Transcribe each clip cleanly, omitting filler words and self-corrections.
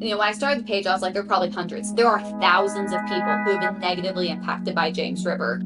When I started the page, I was like, there are probably hundreds. There are thousands of people who have been negatively impacted by James River.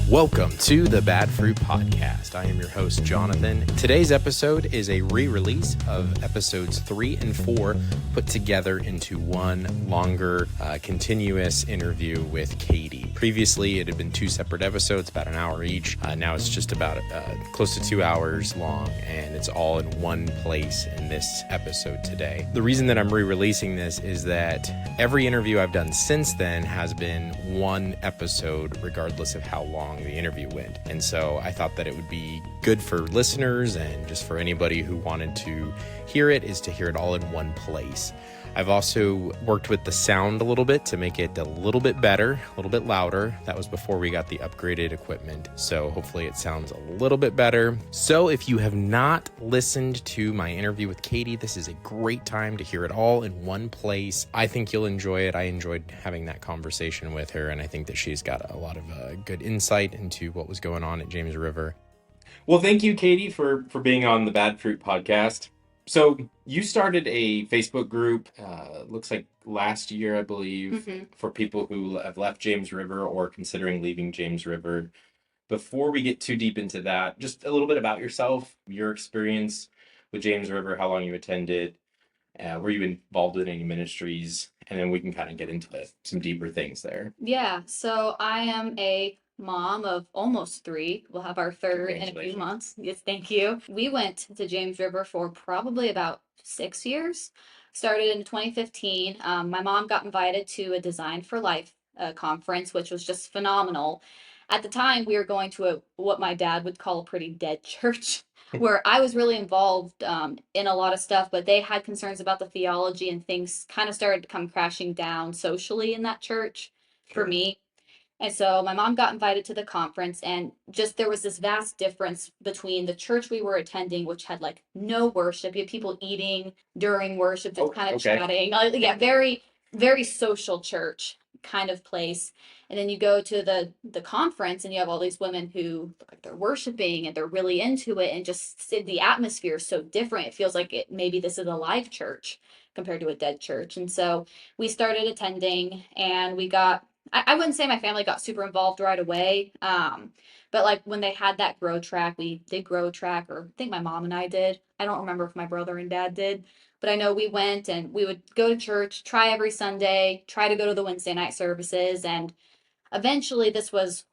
Welcome to the Bad Fruit Podcast. I am your host, Jonathan. Today's episode is a re-release of episodes 3 and 4 put together into one longer, continuous interview with Kadie. Previously, it had been 2 separate episodes, about an hour each. Now it's just about close to 2 hours long, and it's all in one place in this episode today. The reason that I'm re-releasing this is that every interview I've done since then has been one episode, regardless of how long the interview went. And so I thought that it would be good for listeners and just for anybody who wanted to hear it, is to hear it all in one place. I've also worked with the sound a little bit to make it a little bit better, a little bit louder. That was before we got the upgraded equipment. So hopefully it sounds a little bit better. So if you have not listened to my interview with Kadie, this is a great time to hear it all in one place. I think you'll enjoy it. I enjoyed having that conversation with her, and I think that she's got a lot of good insight into what was going on at James River. Well, thank you, Kadie, for being on the Bad Fruit Podcast. So you started a Facebook group, looks like last year, I believe, for people who have left James River or considering leaving James River. Before we get too deep into that, just a little bit about yourself, your experience with James River, how long you attended, were you involved in any ministries, and then we can kind of get into some deeper things there. Yeah, so I am a mom of almost 3. We'll have our third in a few months. Yes, thank you. We went to James River for probably about 6 years. Started in 2015. My mom got invited to a Design for Life conference, which was just phenomenal. At the time, we were going to what my dad would call a pretty dead church, where I was really involved in a lot of stuff, but they had concerns about the theology, and things kind of started to come crashing down socially in that church for me. And so my mom got invited to the conference, and just there was this vast difference between the church we were attending, which had like no worship. You had people eating during worship, just kind of chatting. Yeah, very, very social church kind of place. And then you go to the conference, and you have all these women who look like they're worshiping and they're really into it, and just the atmosphere is so different. It feels like maybe this is a live church compared to a dead church. And so we started attending, and we got I wouldn't say my family got super involved right away. But like when they had that grow track, we did grow track, or I think my mom and I did. I don't remember if my brother and dad did, but I know we went and we would go to church, try every Sunday, try to go to the Wednesday night services. And eventually this was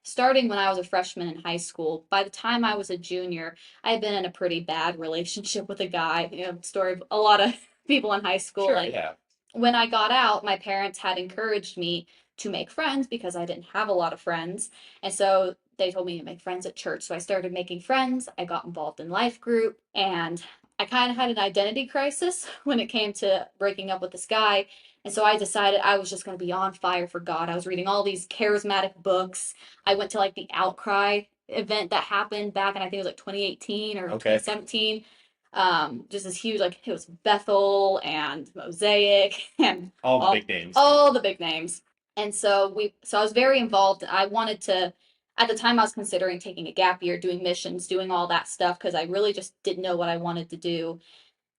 starting when I was a freshman in high school. By the time I was a junior, I had been in a pretty bad relationship with a guy. Story of a lot of people in high school. Sure, yeah. When I got out, my parents had encouraged me to make friends because I didn't have a lot of friends. And so they told me to make friends at church. So I started making friends. I got involved in life group, and I kind of had an identity crisis when it came to breaking up with this guy. And so I decided I was just going to be on fire for God. I was reading all these charismatic books. I went to like the Outcry event that happened back in, I think it was like 2018 or 2017. Just this huge, like it was Bethel and Mosaic and All the big names. All the big names. And so I was very involved. I wanted to, at the time I was considering taking a gap year, doing missions, doing all that stuff, because I really just didn't know what I wanted to do.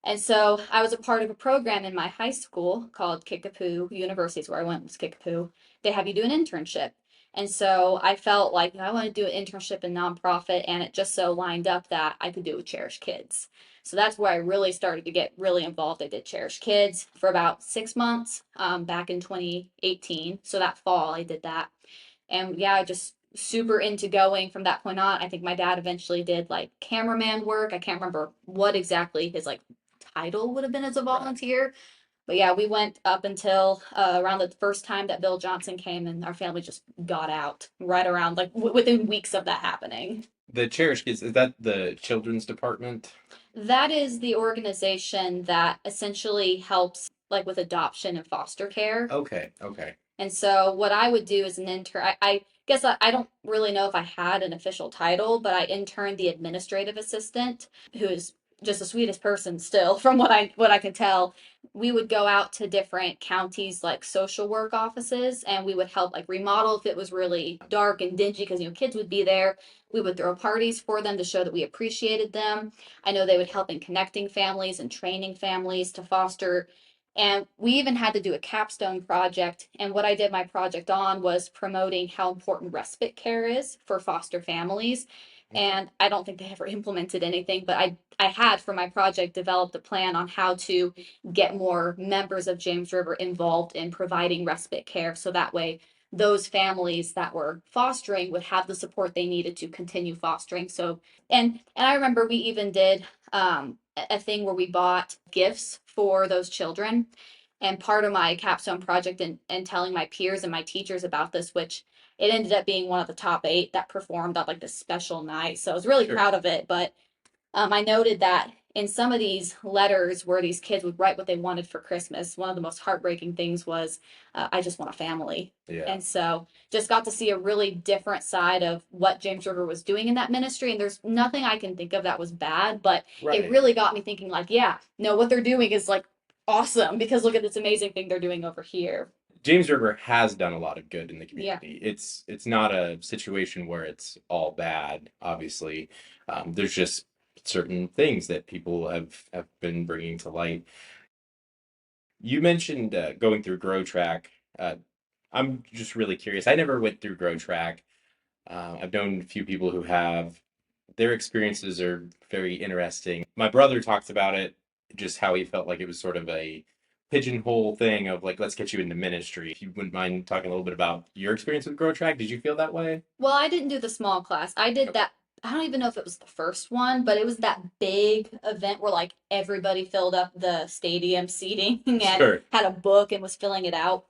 And so I was a part of a program in my high school called Kickapoo University, is where I went, was Kickapoo. They have you do an internship. And so I felt like I want to do an internship in nonprofit, and it just so lined up that I could do it with Cherish Kids. So that's where I really started to get really involved. I did Cherish Kids for about 6 months back in 2018. So that fall I did that. And yeah, I just super into going from that point on. I think my dad eventually did like cameraman work. I can't remember what exactly his like title would have been as a volunteer. But yeah, we went up until around the first time that Bill Johnson came, and our family just got out right around like within weeks of that happening. The Cherish Kids, is that the children's department? That is the organization that essentially helps like with adoption and foster care. Okay, okay. And so what I would do as an intern, I guess I don't really know if I had an official title, but I interned the administrative assistant, who is just the sweetest person still, from what I can tell. We would go out to different counties like social work offices, and we would help like remodel if it was really dark and dingy because kids would be there. We would throw parties for them to show that we appreciated them. I know they would help in connecting families and training families to foster, and we even had to do a capstone project. And what I did my project on was promoting how important respite care is for foster families. And I don't think they ever implemented anything, but I had for my project developed a plan on how to get more members of James River involved in providing respite care. So that way, those families that were fostering would have the support they needed to continue fostering. So, and I remember we even did a thing where we bought gifts for those children. And part of my capstone project and telling my peers and my teachers about this, which it ended up being one of the top 8 that performed on like this special night. So I was really Sure. proud of it. But I noted that in some of these letters where these kids would write what they wanted for Christmas, one of the most heartbreaking things was, I just want a family. Yeah. And so just got to see a really different side of what James River was doing in that ministry. And there's nothing I can think of that was bad, but Right. it really got me thinking like, yeah, no, what they're doing is like awesome, because look at this amazing thing they're doing over here. James River has done a lot of good in the Yeah. community. It's not a situation where it's all bad, obviously. There's just certain things that people have been bringing to light. You mentioned going through Grow Track. I'm just really curious. I never went through Grow Track. I've known a few people who have. Their experiences are very interesting. My brother talks about it, just how he felt like it was sort of a pigeonhole thing of like, let's get you into ministry. If you wouldn't mind talking a little bit about your experience with Grow Track, did you feel that way? Well, I didn't do the small class. I did that. I don't even know if it was the first one, but it was that big event where like everybody filled up the stadium seating and Sure. had a book and was filling it out.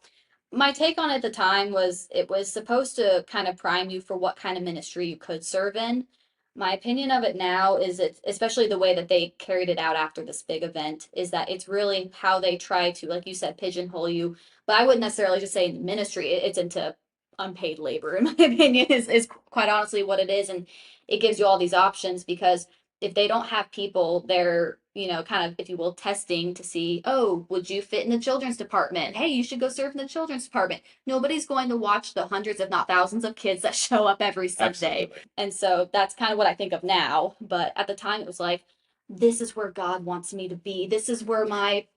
My take on it at the time was it was supposed to kind of prime you for what kind of ministry you could serve in. My opinion of it now is it, especially the way that they carried it out after this big event, is that it's really how they try to, like you said, pigeonhole you. But I wouldn't necessarily just say ministry. It's into unpaid labor, in my opinion, is quite honestly what it is. And it gives you all these options, because if they don't have people there, kind of, if you will, testing to see, oh, would you fit in the children's department? Hey, you should go serve in the children's department. Nobody's going to watch the hundreds, if not thousands, of kids that show up every Sunday. Absolutely. And so that's kind of what I think of now. But at the time, it was like, this is where God wants me to be. This is where my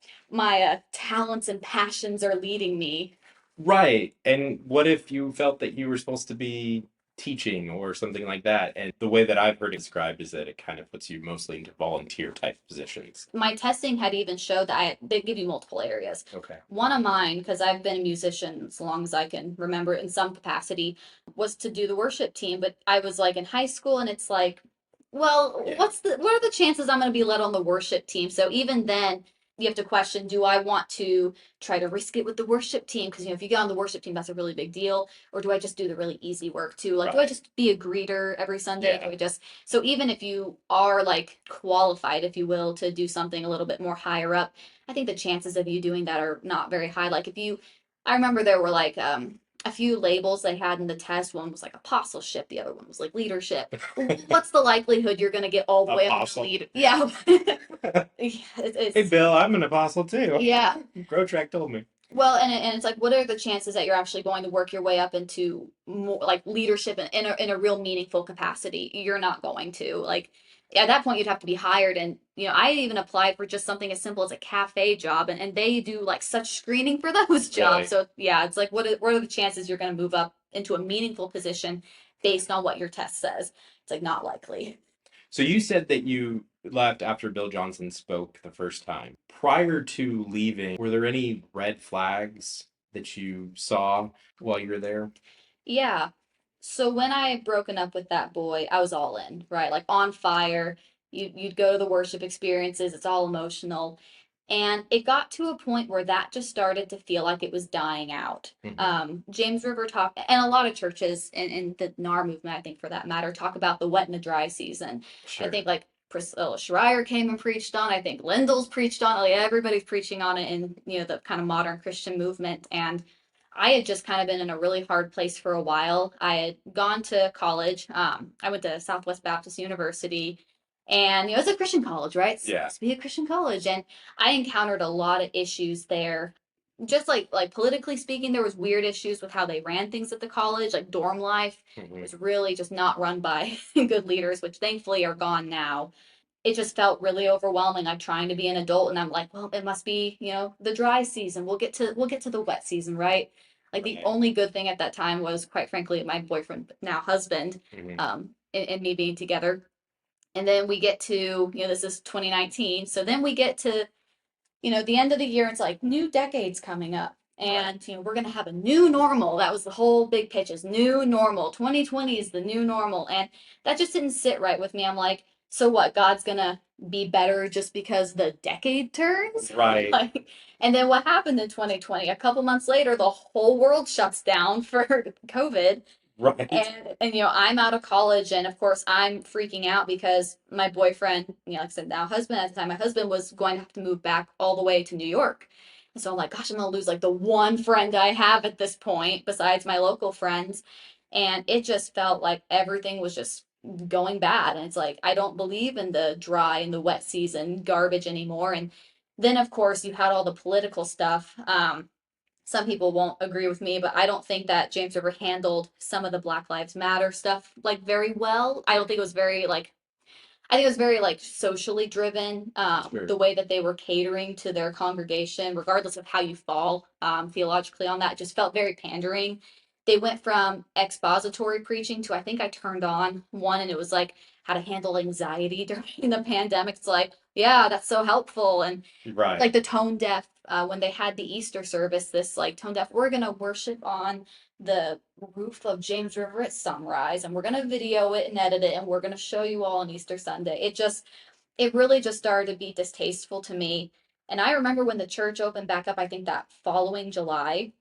talents and passions are leading me. Right. And what if you felt that you were supposed to be teaching or something like that? And the way that I've heard it described is that it kind of puts you mostly into volunteer type positions. My testing had even showed that they give you multiple areas. Okay. One of mine, because I've been a musician as long as I can remember in some capacity, was to do the worship team. But I was like in high school, and it's like, well, Yeah. what are the chances I'm going to be led on the worship team? So even then, you have to question, do I want to try to risk it with the worship team? Because if you get on the worship team, that's a really big deal. Or do I just do the really easy work too? Like, do I Right. just be a greeter every Sunday? Yeah. Do I just So even if you are like qualified, if you will, to do something a little bit more higher up, I think the chances of you doing that are not very high. Like I remember there were like a few labels they had in the test. One was like apostleship, the other one was like leadership. What's the likelihood you're going to get all the way up to Apostle. leader? Yeah. Hey, Bill, I'm an apostle too. Yeah. Grow Track told me. Well, and it's like, what are the chances that you're actually going to work your way up into more like leadership in a real meaningful capacity? You're not going to. Like at that point, you'd have to be hired. And I even applied for just something as simple as a cafe job, and they do like such screening for those jobs. Really? So yeah, it's like, what are the chances you're going to move up into a meaningful position based on what your test says? It's like not likely. So you said that you left after Bill Johnson spoke the first time. Prior to leaving, were there any red flags that you saw while you were there? Yeah. So when I had broken up with that boy, I was all in, right? Like on fire. You'd go to the worship experiences, it's all emotional. And it got to a point where that just started to feel like it was dying out. James River talk, and a lot of churches in the NAR movement, I think for that matter, talk about the wet and the dry season. Sure. I think like Priscilla Schreier came and preached on it. I think Lindel's preached on it. Like everybody's preaching on it in, the kind of modern Christian movement. And I had just kind of been in a really hard place for a while. I had gone to college. I went to Southwest Baptist University, and it's a Christian college, right? It's Yeah. supposed to be a Christian college, and I encountered a lot of issues there. Just like politically speaking, there was weird issues with how they ran things at the college, like dorm life was really just not run by good leaders, which thankfully are gone now. It just felt really overwhelming. I'm trying to be an adult and I'm like, well, it must be, the dry season. We'll get to the wet season, right? Like the Right. only good thing at that time was quite frankly my boyfriend, now husband, Mhm. and me being together. And then we get to, this is 2019. So then we get to the end of the year, it's like new decades coming up. And we're gonna have a new normal. That was the whole big pitch is new normal. 2020 is the new normal. And that just didn't sit right with me. I'm like, so what? God's gonna be better just because the decade turns? Right. Like, and then what happened in 2020? A couple months later, the whole world shuts down for COVID. Right. And I'm out of college, and of course I'm freaking out because my boyfriend, like I said, now husband at the time, my husband was going to have to move back all the way to New York. And so I'm like, gosh, I'm gonna lose like the one friend I have at this point besides my local friends. And it just felt like everything was just going bad. And it's like I don't believe in the dry and the wet season garbage anymore. And then of course you had all the political stuff. Some people won't agree with me, but I don't think that James River handled some of the Black Lives Matter stuff like very well. I don't think it was very like I think it was very like socially driven. Sure. The way that they were catering to their congregation, regardless of how you fall theologically on that, just felt very pandering. They went from expository preaching to I think I turned on one and it was like how to handle anxiety during the pandemic. It's like, yeah, that's so helpful. And Right. like the tone deaf when they had the Easter service, this like tone deaf, we're gonna worship on the roof of James River at sunrise, and we're gonna video it and edit it, and we're gonna show you all on Easter Sunday. It really just started to be distasteful to me. And I remember when the church opened back up, I think that following July,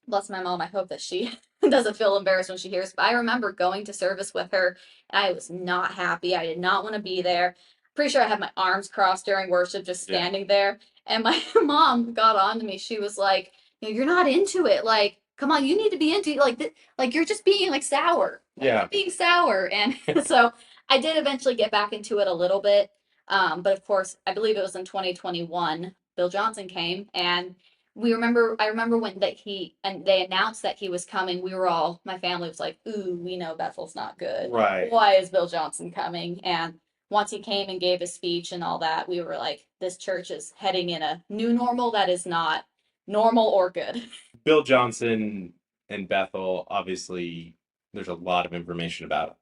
bless my mom, I hope that she doesn't feel embarrassed when she hears, but I remember going to service with her. And I was not happy. I did not want to be there. Pretty sure I had my arms crossed during worship, just standing there. And my mom got on to me. She was like, you're not into it. Like, come on, you need to be into it. Like you're just being like sour. Like, Yeah. you're being sour. And so I did eventually get back into it a little bit. But of course, I believe it was in 2021, Bill Johnson came and I remember when that he and they announced that he was coming, we were all my family was like, ooh, we know Bethel's not good. Right. Why is Bill Johnson coming? And once he came and gave his speech and all that, we were like, this church is heading in a new normal that is not normal or good. Bill Johnson and Bethel, obviously, there's a lot of information about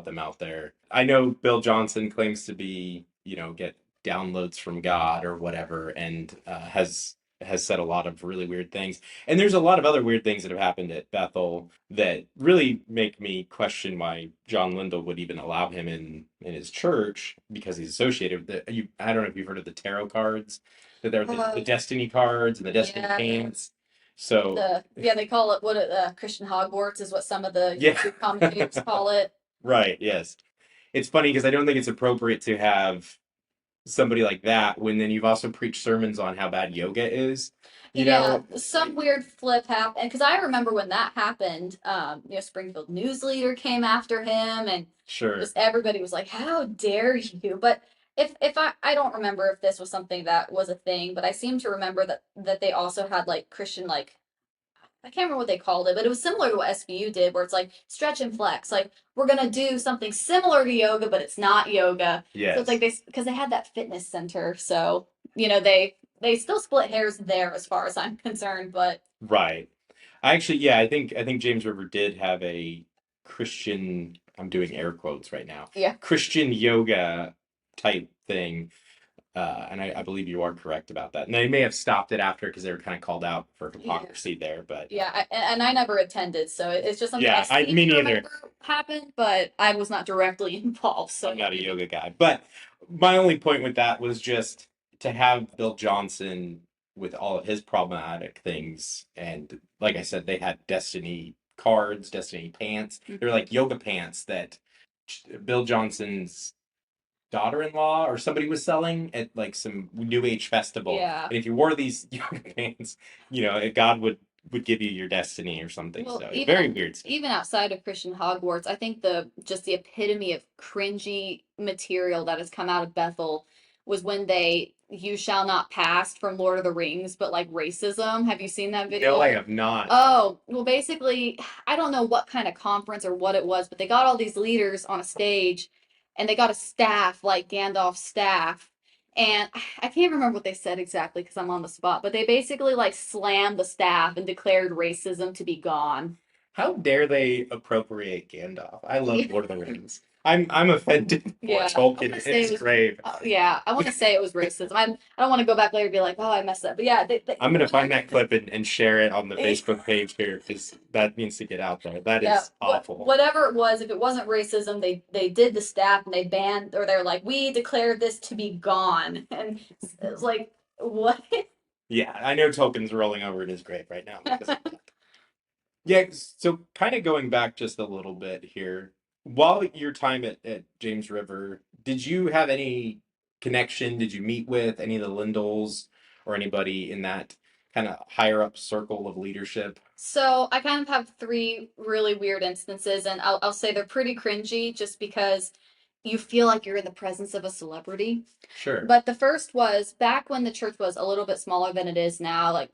them out there. I know Bill Johnson claims to be, get downloads from God or whatever, and has said a lot of really weird things. And there's a lot of other weird things that have happened at Bethel that really make me question why John Lindell would even allow him in his church because he's associated with it. I don't know if you've heard of the tarot cards, that they're the destiny cards and the destiny Yeah. pants. So They call it Christian Hogwarts is what some of the Yeah. YouTube commentators call it. Right, yes. It's funny because I don't think it's appropriate to have somebody like that when then you've also preached sermons on how bad yoga is. Some weird flip happened because I remember when that happened. Springfield News Leader came after him, and Sure. just everybody was like, "How dare you!" But if I don't remember if this was something that was a thing, but I seem to remember that they also had like Christian like I can't remember what they called it, but it was similar to what SVU did, where it's like stretch and flex. Like we're gonna do something similar to yoga, but it's not yoga. Yes. So it's like because they had that fitness center, so they still split hairs there as far as I'm concerned, but Right. I actually, yeah, I think James River did have a Christian, I'm doing air quotes right now, yeah. Christian yoga type thing. And I believe you are correct about that. And they may have stopped it after because they were kind of called out for hypocrisy there, but Yeah, and I never attended, so it's just something Yeah, I seem me to neither. remember happened, but I was not directly involved. So I'm not a yoga guy. But my only point with that was just to have Bill Johnson with all of his problematic things. And like I said, they had Destiny cards, Destiny pants. They're like yoga pants that Bill Johnson's daughter-in-law or somebody was selling at like some new age festival. Yeah. And if you wore these yoga pants, God would give you your destiny or something. Well, So even very weird stuff. even outside of Christian Hogwarts, I think the epitome of cringy material that has come out of Bethel was when they "You shall not pass" from Lord of the Rings, but like racism. Have you seen that video? No, I have not. Oh, well, basically, I don't know what kind of conference or what it was, but they got all these leaders on a stage and they got a staff, like Gandalf's staff. And I can't remember what they said exactly because I'm on the spot, but they basically like slammed the staff and declared racism to be gone. How dare they appropriate Gandalf? I love Yeah. Lord of the Rings. I'm offended for Yeah, I Tolkien want to in say it his was. grave. Yeah, I want to say it was racism. I don't want to go back later and be like, oh, I messed up. But yeah, I'm gonna find that clip and share it on the Yeah. Facebook page here because that needs to get out there. That Yeah, is awful. whatever it was, if it wasn't racism, they did the staff and they banned, or they're like, we declared this to be gone, and it's like, what? Yeah, I know Tolkien's rolling over in his grave right now because of that. Yeah, so kind of going back just a little bit here, while your time at James River, did you have any connection? Did you meet with any of the Lindels or anybody in that kind of higher up circle of leadership? So I kind of have three really weird instances, and I'll say they're pretty cringy just because you feel like you're in the presence of a celebrity. Sure. But the first was back when the church was a little bit smaller than it is now, like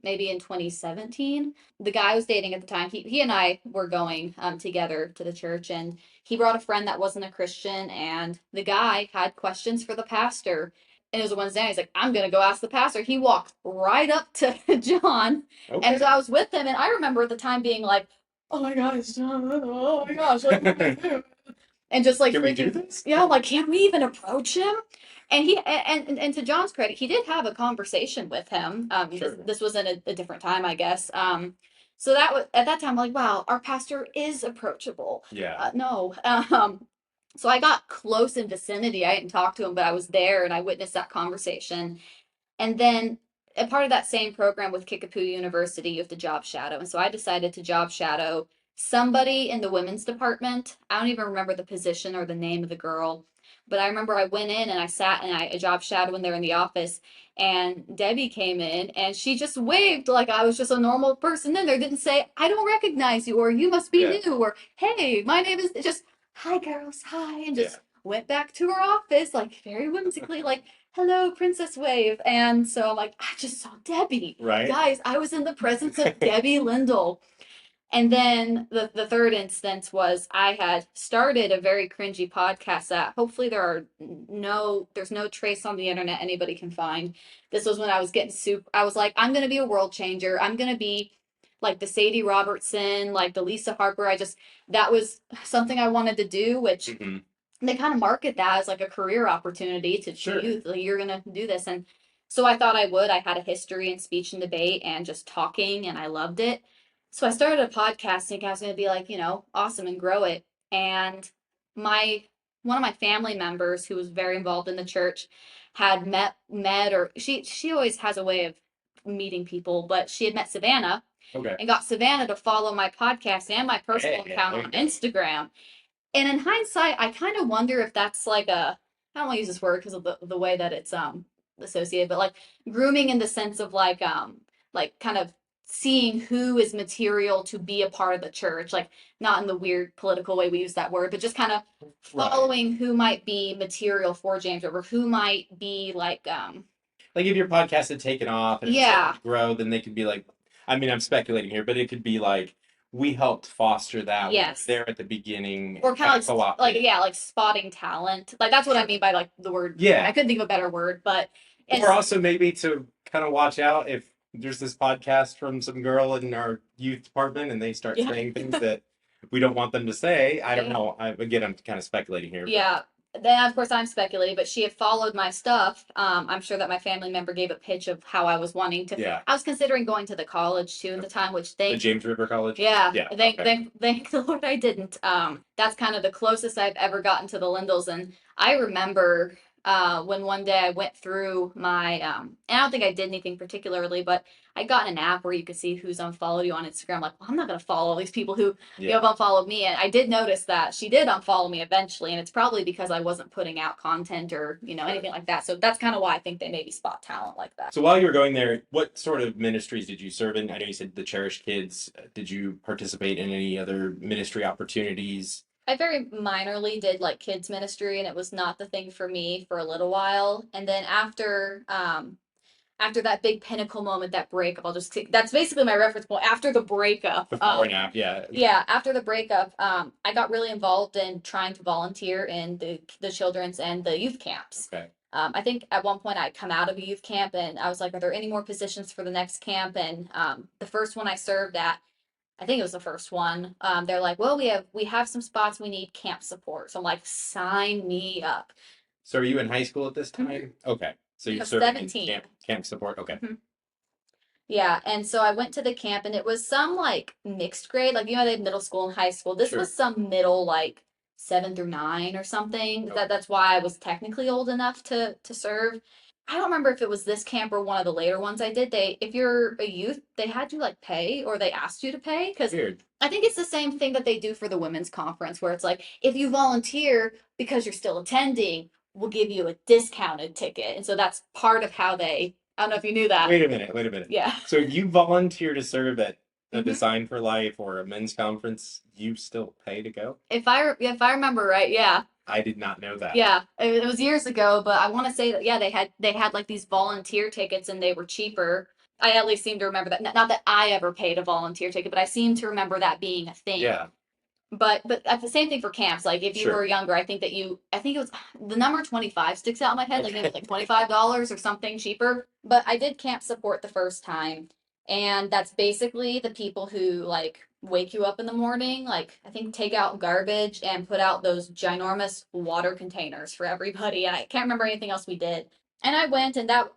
maybe in 2017. The guy I was dating at the time, he and I were going together to the church, and he brought a friend that wasn't a Christian, and the guy had questions for the pastor. And it was a Wednesday night. He's like, I'm gonna go ask the pastor. He walked right up to John, Okay. and so I was with him, and I remember at the time being like, "Oh my gosh, oh my gosh, like, what do I do?" And just like Can we do freaking, this? yeah, I'm like, can't we even approach him? And to John's credit, he did have a conversation with him. Sure. This was in a different time, I guess. So that was at that time, I'm like, wow, our pastor is approachable. Yeah. No. So I got close in vicinity. I didn't talk to him, but I was there and I witnessed that conversation. And then a part of that same program with Kickapoo University, you have to job shadow. And so I decided to job shadow somebody in the women's department. I don't even remember the position or the name of the girl, but I remember I went in and I sat and I job shadowed when they were in the office. And Debbie came in and she just waved like I was just a normal person in there. Didn't say, I don't recognize you, or you must be new, or hey, my name is just, hi, girls, hi. And just went back to her office, like very whimsically, like, hello, Princess Wave. And so I'm like, I just saw Debbie. Right. Guys, I was in the presence of Debbie Lindell. And then the third instance was I had started a very cringy podcast that hopefully there's no trace on the internet anybody can find. This was when I was getting soup. I was like, I'm gonna be a world changer. I'm gonna be like the Sadie Robertson, like the Lisa Harper. That was something I wanted to do, which they kind of market that as like a career opportunity to Sure. youth. Like, you're gonna do this. And so I thought I would. I had a history in speech and debate and just talking, and I loved it. So I started a podcast thinking I was gonna be like, awesome and grow it. And my one of my family members who was very involved in the church had met or she always has a way of meeting people, but she had met Savannah. Okay. And got Savannah to follow my podcast and my personal account on Instagram. And in hindsight, I kind of wonder if that's like I don't want to use this word because of the way that it's associated, but like grooming in the sense of like kind of seeing who is material to be a part of the church, like not in the weird political way we use that word, but just kind of following who might be material for James River, who might be like if your podcast had taken off and it started to grow, then they could be like, I mean, I'm speculating here, but it could be like, we helped foster that. Yes. There at the beginning. Or kind of like spotting talent. Like that's what I mean by like the word. Yeah. I couldn't think of a better word, but. Or also maybe to kind of watch out if there's this podcast from some girl in our youth department and they start saying things that we don't want them to say. I don't know. Again, I'm kind of speculating here. Yeah. Then of course I'm speculating, but she had followed my stuff. I'm sure that my family member gave a pitch of how I was wanting to. Yeah. I was considering going to the college too at the time, which the James River College. Yeah. Yeah. Thank the Lord I didn't. That's kind of the closest I've ever gotten to the Lindells, and I remember when one day I went through my and I don't think I did anything particularly, but I got an app where you could see who's unfollowed you on Instagram. Like, well, I'm not gonna follow all these people who have unfollowed me. And I did notice that she did unfollow me eventually, and it's probably because I wasn't putting out content or anything like that. So that's kind of why I think they maybe spot talent like that. So while you were going there, what sort of ministries did you serve in? I know you said the Cherished Kids. Did you participate in any other ministry opportunities? I very minorly did like kids ministry, and it was not the thing for me for a little while. And then after that big pinnacle moment, that breakup, that's basically my reference point. After the breakup, Before and after, yeah. yeah, after the breakup, I got really involved in trying to volunteer in the children's and the youth camps. Okay. I think at one point I'd come out of a youth camp and I was like, are there any more positions for the next camp? And the first one I served at, I think it was the first one. They're like, well, we have some spots, we need camp support. So I'm like, sign me up. So are you in high school at this time? Okay. So I you're was serving in 17. camp support. Okay. Mhm. Yeah, and so I went to the camp and it was some like mixed grade, like they have middle school and high school. This Sure. was some middle like 7 through 9 or something. Okay. That's why I was technically old enough to serve. I don't remember if it was this camp or one of the later ones I did. If you're a youth, they had you like pay or they asked you to pay because Weird. I think it's the same thing that they do for the women's conference where it's like if you volunteer because you're still attending, we'll give you a discounted ticket. And so that's part of how I don't know if you knew that. Wait a minute. Yeah. So if you volunteer to serve at a Mhm. Design for Life or a men's conference, you still pay to go? If I remember right, yeah. I did not know that. Yeah, it was years ago, but I want to say that yeah, they had like these volunteer tickets and they were cheaper. I at least seem to remember that. Not that I ever paid a volunteer ticket, but I seem to remember that being a thing. Yeah. But that's the same thing for camps. Like if you Sure. were younger, I think it was the number 25 sticks out in my head. Like maybe like $25 or something cheaper. But I did camp support the first time. And that's basically the people who like wake you up in the morning, like I think take out garbage and put out those ginormous water containers for everybody. And I can't remember anything else we did. And I went and that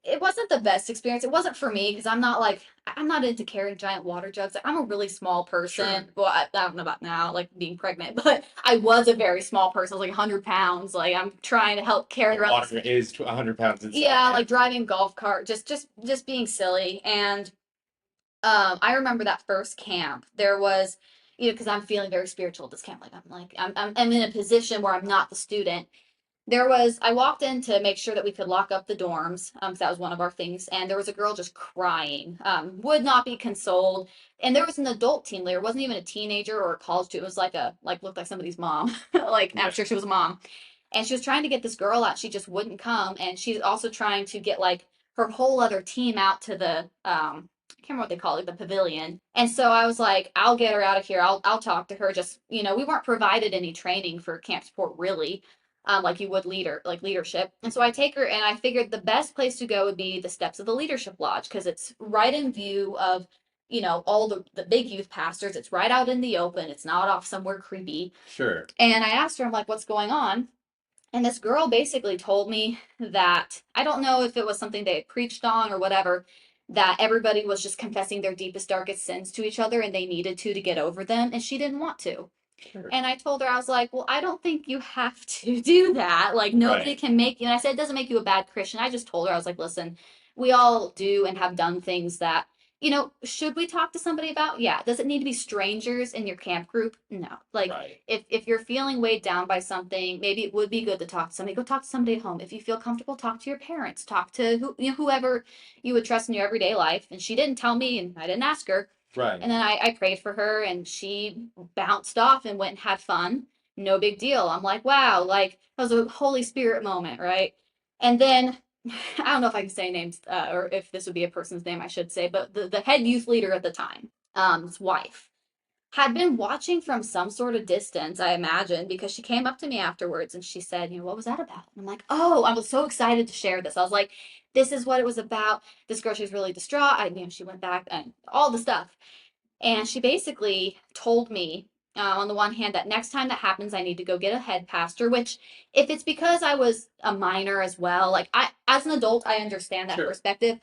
it wasn't the best experience. It wasn't for me because I'm not into carrying giant water jugs. I'm a really small person. Sure. Well, I don't know about now, like being pregnant, but I was a very small person. I was like 100 pounds. Like I'm trying to help carry around. Water is 100 pounds inside. Yeah, like driving golf cart, just being silly. And I remember that first camp. There was, because I'm feeling very spiritual at this camp. I'm in a position where I'm not the student. I walked in to make sure that we could lock up the dorms, 'cause that was one of our things, and there was a girl just crying, would not be consoled. And there was an adult team leader, it wasn't even a teenager or a college student, it was looked like somebody's mom. Like, I'm sure she was a mom. And she was trying to get this girl out, she just wouldn't come. And she's also trying to get like her whole other team out to the I can't remember what they call it, the pavilion. And so I was like, I'll get her out of here. I'll talk to her. Just, we weren't provided any training for camp support really, like you would leadership. And so I take her and I figured the best place to go would be the steps of the leadership lodge because it's right in view of, all the big youth pastors. It's right out in the open. It's not off somewhere creepy. Sure. And I asked her, I'm like, what's going on? And this girl basically told me that I don't know if it was something they had preached on or whatever, that everybody was just confessing their deepest, darkest sins to each other and they needed to get over them. And she didn't want to. Sure. And I told her, I was like, well, I don't think you have to do that. Like, nobody Right. can make you. And I said, it doesn't make you a bad Christian. I just told her, I was like, listen, we all do and have done things that, should we talk to somebody about? Yeah. Does it need to be strangers in your camp group? No. Like, Right. if you're feeling weighed down by something, maybe it would be good to talk to somebody. Go talk to somebody at home. If you feel comfortable, talk to your parents. Talk to whoever you would trust in your everyday life. And she didn't tell me, and I didn't ask her. Right. And then I prayed for her and she bounced off and went and had fun. No big deal. I'm like, wow, like that was a Holy Spirit moment, right? And then I don't know if I can say names or if this would be a person's name, I should say, but the head youth leader at the time, his wife, had been watching from some sort of distance, I imagine, because she came up to me afterwards and she said, what was that about? And I'm like, oh, I was so excited to share this. I was like, this is what it was about. This girl, she was really distraught. She went back and all the stuff. And she basically told me, on the one hand, that next time that happens, I need to go get a head pastor, which if it's because I was a minor as well, like as an adult, I understand that Sure. perspective,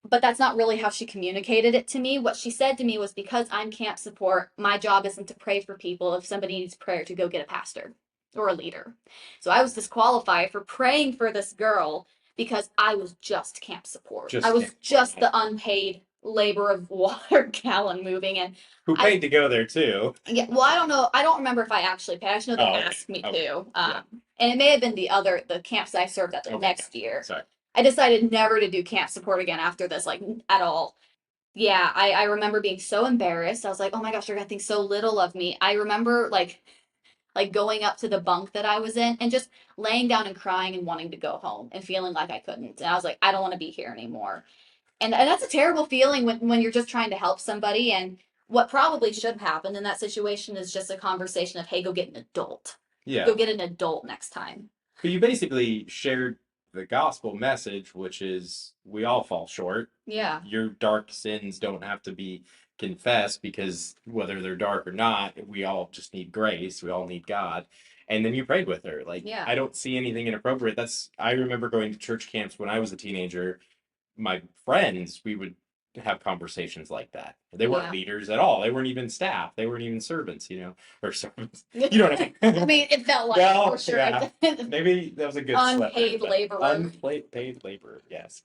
but that's not really how she communicated it to me. What she said to me was because I'm camp support, my job isn't to pray for people. If somebody needs prayer, to go get a pastor or a leader. So I was disqualified for praying for this girl because I was just camp support. Just I was camp just support. the unpaid labor of water gallon moving, and Who I paid to go there too? yeah, well, I don't know. I don't remember if I actually paid. I just know they Oh, okay. asked me Okay. to. Yeah. And it may have been the camps I served at the Okay. next Yeah. year. Sorry. I decided never to do camp support again after this, like at all. Yeah, I remember being so embarrassed. I was like, oh my gosh, they're gonna think so little of me. I remember like going up to the bunk that I was in and just laying down and crying and wanting to go home and feeling like I couldn't. And I was like, I don't want to be here anymore. And that's a terrible feeling when you're just trying to help somebody. And what probably should have happened in that situation is just a conversation of, hey, go get an adult. Yeah. Go get an adult next time. But you basically shared the gospel message, which is we all fall short. Yeah. Your dark sins don't have to be confessed because whether they're dark or not, we all just need grace. We all need God. And then you prayed with her. Like, Yeah. I don't see anything inappropriate. I remember going to church camps when I was a teenager. My friends, we would have conversations like that. They weren't Yeah. leaders at all. They weren't even staff. They weren't even servants, or servants. You know what I mean? I mean, it felt like Well, for sure. yeah. Maybe that was a good slip. Unpaid labor. Unpaid labor, yes.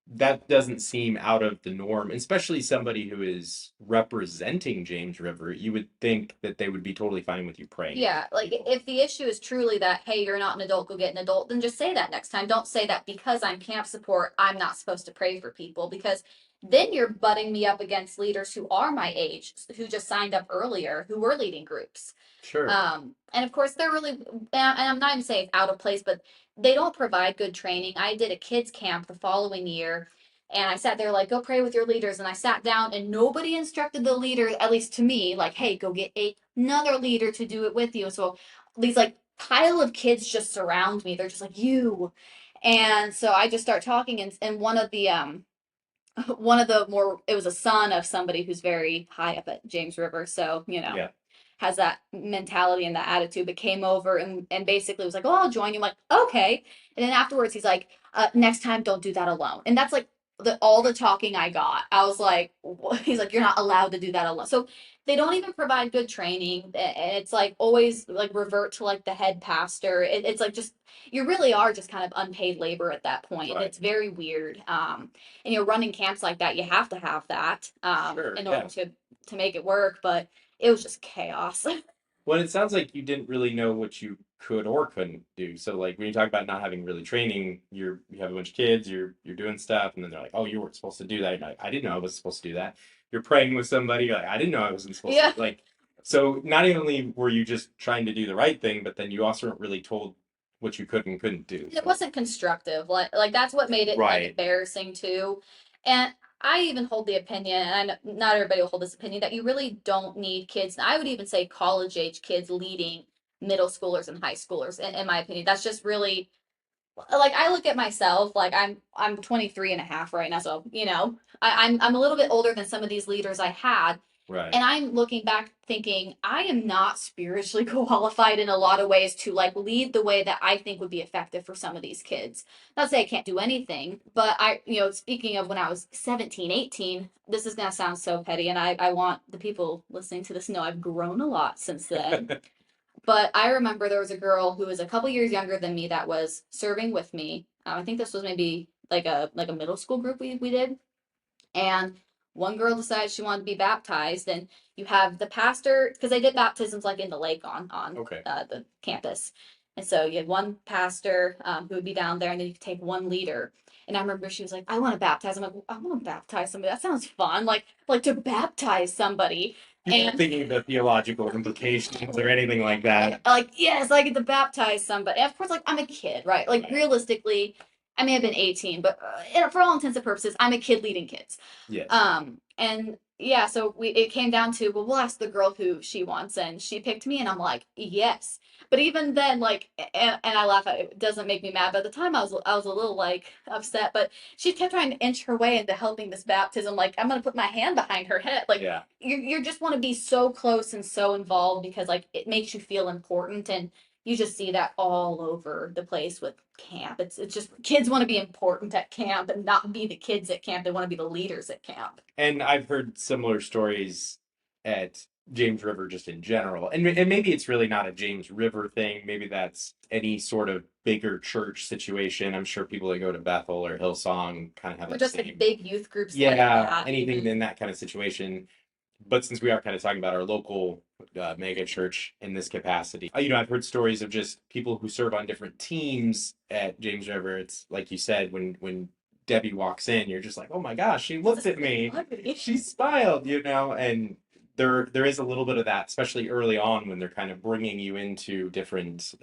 That doesn't seem out of the norm, especially somebody who is representing James River. You would think that they would be totally fine with you praying. Yeah, like if the issue is truly that, hey, you're not an adult, go get an adult, then just say that next time. Don't say that because I'm camp support, I'm not supposed to pray for people, because then you're butting me up against leaders who are my age, who just signed up earlier, who were leading groups. Sure. And of course, they're really, and I'm not even saying it's out of place, but they don't provide good training. I did a kids camp the following year, and I sat there like, go pray with your leaders. And I sat down, and nobody instructed the leader, at least to me, like, hey, go get another leader to do it with you. So these like pile of kids just surround me. They're just like, you. And so I just start talking, and one of the more, it was a son of somebody who's very high up at James River, so Yeah. has that mentality and that attitude, but came over and basically was like, oh, I'll join you. I'm like, okay. And then afterwards he's like, next time don't do that alone. And that's like all the talking I got. I was like, what? He's like, you're not allowed to do that alone. So they don't even provide good training, and it's like always like revert to like the head pastor. It's like just, you really are just kind of unpaid labor at that point. And Right. it's very weird. And running camps like that, you have to have that Sure, in yeah. order to make it work. But it was just chaos. Well, it sounds like you didn't really know what you could or couldn't do. So, like when you talk about not having really training, you have a bunch of kids, you're doing stuff, and then they're like, "Oh, you weren't supposed to do that." You're like, I didn't know I was supposed to do that. You're praying with somebody, you're like, I didn't know I wasn't supposed Yeah. to. Like, so not only were you just trying to do the right thing, but then you also weren't really told what you could and couldn't do. It wasn't constructive. Like that's what made it like Right. embarrassing too. And I even hold the opinion, and I know not everybody will hold this opinion, that you really don't need kids. And I would even say college age kids leading middle schoolers and high schoolers, in my opinion. That's just really, like, I look at myself, like I'm 23 and a half right now, so I'm a little bit older than some of these leaders I had. Right. And I'm looking back thinking I am not spiritually qualified in a lot of ways to like lead the way that I think would be effective for some of these kids. Not to say I can't do anything, but speaking of when I was 17, 18, this is going to sound so petty. And I want the people listening to this to know I've grown a lot since then. But I remember there was a girl who was a couple years younger than me that was serving with me. I think this was maybe like a middle school group we did. And one girl decided she wanted to be baptized, and you have the pastor, because they did baptisms like in the lake on Okay. The campus. And so you had one pastor who would be down there, and then you could take one leader. And I remember she was like, I want to baptize. I'm like, I want to baptize somebody. That sounds fun. Like to baptize somebody. And thinking of the theological implications or anything like that. Like, yes, I get to baptize somebody. And of course, like, I'm a kid, right? Like, Right. Realistically, I may have been 18, but for all intents and purposes, I'm a kid leading kids. Yes. And yeah, so it came down to, well, we'll ask the girl who she wants, and she picked me, and I'm like, yes. But even then, like, and I laugh at it, it doesn't make me mad. But at the time, I was a little like upset. But she kept trying to inch her way into helping this baptism. Like, I'm gonna put my hand behind her head. Like, Yeah. you just want to be so close and so involved because like it makes you feel important, and you just see that all over the place with camp. It's just kids want to be important at camp and not be the kids at camp. They want to be the leaders at camp. And I've heard similar stories at James River just in general. And maybe it's really not a James River thing. Maybe that's any sort of bigger church situation. I'm sure people that go to Bethel or Hillsong kind of have Or that just like same. big youth groups like Yeah, that, anything even. in that kind of situation. But since we are kind of talking about our local mega church in this capacity, I've heard stories of just people who serve on different teams at James River. It's like you said, when Debbie walks in, you're just like, oh my gosh, she looked at me, she smiled, and there is a little bit of that, especially early on when they're kind of bringing you into different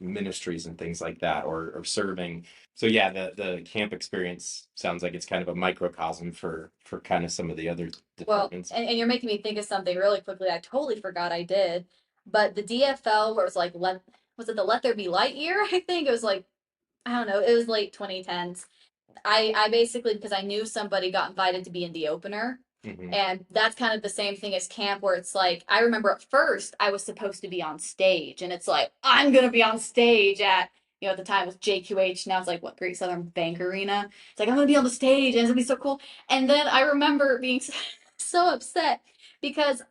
ministries and things like that, or serving. So yeah, the camp experience sounds like it's kind of a microcosm for kind of some of the other Well, departments. and you're making me think of something really quickly. I totally forgot I did. But the DFL where it was like was it the Let There Be Light year? I think it was like I don't know, it was late 2010s. I basically because I knew somebody got invited to be in the opener. Hmm. And that's kind of the same thing as camp where it's like I remember at first I was supposed to be on stage and it's like I'm gonna be on stage at at the time it was JQH, now it's like what Great Southern Bank Arena. It's like I'm gonna be on the stage and it's gonna be so cool. And then I remember being so upset because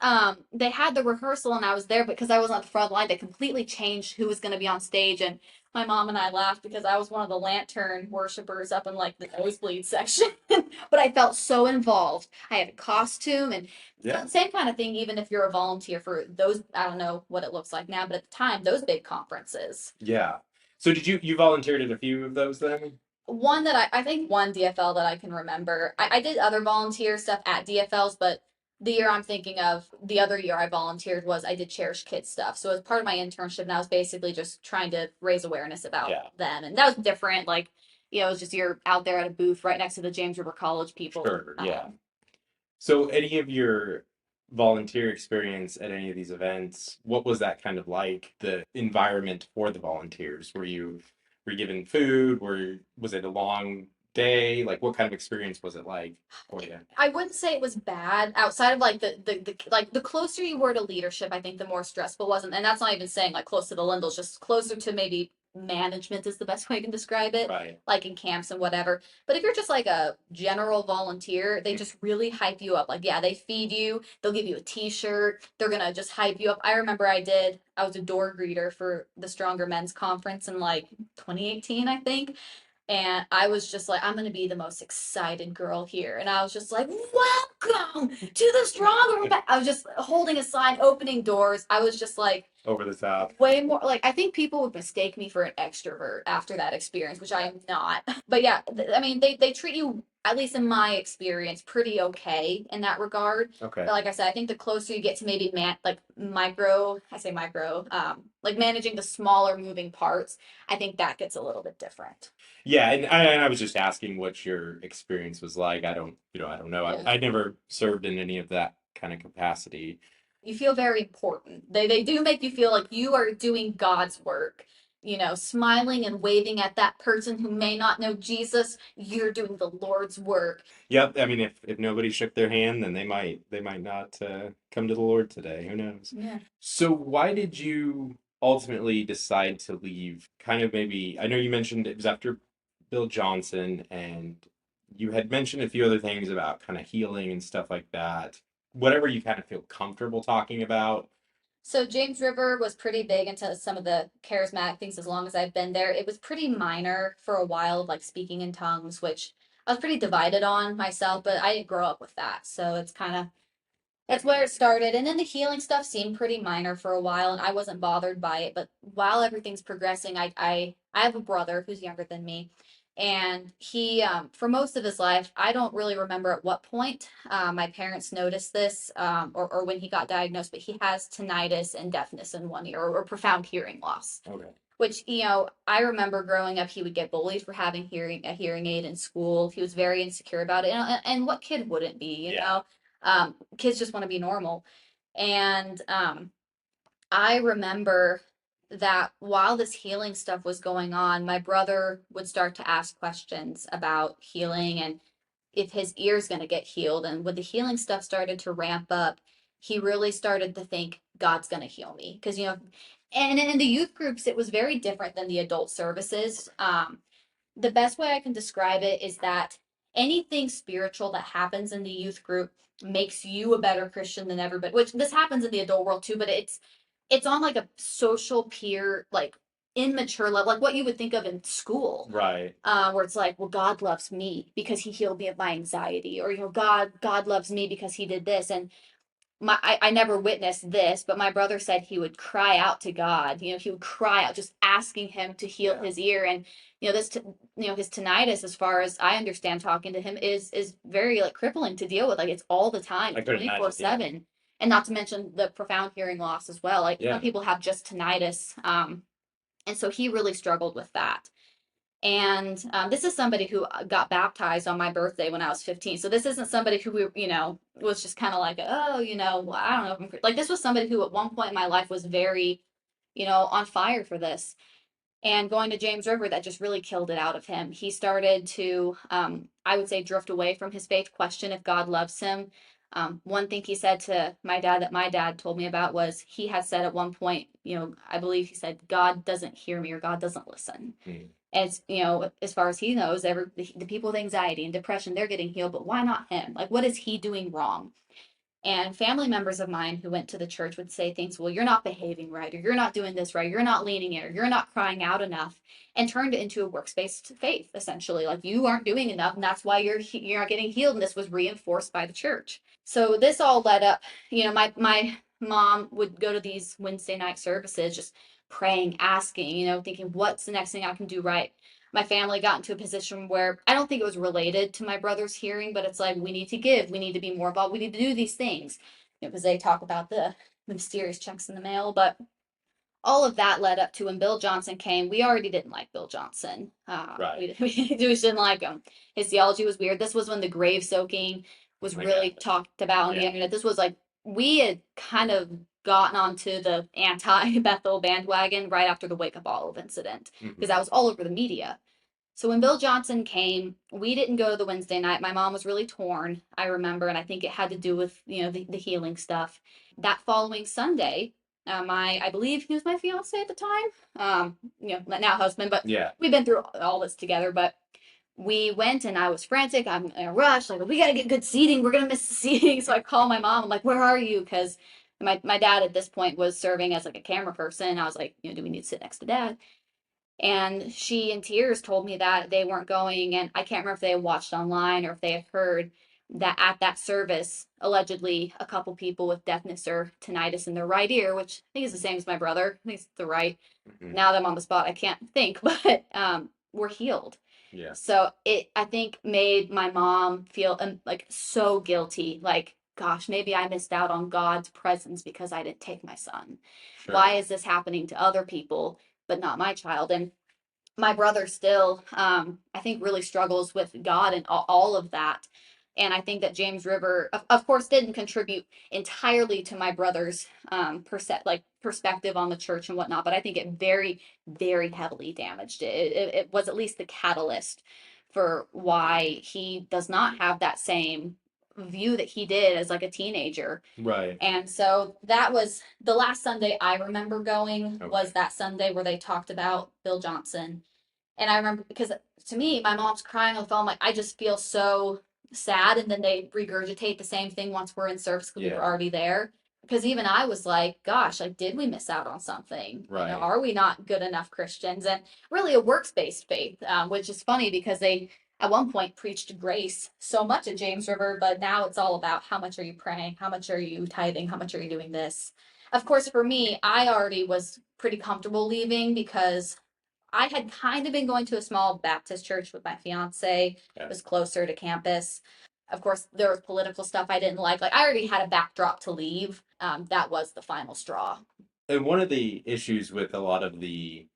they had the rehearsal and I was there, but because I was on the front line, they completely changed who was gonna be on stage and my mom and I laughed because I was one of the lantern worshipers up in like the nosebleed section, but I felt so involved. I had a costume and Yeah. same kind of thing, even if you're a volunteer for those, I don't know what it looks like now, but at the time, those big conferences. Yeah. So did you volunteered at a few of those then? One that I think one DFL that I can remember. I did other volunteer stuff at DFLs, but the year I'm thinking of, the other year I volunteered was I did Cherish Kids stuff. So as part of my internship, and I was basically just trying to raise awareness about Yeah. them. And that was different. Like, it was just you're out there at a booth right next to the James River College people. Sure. Yeah. So any of your volunteer experience at any of these events, what was that kind of like? The environment for the volunteers? Were you given food? Was it a long day? Like what kind of experience was it like for you? I wouldn't say it was bad outside of like the closer you were to leadership, I think the more stressful it wasn't. And that's not even saying like close to the Lindels, just closer to maybe management is the best way I can describe it, Right. like in camps and whatever. But if you're just like a general volunteer, they just really hype you up. Like, yeah, they feed you, they'll give you a t-shirt, they're gonna just hype you up. I remember I was a door greeter for the Stronger Men's Conference in like 2018, I think. And I was just like, I'm gonna be the most excited girl here. And I was just like, welcome to the Stronger. I was just holding a sign, opening doors. I was just like, Over the top. way more like I think people would mistake me for an extrovert after that experience, which I am not. But yeah, I mean they treat you at least in my experience pretty okay in that regard. Okay. But like I said, I think the closer you get to maybe like micro, I say micro, like managing the smaller moving parts, I think that gets a little bit different. Yeah, and I was just asking what your experience was like. I don't know. Yeah. I never served in any of that kind of capacity. You feel very important. They do make you feel like you are doing God's work. Smiling and waving at that person who may not know Jesus, you're doing the Lord's work. Yep. I mean, if nobody shook their hand, then they might not come to the Lord today. Who knows? Yeah. So why did you ultimately decide to leave? Kind of maybe I know you mentioned it was after Bill Johnson, and you had mentioned a few other things about kind of healing and stuff like that. Whatever you kind of feel comfortable talking about. So James River was pretty big into some of the charismatic things as long as I've been there. It was pretty minor for a while, like speaking in tongues, which I was pretty divided on myself, but I didn't grow up with that. So it's kind of that's where it started. And then the healing stuff seemed pretty minor for a while and I wasn't bothered by it. But while everything's progressing, I have a brother who's younger than me. And he, for most of his life, I don't really remember at what point my parents noticed this or when he got diagnosed, but he has tinnitus and deafness in one ear or profound hearing loss. Okay. Which, I remember growing up, he would get bullied for having a hearing aid in school. He was very insecure about it. And what kid wouldn't be, you Yeah. know? Kids just want to be normal. And I remember that while this healing stuff was going on, my brother would start to ask questions about healing and if his ear's going to get healed. And when the healing stuff started to ramp up, he really started to think God's going to heal me. Because, and in the youth groups, it was very different than the adult services. The best way I can describe it is that anything spiritual that happens in the youth group makes you a better Christian than everybody, which this happens in the adult world too, but it's on like a social peer, like immature level, like what you would think of in school. Right. Where it's like, well, God loves me because he healed me of my anxiety, or God loves me because he did this. And I never witnessed this, but my brother said he would cry out to God. He would cry out, just asking him to heal his ear. And his tinnitus, as far as I understand, talking to him is very like crippling to deal with. Like it's all the time, I couldn't imagine. 24/7, and not to mention the profound hearing loss as well. Like some people have just tinnitus, and so he really struggled with that. And this is somebody who got baptized on my birthday when I was 15. So this isn't somebody who, was just kind of like, oh, I don't know. If like this was somebody who at one point in my life was very, on fire for this. And going to James River, that just really killed it out of him. He started to, I would say, drift away from his faith, question if God loves him. One thing he said to my dad that my dad told me about was he had said at one point, I believe he said, God doesn't hear me or God doesn't listen. As as far as he knows, the people with anxiety and depression, they're getting healed, but why not him? Like, what is he doing wrong? And family members of mine who went to the church would say things, well, you're not behaving right, or you're not doing this right, you're not leaning in, or you're not crying out enough, and turned it into a works-based faith, essentially. Like you aren't doing enough, and that's why you're not getting healed. And this was reinforced by the church. So this all led up, my mom would go to these Wednesday night services, just praying, asking, thinking, what's the next thing I can do right? My family got into a position where I don't think it was related to my brother's hearing, but it's like, we need to give, we need to be more involved, we need to do these things, because they talk about the mysterious checks in the mail. But all of that led up to when Bill Johnson came. We already didn't like Bill Johnson. Right. We just didn't like him. His theology was weird. This was when the grave soaking was really talked about on the internet. This was like, we had kind of gotten onto the anti-Bethel bandwagon right after the Wake Up Olive incident, because that was all over the media. So when Bill Johnson came, we didn't go to the Wednesday night. My mom was really torn, I remember, and I think it had to do with, the healing stuff. That following Sunday, I believe he was my fiance at the time, now husband, but we've been through all this together. But we went and I was frantic. I'm in a rush, like, we got to get good seating. We're going to miss the seating. So I call my mom. I'm like, where are you? Because my dad at this point was serving as like a camera person. I was like, do we need to sit next to dad? And she, in tears, told me that they weren't going. And I can't remember if they had watched online or if they had heard that at that service, allegedly, a couple people with deafness or tinnitus in their right ear, which I think is the same as my brother. I think it's the right. Now that I'm on the spot, I can't think, but were healed. Yeah. So I think, made my mom feel like so guilty. Like, gosh, maybe I missed out on God's presence because I didn't take my son. Sure. Why is this happening to other people but not my child? And my brother still, I think, really struggles with God and all of that. And I think that James River, of course, didn't contribute entirely to my brother's perspective on the church and whatnot, but I think it very, very heavily damaged it. It was at least the catalyst for why he does not have that same view that he did as like a teenager. Right. And so that was the last Sunday I remember going. Okay. Was that Sunday where they talked about Bill Johnson. And I remember, because to me, my mom's crying on the phone, like, I just feel so sad. And then they regurgitate the same thing once we're in service because we were already there. Because even I was like, gosh, like, did we miss out on something? Right. Are we not good enough Christians? And really a works-based faith, which is funny because they at one point preached grace so much at James River, but now it's all about how much are you praying? How much are you tithing? How much are you doing this? Of course, for me, I already was pretty comfortable leaving because I had kind of been going to a small Baptist church with my fiance. Yeah. It was closer to campus. Of course, there was political stuff I didn't like. Like, I already had a backdrop to leave. That was the final straw. And one of the issues with a lot of the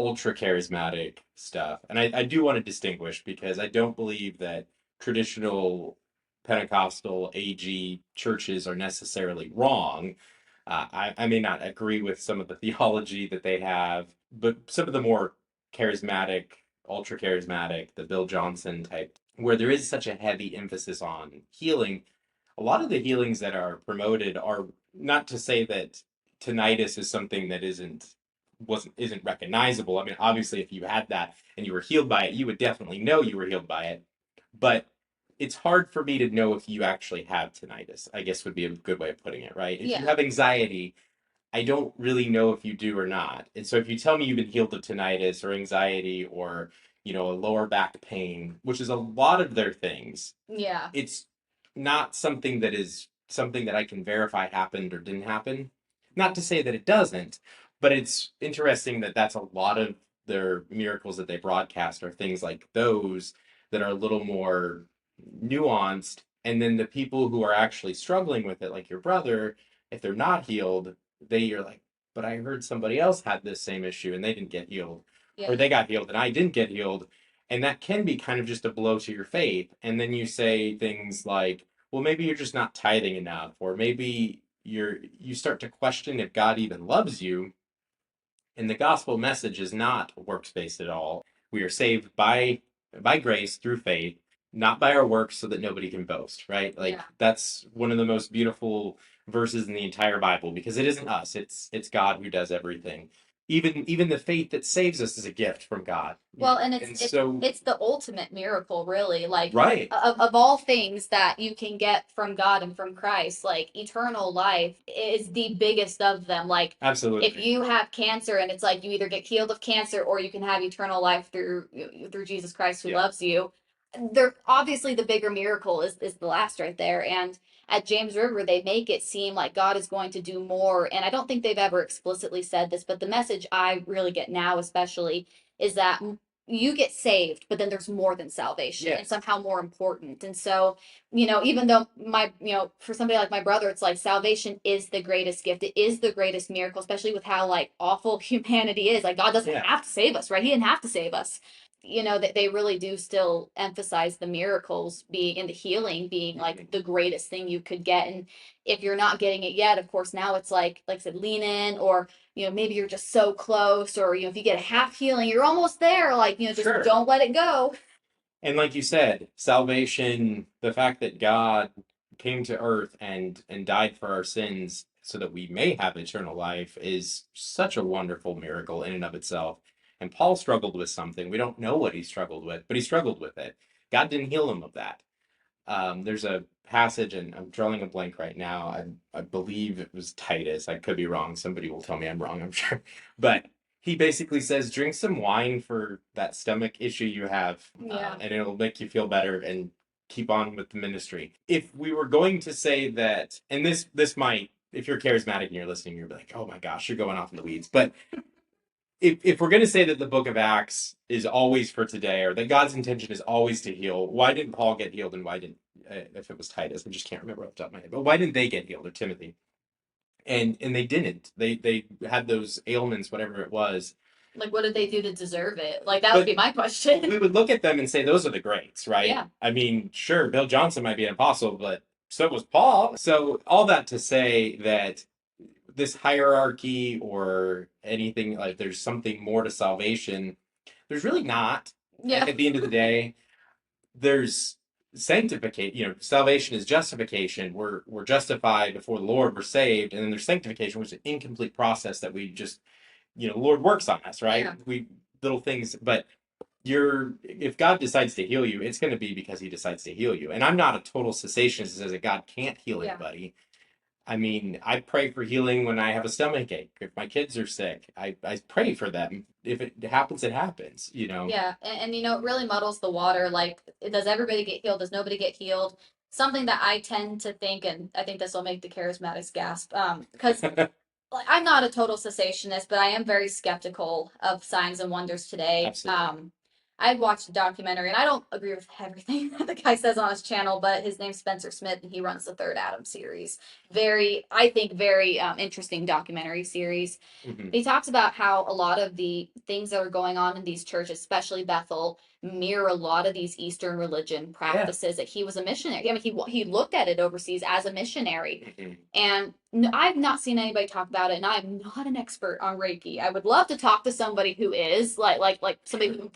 ultra charismatic stuff, and I do want to distinguish, because I don't believe that traditional Pentecostal AG churches are necessarily wrong. I may not agree with some of the theology that they have, but some of the more charismatic, ultra charismatic, the Bill Johnson type, where there is such a heavy emphasis on healing, a lot of the healings that are promoted are, not to say that tinnitus is something that isn't recognizable. I mean, obviously, if you had that and you were healed by it, you would definitely know you were healed by it. But it's hard for me to know if you actually have tinnitus, I guess would be a good way of putting it, right? If you Yeah. have anxiety, I don't really know if you do or not. And so if you tell me you've been healed of tinnitus or anxiety or, a lower back pain, which is a lot of their things, Yeah. it's not something that is something that I can verify happened or didn't happen. Not to say that it doesn't, but it's interesting that that's a lot of their miracles that they broadcast are things like those that are a little more nuanced. And then the people who are actually struggling with it, like your brother, if they're not healed, you're like, but I heard somebody else had this same issue and they didn't get healed, Yeah. or they got healed and I didn't get healed. And that can be kind of just a blow to your faith. And then you say things like, well, maybe you're just not tithing enough, or maybe you start to question if God even loves you. And the gospel message is not works based at all. We are saved by grace through faith, not by our works, so that nobody can boast, right? Like Yeah. that's one of the most beautiful verses in the entire Bible, because it isn't us, it's God who does everything. Even the faith that saves us is a gift from God. Well, and it's And it's so it's the ultimate miracle, really. Like right. of all things that you can get from God and from Christ, like eternal life is the biggest of them. Like if Absolutely. you have cancer and it's like you either get healed of cancer or you can have eternal life through Jesus Christ who Yeah. loves you. They're obviously the bigger miracle is the last right there. And at James River, they make it seem like God is going to do more. And I don't think they've ever explicitly said this, but the message I really get now, especially, is that you get saved, but then there's more than salvation and Yes. somehow more important. And so, even though for somebody like my brother, it's like salvation is the greatest gift. It is the greatest miracle, especially with how like awful humanity is. Like God doesn't Yeah. have to save us, right? He didn't have to save us. That they really do still emphasize the miracles being and the healing being like the greatest thing you could get. And if you're not getting it yet, of course, now it's like I said, lean in, or maybe you're just so close, or if you get a half healing, you're almost there. Like, just Sure. don't let it go. And like you said, salvation, the fact that God came to earth and died for our sins so that we may have eternal life is such a wonderful miracle in and of itself. And Paul struggled with something. We don't know what he struggled with, but he struggled with it. God didn't heal him of that. There's a passage, and I'm drawing a blank right now. I believe it was Titus. I could be wrong. Somebody will tell me I'm wrong, I'm sure. But he basically says, drink some wine for that stomach issue you have, Yeah. and it'll make you feel better and keep on with the ministry. If we were going to say that, and this might, if you're charismatic and you're listening, you're like, oh my gosh, you're going off in the weeds. But if we're going to say that the book of Acts is always for today, or that God's intention is always to heal, why didn't Paul get healed, and why didn't, if it was Titus, I just can't remember off the top of my head, but why didn't they get healed, or Timothy? And they didn't. They had those ailments, whatever it was. Like, what did they do to deserve it? Like, that would be my We question. would look at them and say, those are the greats, right? Yeah. I mean, sure, Bill Johnson might be an apostle, but so was Paul. So all that to say that this hierarchy or anything like there's something more to salvation, there's really not. Yeah. At the end of the day, there's sanctification. Salvation is justification. We're justified before the Lord. We're saved, and then there's sanctification, which is an incomplete process that we just, the Lord works on us, right? Yeah. We little things, but if God decides to heal you, it's going to be because He decides to heal you. And I'm not a total cessationist that says that God can't heal Yeah. anybody. I mean, I pray for healing when I have a stomach ache. If my kids are sick, I pray for them. If it happens, it happens, Yeah, and it really muddles the water. Like, does everybody get healed? Does nobody get healed? Something that I tend to think, and I think this will make the charismatics gasp, because like, I'm not a total cessationist, but I am very skeptical of signs and wonders today. Absolutely. I watched a documentary, and I don't agree with everything that the guy says on his channel, but his name's Spencer Smith, and he runs the Third Adam series. I think, very interesting documentary series. Mhm. He talks about how a lot of the things that are going on in these churches, especially Bethel, mirror a lot of these Eastern religion practices. That he was a missionary. I mean, he looked at it overseas as a missionary, Mhm. and I've not seen anybody talk about it, and I'm not an expert on Reiki. I would love to talk to somebody who is like somebody who,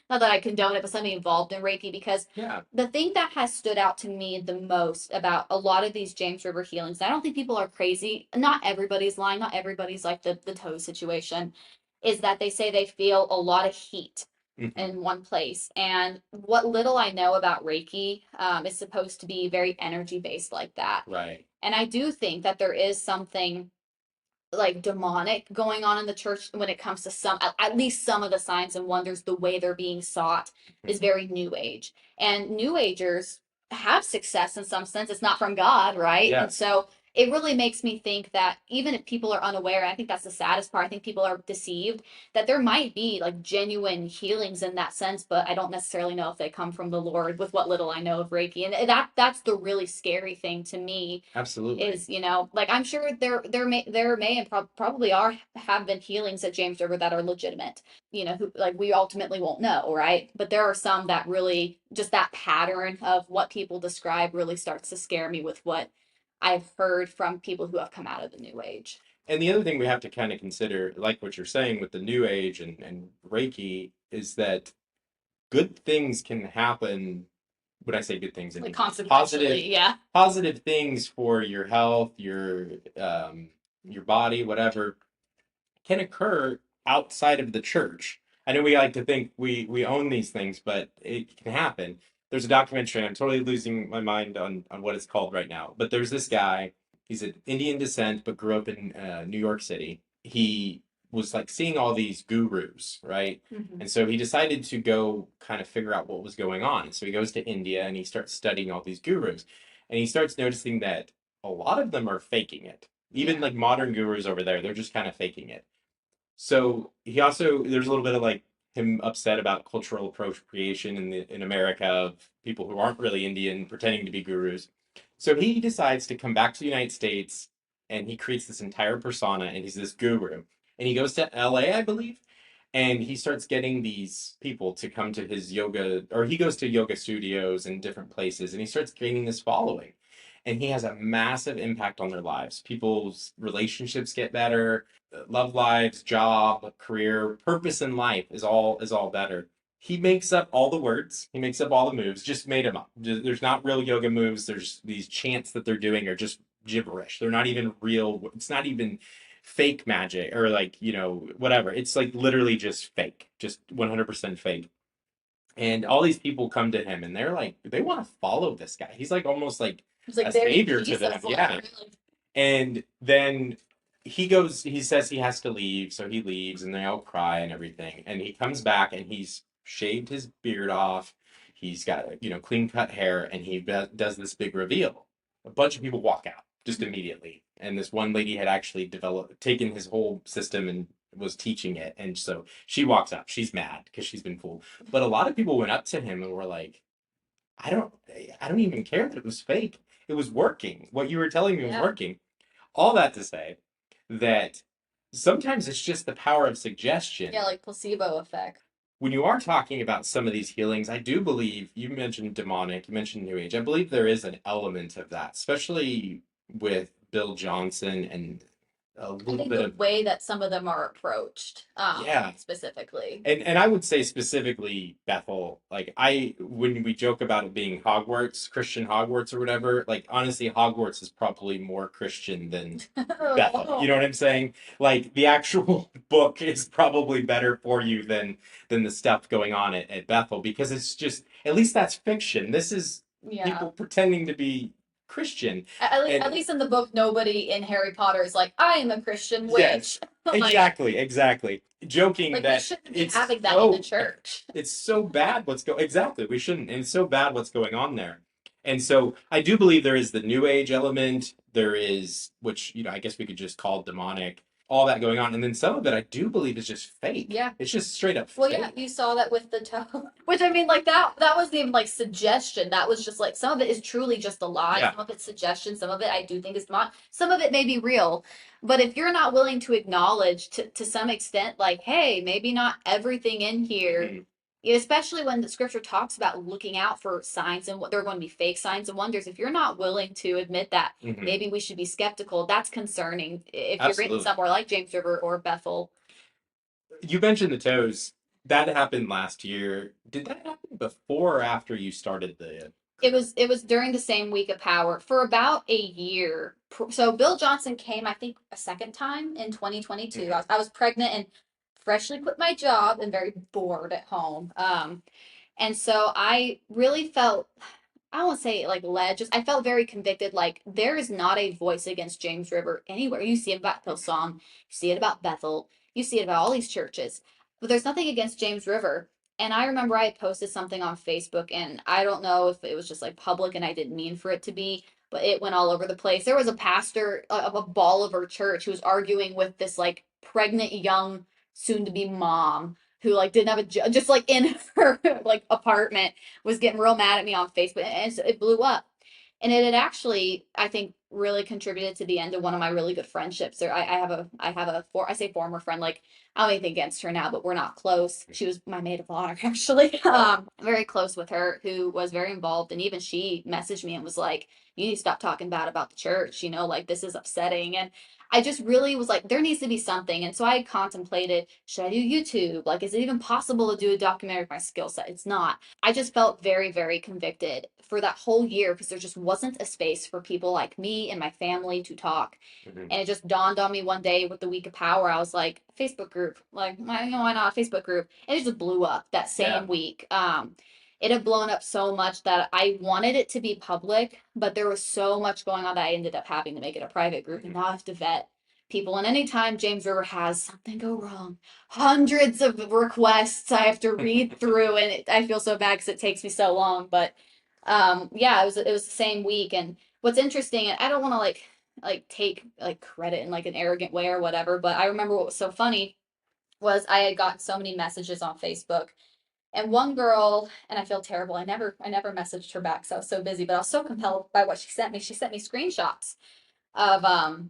not that I condone it, but somebody involved in Reiki, because Yeah. the thing that has stood out to me the most about a lot of these James River healings, I don't think people are crazy. Not everybody's lying. Not everybody's like the toe situation, is that they say they feel a lot of heat in one place. And what little I know about Reiki is supposed to be very energy based like that. Right. And I do think that there is something like demonic going on in the church when it comes to some, at least some of the signs and wonders. The way they're being sought is very new age, and new agers have success in some sense. It's not from God, right? Yeah. And so it really makes me think that even if people are unaware, and I think that's the saddest part, I think people are deceived, that there might be like genuine healings in that sense, but I don't necessarily know if they come from the Lord with what little I know of Reiki. And that's the really scary thing to me. Absolutely. Is, like, I'm sure there may and probably have been healings at James River that are legitimate, who, like, we ultimately won't know, right? But there are some that really, just that pattern of what people describe really starts to scare me with what I've heard from people who have come out of the new age. And the other thing we have to kind of consider, like what you're saying with the new age and Reiki, is that good things can happen. When I say good things, I Like mean consequentially, yeah. positive things for your health, your body, whatever, can occur outside of the church. I know we like to think we own these things, but it can happen. There's a documentary. I'm totally losing my mind on what it's called right now. But there's this guy. He's of Indian descent, but grew up in New York City. He was like seeing all these gurus, right? Mm-hmm. And so he decided to go kind of figure out what was going on. So he goes to India and he starts studying all these gurus. And he starts noticing that a lot of them are faking it. Even like modern gurus over there, they're just kind of faking it. So he also there's a little bit of like him upset about cultural appropriation in America of people who aren't really Indian pretending to be gurus. So he decides to come back to the United States and he creates this entire persona and he's this guru. And he goes to LA, I believe, and he starts getting these people to come to his yoga, or he goes to yoga studios in different places and he starts gaining this following. And he has a massive impact on their lives. People's relationships get better, love lives, job, career, purpose in life is all better. He makes up all the words. He makes up all the moves. Just made them up. There's not real yoga moves. There's these chants that they're doing are just gibberish. They're not even real. It's not even fake magic or like whatever. It's like literally just fake, just 100% fake. And all these people come to him and they're like they want to follow this guy. He's like almost like It's like a very savior to them. Jesus, Yeah. like, And then he says he has to leave, so he leaves and they all cry and everything. And he comes back and he's shaved his beard off. He's got, clean cut hair and he does this big reveal. A bunch of people walk out just immediately. And this one lady had actually taken his whole system and was teaching it. And so she walks out. She's mad because she's been fooled. But a lot of people went up to him and were like, I don't I don't even care that it was fake. It was working. What you were telling me was yeah. working. All that to say that sometimes it's just the power of suggestion. Yeah, like placebo effect. When you are talking about some of these healings, I do believe you mentioned demonic, you mentioned New Age. I believe there is an element of that, especially with Bill Johnson and a I little think bit the of way that some of them are approached, yeah. specifically. And I would say specifically Bethel, like when we joke about it being Hogwarts, Christian Hogwarts or whatever, like honestly, Hogwarts is probably more Christian than Bethel. You know what I'm saying? Like the actual book is probably better for you than the stuff going on at Bethel because it's just at least that's fiction. This is Yeah. people pretending to be Christian. At least in the book, nobody in Harry Potter is like, I am a Christian witch. Yes, Like, exactly. Joking like we that shouldn't be it's having that in the church. it's so bad exactly we shouldn't, and it's so bad what's going on there. And so I do believe there is the new age element, there is, which I guess we could just call demonic, all that going on, and then some of it I do believe is just fake. Yeah. It's just straight up Well, fake. yeah, you saw that with the toe, which I mean, like that wasn't even like suggestion. That was just like some of it is truly just a lie. Yeah. Some of it's suggestion. Some of it I do think is not. Some of it may be real. But if you're not willing to acknowledge to some extent, like, hey, maybe not everything in here, especially when the scripture talks about looking out for signs and what they're going to be fake signs and wonders, if you're not willing to admit that maybe we should be skeptical, that's concerning. If you're in somewhere like James River or Bethel. You mentioned the toes. That happened last year. Did that happen before or after you started the It was during the same week of power for about a year. So Bill Johnson came, I think, a second time in 2022. I was pregnant and freshly quit my job and very bored at home. And so I really felt, I won't say like led, just I felt very convicted. Like there is not a voice against James River anywhere. You see it about Hillsong, you see it about Bethel, you see it about all these churches, but there's nothing against James River. And I remember I had posted something on Facebook, and I don't know if it was just like public and I didn't mean for it to be, but it went all over the place. There was a pastor of a Bolivar church who was arguing with this like pregnant young soon to be mom who like didn't have a job, just like in her like apartment, was getting real mad at me on Facebook, and so it blew up. And it had actually, I think, really contributed to the end of one of my really good friendships. Or I say former friend, like I don't have anything against her now, but we're not close. She was my maid of honor, actually. Very close with her, who was very involved, and even she messaged me and was like, "You need to stop talking bad about the church. You know, like this is upsetting." And I just really was like, there needs to be something. And so I contemplated, should I do YouTube? Like, is it even possible to do a documentary of my skill set? It's not. I just felt very, very convicted for that whole year because there just wasn't a space for people like me and my family to talk. Mm-hmm. And it just dawned on me one day with the Week of Power. I was like, Facebook group, like, why not a Facebook group? And it just blew up that same week. It had blown up so much that I wanted it to be public, but there was so much going on that I ended up having to make it a private group, and now I have to vet people. And anytime James River has something go wrong, hundreds of requests I have to read through, and I feel so bad because it takes me so long. But yeah, it was the same week. And what's interesting, and I don't want to like take like credit in like an arrogant way or whatever, but I remember what was so funny was I had gotten so many messages on Facebook, and one girl, and I feel terrible. I never messaged her back, so I was so busy, but I was so compelled by what she sent me. She sent me screenshots of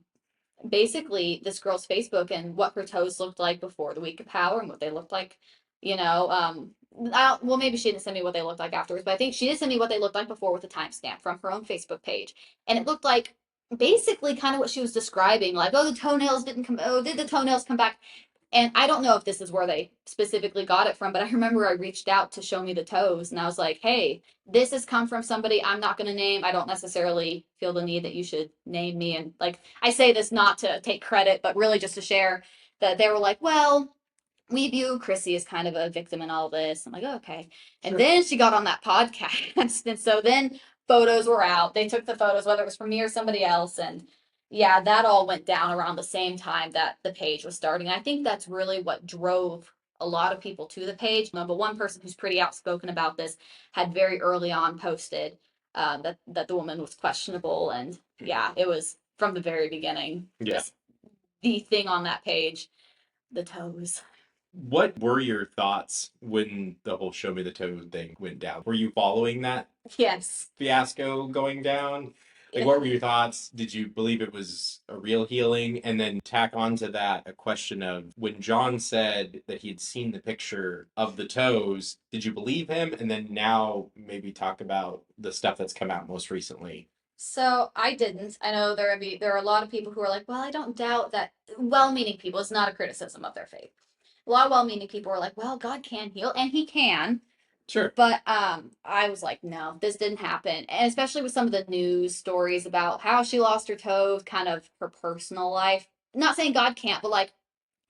basically this girl's Facebook and what her toes looked like before the Week of Power and what they looked like, you know. Well, maybe she didn't send me what they looked like afterwards, but I think she did send me what they looked like before with a timestamp from her own Facebook page, and it looked like basically kind of what she was describing, like, oh, the toenails didn't come. Oh, did the toenails come back? And I don't know if this is where they specifically got it from, but I remember I reached out to show me the toes, and I was like, hey, this has come from somebody I'm not going to name. I don't necessarily feel the need that you should name me. And like, I say this not to take credit, but really just to share that they were like, well, we view Chrissy as kind of a victim in all this. I'm like, oh, okay. And sure. Then she got on that podcast. And so then photos were out. They took the photos, whether it was from me or somebody else. And yeah, that all went down around the same time that the page was starting. I think that's really what drove a lot of people to the page. But one person who's pretty outspoken about this had very early on posted that the woman was questionable. And yeah, it was from the very beginning. Yeah. The thing on that page, the toes. What were your thoughts when the whole Show Me the Toe thing went down? Were you following that Yes. fiasco going down? Like, what were your thoughts? Did you believe it was a real healing? And then tack onto that a question of when John said that he had seen the picture of the toes, did you believe him? And then now maybe talk about the stuff that's come out most recently. So I didn't. I know there are a lot of people who are like, well, I don't doubt that. Well-meaning people. It's not a criticism of their faith. A lot of well-meaning people are like, well, God can heal, and He can. Sure. But I was like, no, this didn't happen. And especially with some of the news stories about how she lost her toes, kind of her personal life. Not saying God can't, but like,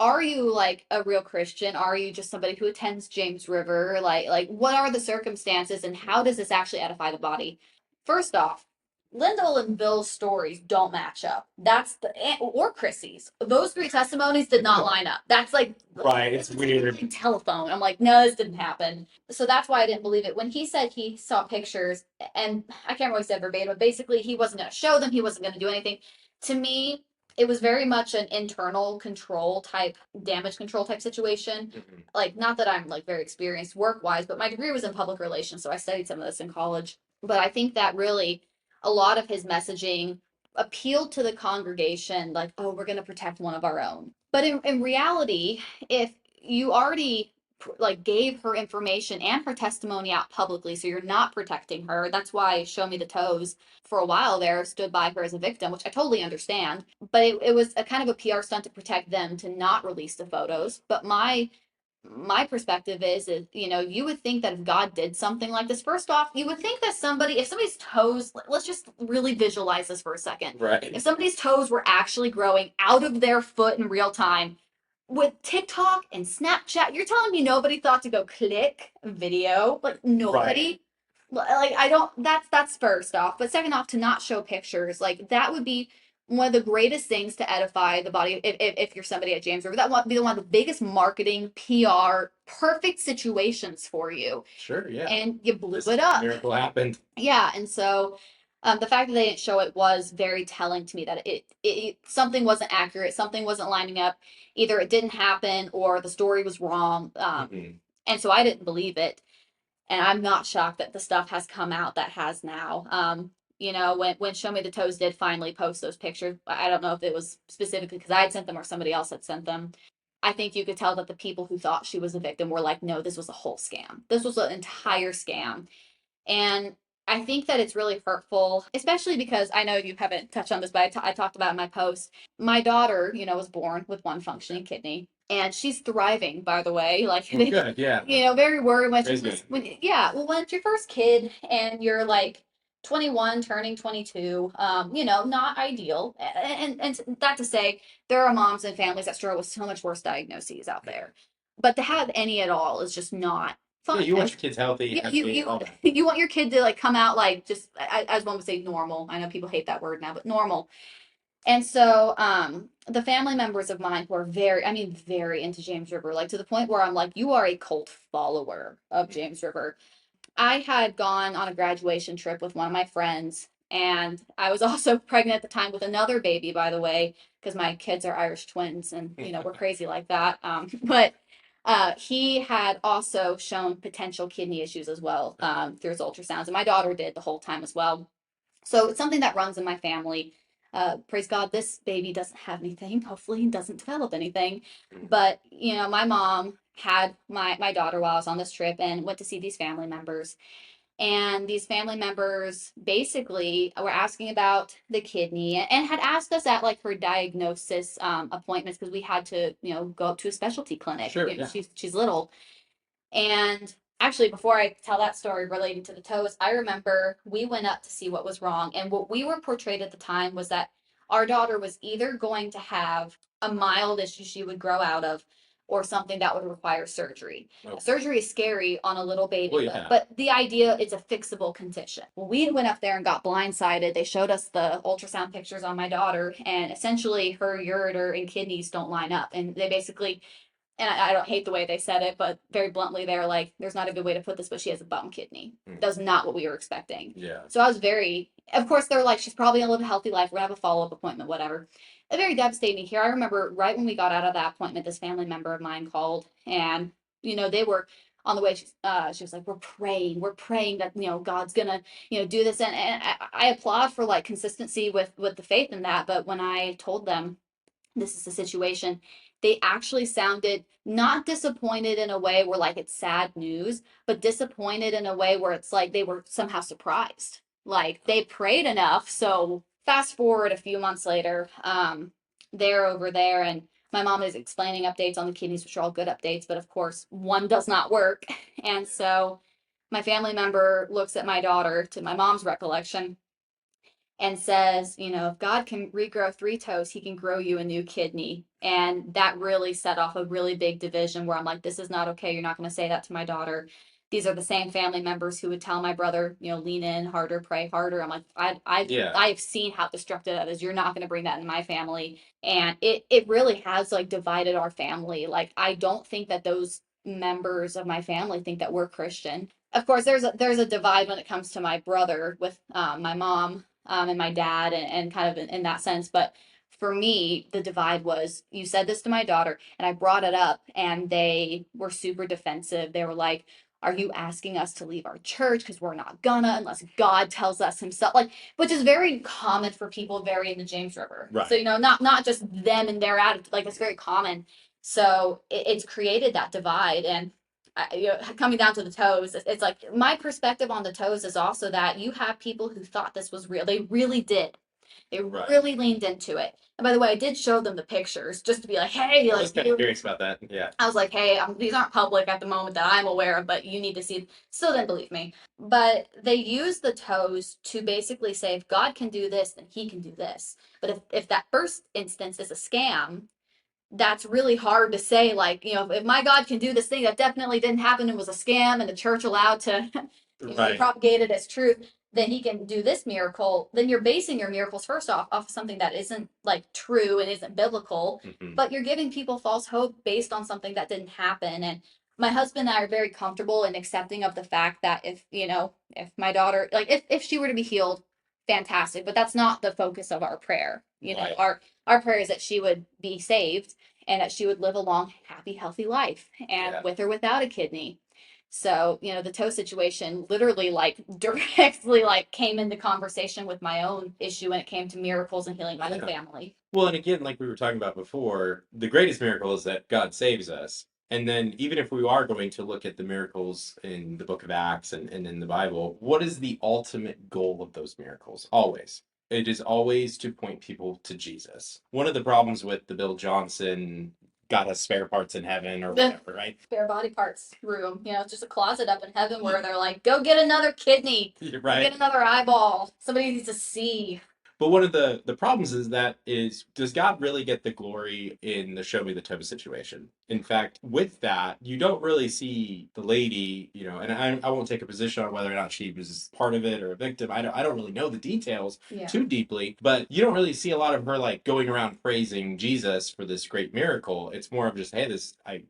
are you like a real Christian? Are you just somebody who attends James River? Like what are the circumstances, and how does this actually edify the body? First off, Lyndall and Bill's stories don't match up. That's or Chrissy's. Those three testimonies did not line up. That's like right. It's weird. Telephone. I'm like, no, this didn't happen. So that's why I didn't believe it. When he said he saw pictures, and I can't really say verbatim, but basically he wasn't going to show them. He wasn't going to do anything. To me, it was very much an internal control type, damage control type situation. Mm-hmm. Like, not that I'm like very experienced work wise, but my degree was in public relations, so I studied some of this in college. But I think that really a lot of his messaging appealed to the congregation, like, oh, we're going to protect one of our own. But in reality, if you already like gave her information and her testimony out publicly, so you're not protecting her. That's why Show Me the Toes for a while there stood by her as a victim, which I totally understand. But it was a kind of a PR stunt to protect them to not release the photos. But my perspective is, you know, you would think that if God did something like this, first off, you would think that if somebody's toes, let's just really visualize this for a second. Right. If somebody's toes were actually growing out of their foot in real time, with TikTok and Snapchat, you're telling me nobody thought to go click video? Like nobody? Like I don't that's first off. But second off, to not show pictures, like that would be one of the greatest things to edify the body if you're somebody at James River. That would be one of the biggest marketing, PR, perfect situations for you. Sure, yeah. And you blew it up. Miracle happened. Yeah, and so the fact that they didn't show it was very telling to me that it something wasn't accurate, something wasn't lining up. Either it didn't happen or the story was wrong. And so I didn't believe it. And I'm not shocked that the stuff has come out that has now. When Show Me the Toes did finally post those pictures, I don't know if it was specifically because I had sent them or somebody else had sent them. I think you could tell that the people who thought she was a victim were like, no, this was a whole scam. This was an entire scam. And I think that it's really hurtful, especially because I know you haven't touched on this, but I talked about in my post. My daughter, was born with one functioning kidney, and she's thriving, by the way. Like, good, yeah. Very worried when yeah. Well, when it's your first kid and you're like 21, turning 22, not ideal. And that to say, there are moms and families that struggle with so much worse diagnoses out there. But to have any at all is just not fun. Yeah, you want your kids healthy. You want your kid to like come out like just as one would say normal. I know people hate that word now, but normal. And so the family members of mine who are very into James River, like to the point where I'm like, you are a cult follower of James River. I had gone on a graduation trip with one of my friends, and I was also pregnant at the time with another baby, by the way, because my kids are Irish twins, and we're crazy like that. But he had also shown potential kidney issues as well through his ultrasounds, and my daughter did the whole time as well. So it's something that runs in my family. Praise God, this baby doesn't have anything. Hopefully, he doesn't develop anything. But my mom had my daughter while I was on this trip and went to see these family members. And these family members basically were asking about the kidney and had asked us at like her diagnosis appointments because we had to, go up to a specialty clinic. Sure, yeah. She's little. And actually, before I tell that story relating to the toes, I remember we went up to see what was wrong. And what we were portrayed at the time was that our daughter was either going to have a mild issue she would grow out of or something that would require surgery. Oh. Surgery is scary on a little baby, Well, yeah. but the idea is a fixable condition. Well, we went up there and got blindsided. They showed us the ultrasound pictures on my daughter, and essentially her ureter and kidneys don't line up. And they basically, and I don't hate the way they said it, but very bluntly, they're like, there's not a good way to put this, but she has a bum kidney. That was not what we were expecting. Yeah. So I was of course, they're like, she's probably gonna live a healthy life. We're gonna have a follow up appointment, whatever. Very devastating here. I remember right when we got out of that appointment, this family member of mine called, and they were on the way. She was like, we're praying that God's gonna do this, and I applaud for like consistency with the faith in that. But when I told them this is the situation, they actually sounded not disappointed in a way where like it's sad news, but disappointed in a way where it's like they were somehow surprised. Like they prayed enough. So fast forward a few months later, they're over there, and my mom is explaining updates on the kidneys, which are all good updates, but of course one does not work. And so my family member looks at my daughter, to my mom's recollection, and says, if God can regrow 3 toes, he can grow you a new kidney. And that really set off a really big division where I'm like, this is not okay. You're not going to say that to my daughter. These are the same family members who would tell my brother, lean in harder, pray harder. I'm like, I've seen how destructive that is. You're not going to bring that in my family. And it really has like divided our family. Like, I don't think that those members of my family think that we're Christian. Of course, there's a divide when it comes to my brother with my mom and my dad and kind of in that sense. But for me, the divide was, you said this to my daughter, and I brought it up, and they were super defensive. They were like, are you asking us to leave our church? Because we're not gonna unless God tells us himself. Like, which is very common for people very in the James River. Right. So, not just them and their attitude, like it's very common. So it's created that divide. And coming down to the toes, it's like my perspective on the toes is also that you have people who thought this was real. They really did. They really leaned into it. And by the way, I did show them the pictures just to be like, hey, I was kind of curious about that. Yeah. I was like, hey, these aren't public at the moment that I'm aware of, but you need to see. Still didn't believe me. But they used the toes to basically say, if God can do this, then he can do this. But if that first instance is a scam, that's really hard to say. Like, if my God can do this thing that definitely didn't happen and was a scam and the church allowed to propagate it as truth, then he can do this miracle. Then you're basing your miracles first off of something that isn't like true and isn't biblical, but you're giving people false hope based on something that didn't happen. And my husband and I are very comfortable in accepting of the fact that if my daughter, like if she were to be healed, fantastic, but that's not the focus of our prayer. Right. Our prayer is that she would be saved and that she would live a long, happy, healthy life, and with or without a kidney. So, the toe situation literally like directly like came into conversation with my own issue when it came to miracles and healing my own family. Well, and again, like we were talking about before, the greatest miracle is that God saves us. And then even if we are going to look at the miracles in the book of Acts and in the Bible, what is the ultimate goal of those miracles? Always. It is always to point people to Jesus. One of the problems with the Bill Johnson got us spare parts in heaven or whatever, right? Spare body parts room. It's just a closet up in heaven where they're like, go get another kidney. Right. Go get another eyeball. Somebody needs to see. But one of the problems does God really get the glory in the show me the toe situation? In fact, with that, you don't really see the lady, and I won't take a position on whether or not she was part of it or a victim. I don't really know the details too deeply, but you don't really see a lot of her like going around praising Jesus for this great miracle. It's more of just, hey,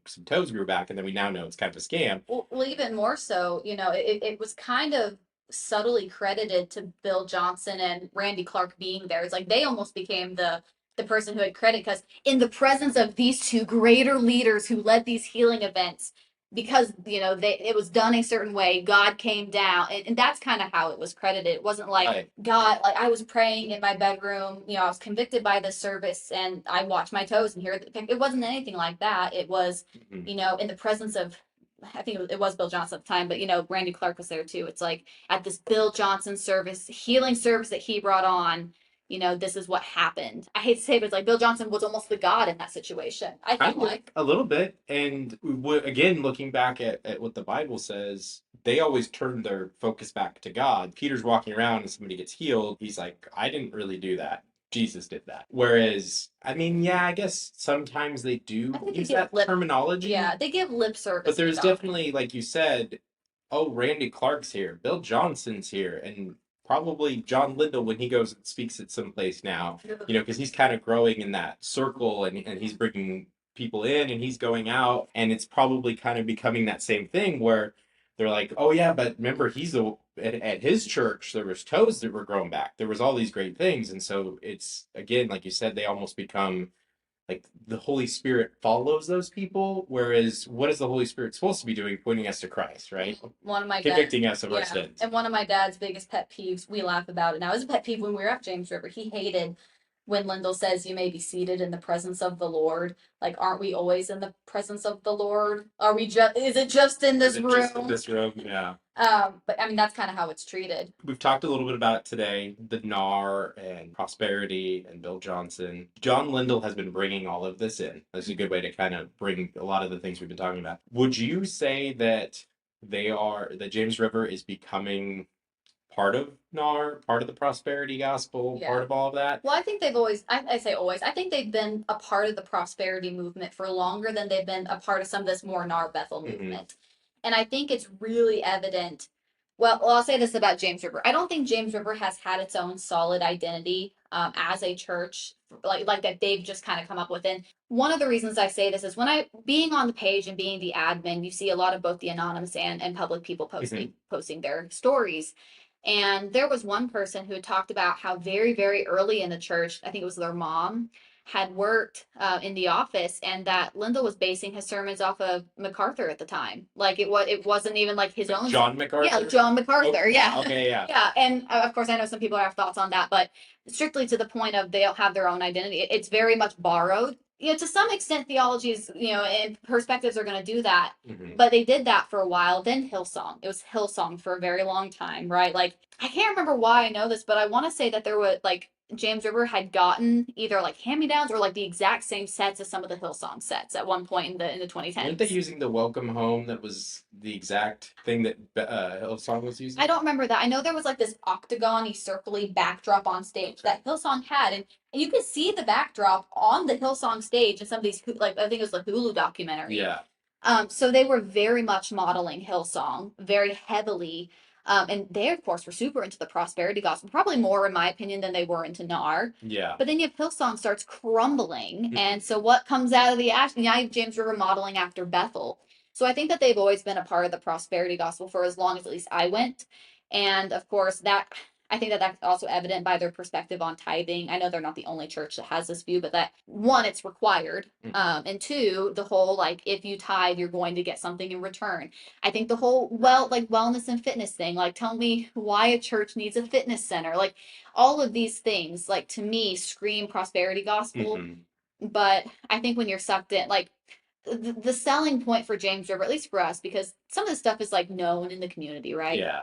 some toes grew back, and then we now know it's kind of a scam. Well, even more so, it was kind of subtly credited to Bill Johnson and Randy Clark being there. It's like they almost became the person who had credit, because in the presence of these two greater leaders who led these healing events, because it was done a certain way, God came down, and that's kind of how it was credited. It wasn't like God, like I was praying in my bedroom, I was convicted by this service and I watched my toes and here it wasn't anything like that. It was in the presence of, I think it was Bill Johnson at the time, but Randy Clark was there too. It's like at this Bill Johnson service, healing service that he brought on, this is what happened. I hate to say it, but it's like Bill Johnson was almost the God in that situation. I feel like a little bit. And again, looking back at what the Bible says, they always turn their focus back to God. Peter's walking around and somebody gets healed. He's like, I didn't really do that. Jesus did that. Whereas, I mean, yeah, I guess sometimes they do use that terminology. Yeah, they give lip service. But there's definitely, like you said, oh, Randy Clark's here, Bill Johnson's here, and probably John Lindell when he goes and speaks at some place now, because he's kind of growing in that circle and he's bringing people in and he's going out, and it's probably kind of becoming that same thing where they're like, oh yeah, but remember at his church there was toes that were growing back, there was all these great things, and so it's again like you said, they almost become like the Holy Spirit follows those people, whereas what is the Holy Spirit supposed to be doing? Pointing us to Christ, right? Convicting us of our sins. And one of my dad's biggest pet peeves, we laugh about it now, it was a pet peeve when we were at James River. He hated when Lindell says you may be seated in the presence of the Lord. Like, aren't we always in the presence of the Lord? Is it just in this room? Just in this room, yeah. But I mean, that's kind of how it's treated. We've talked a little bit about it today, the NAR and prosperity and Bill Johnson. John Lindell has been bringing all of this in. That's a good way to kind of bring a lot of the things we've been talking about. Would you say that that James River is becoming part of NAR, part of the prosperity gospel, part of all of that? Well, I think they've always, I say always, I think they've been a part of the prosperity movement for longer than they've been a part of some of this more NAR Bethel movement. And I think it's really evident. Well, I'll say this about James River. I don't think James River has had its own solid identity as a church, like that they've just kind of come up with. And one of the reasons I say this is being on the page and being the admin, you see a lot of both the anonymous and public people posting their stories. And there was one person who had talked about how very, very early in the church, I think it was their mom, had worked in the office, and that Lindell was basing his sermons off of MacArthur at the time. Like it wasn't even like his own. John MacArthur? Yeah, John MacArthur, yeah. Okay, yeah. Yeah, and of course I know some people have thoughts on that, but strictly to the point of they'll have their own identity. It's very much borrowed. To some extent, theologies, and perspectives are going to do that, but they did that for a while. Then Hillsong, it was Hillsong for a very long time, right? Like, I can't remember why I know this, but I want to say that there was like James River had gotten either like hand-me-downs or like the exact same sets as some of the Hillsong sets at one point in the 2010s. Weren't they using the Welcome Home that was the exact thing that Hillsong was using? I don't remember that. I know there was like this octagon-y, circly backdrop on stage that Hillsong had, and you could see the backdrop on the Hillsong stage in some of these, like I think it was the Hulu documentary. Yeah. So they were very much modeling Hillsong very heavily. And they, of course, were super into the prosperity gospel, probably more, in my opinion, than they were into NAR. Yeah. But then you have Hillsong starts crumbling. And so what comes out of the ash? Now you have James River modeling after Bethel. So I think that they've always been a part of the prosperity gospel for as long as at least I went. And of course, that I think that that's also evident by their perspective on tithing. I know they're not the only church that has this view, but that one, it's required. And two, the whole like if you tithe, you're going to get something in return. I think the whole like wellness and fitness thing, like tell me why a church needs a fitness center, like all of these things, like to me scream prosperity gospel. But I think when you're sucked in, like the selling point for James River, at least for us, because some of this stuff is like known in the community, right? Yeah.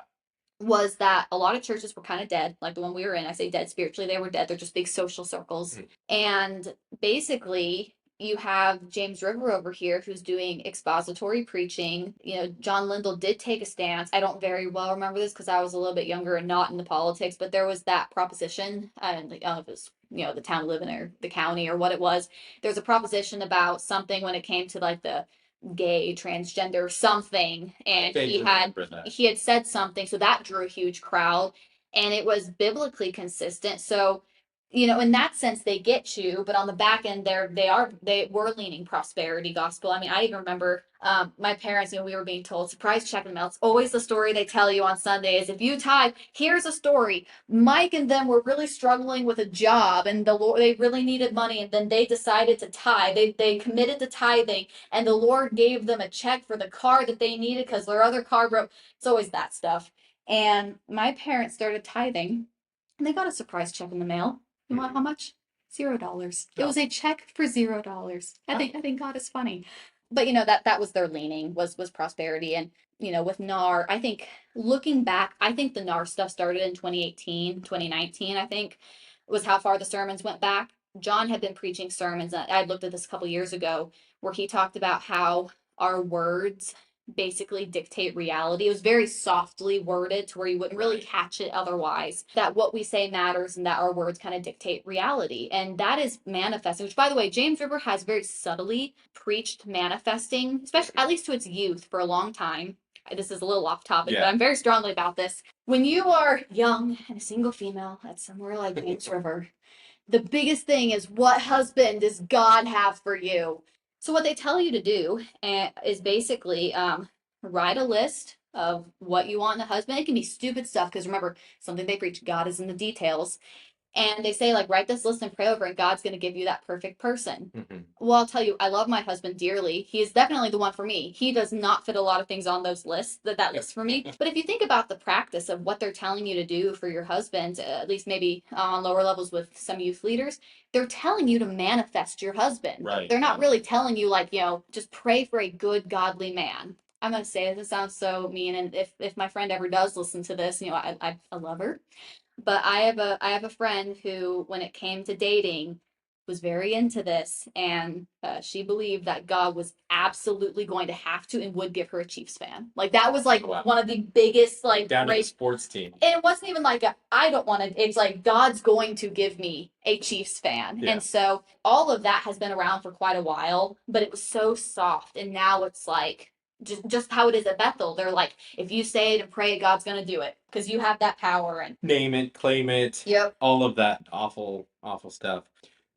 Was that a lot of churches were kind of dead, like the one we were in. I say dead spiritually, they were dead. They're just big social circles. And basically, you have James River over here who's doing expository preaching. You know, John Lindell did take a stance. I don't very well remember this because I was a little bit younger and not in the politics, but there was that proposition. And I don't know if it was, the town we live in or the county or what it was. There's a proposition about something when it came to like the gay, transgender, something, and he had said something, so that drew a huge crowd, and it was biblically consistent. So, in that sense, they get you, but on the back end, they were leaning prosperity gospel. I mean, I even remember my parents, we were being told surprise check in the mail. It's always the story they tell you on Sunday is if you tithe, here's a story. Mike and them were really struggling with a job, and the Lord, they really needed money, and then they decided to tithe. They committed to tithing, and the Lord gave them a check for the car that they needed because their other car broke. It's always that stuff. And my parents started tithing, and they got a surprise check in the mail. You want how much? $0. It was a check for $0. I think God is funny. But that was their leaning was prosperity. And with NAR, I think looking back, I think the NAR stuff started in 2018, 2019, I think was how far the sermons went back. John had been preaching sermons. I looked at this a couple years ago where he talked about how our words basically dictate reality. It was very softly worded to where you wouldn't really catch it otherwise. That what we say matters and that our words kind of dictate reality. And that is manifesting, which by the way, James River has very subtly preached manifesting, especially at least to its youth for a long time. This is a little off topic, but I'm very strongly about this. When you are young and a single female at somewhere like James River, the biggest thing is what husband does God have for you? So what they tell you to do is basically write a list of what you want in a husband. It can be stupid stuff because remember, something they preach, God is in the details. And they say, like, write this list and pray over, and God's going to give you that perfect person. Well, I'll tell you, I love my husband dearly. He is definitely the one for me. He does not fit a lot of things on those lists, that list for me. But if you think about the practice of what they're telling you to do for your husband, at least maybe on lower levels with some youth leaders, they're telling you to manifest your husband. Right. They're not really telling you, like, just pray for a good, godly man. I'm going to say it sounds so mean, and if my friend ever does listen to this, I love her. But I have a friend who, when it came to dating, was very into this, and she believed that God was absolutely going to have to and would give her a Chiefs fan. Like that was like one of the biggest down to the sports team. And it wasn't even like I don't want to. It's like God's going to give me a Chiefs fan, and so all of that has been around for quite a while. But it was so soft, and now it's like just how it is at Bethel. They're like, if you say it and pray, God's going to do it because you have that power and name it, claim it. Yep. All of that awful stuff.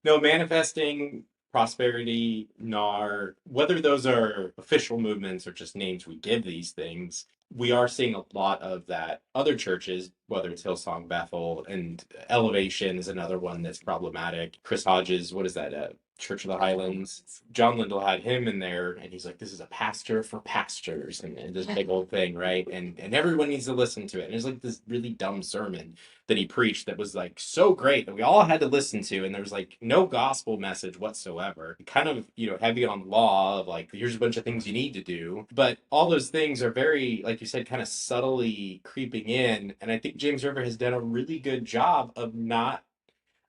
No, manifesting, prosperity, NAR, whether those are official movements or just names we give these things, we are seeing a lot of that. Other churches, whether it's Hillsong, Bethel, and Elevation is another one that's problematic. Chris Hodges, what is that? Church of the Highlands. John Lindell had him in there, and he's like, this is a pastor for pastors, and this big old thing, right? And everyone needs to listen to it. And it's like this really dumb sermon that he preached that was like so great that we all had to listen to, and there was like no gospel message whatsoever. Kind of, heavy on law of like, here's a bunch of things you need to do. But all those things are very, like you said, kind of subtly creeping in. And I think James River has done a really good job of not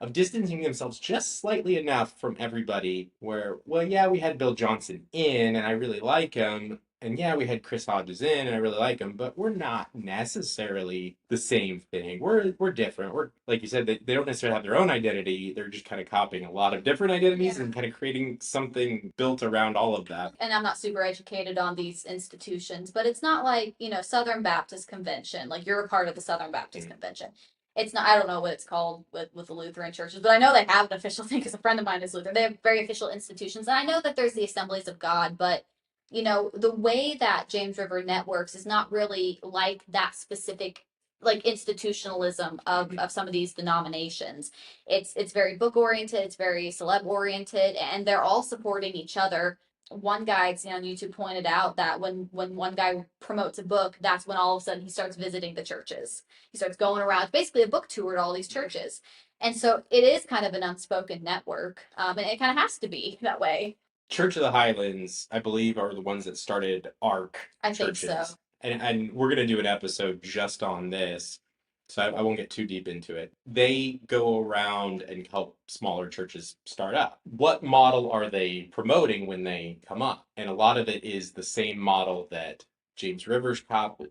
of distancing themselves just slightly enough from everybody where, well, yeah, we had Bill Johnson in and I really like him. And yeah, we had Chris Hodges in and I really like him, but we're not necessarily the same thing. We're different. We're like you said, they don't necessarily have their own identity. They're just kind of copying a lot of different identities and kind of creating something built around all of that. And I'm not super educated on these institutions, but it's not like, Southern Baptist Convention, like you're a part of the Southern Baptist Convention. It's not, I don't know what it's called with the Lutheran churches, but I know they have an official thing because a friend of mine is Lutheran. They have very official institutions. And I know that there's the Assemblies of God, but the way that James River networks is not really like that specific like institutionalism of some of these denominations. It's very book oriented, it's very celeb oriented, and they're all supporting each other. One guy on YouTube pointed out that when one guy promotes a book, that's when all of a sudden he starts visiting the churches. He starts going around. It's basically a book tour to all these churches. And so it is kind of an unspoken network. And it kind of has to be that way. Church of the Highlands, I believe, are the ones that started ARC I churches. think so. And we're going to do an episode just on this, so I won't get too deep into it. They go around and help smaller churches start up. What model are they promoting when they come up? And a lot of it is the same model that James Rivers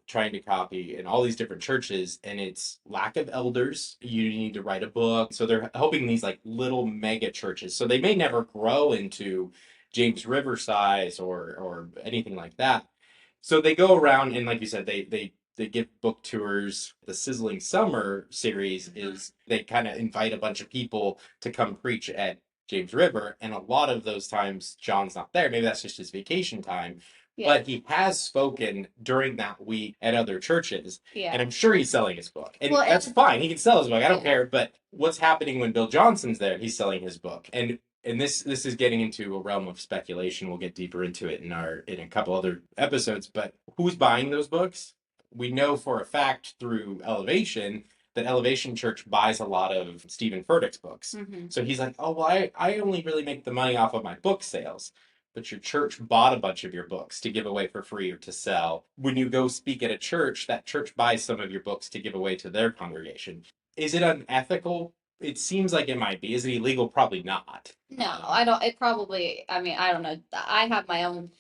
trying to copy in all these different churches, and it's lack of elders. You need to write a book. So they're helping these like little mega churches. So they may never grow into James River size or anything like that. So they go around and like you said, they give book tours. The Sizzling Summer series is they kind of invite a bunch of people to come preach at James River, and a lot of those times John's not there. Maybe that's just his vacation time. Yeah. But he has spoken during that week at other churches, yeah. And I'm sure he's selling his book. And that's fine. He can sell his book. I don't care. But what's happening when Bill Johnson's there? He's selling his book. And this is getting into a realm of speculation. We'll get deeper into it in a couple other episodes. But who's buying those books? We know for a fact through Elevation that Elevation Church buys a lot of Stephen Furtick's books. Mm-hmm. So he's like, oh, well, I only really make the money off of my book sales. But your church bought a bunch of your books to give away for free or to sell. When you go speak at a church, that church buys some of your books to give away to their congregation. Is it unethical? It seems like it might be. Is it illegal? Probably not. No, I don't. It probably. I mean, I don't know. I have my own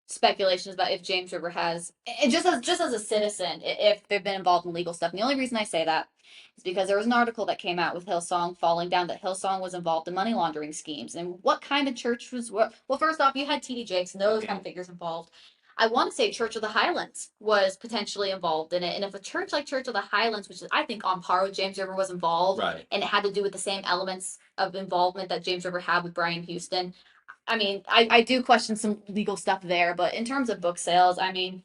speculations about if James River has, and just as a citizen, if they've been involved in legal stuff. And the only reason I say that is because there was an article that came out with Hillsong falling down that Hillsong was involved in money laundering schemes. And what kind of church was what? Well, first off, you had T.D. Jakes and those kind of figures involved. I want to say Church of the Highlands was potentially involved in it. And if a church like Church of the Highlands, which is I think on par with James River, was involved, right, and it had to do with the same elements of involvement that James River had with Brian Houston, I mean, I do question some legal stuff there, but in terms of book sales, I mean,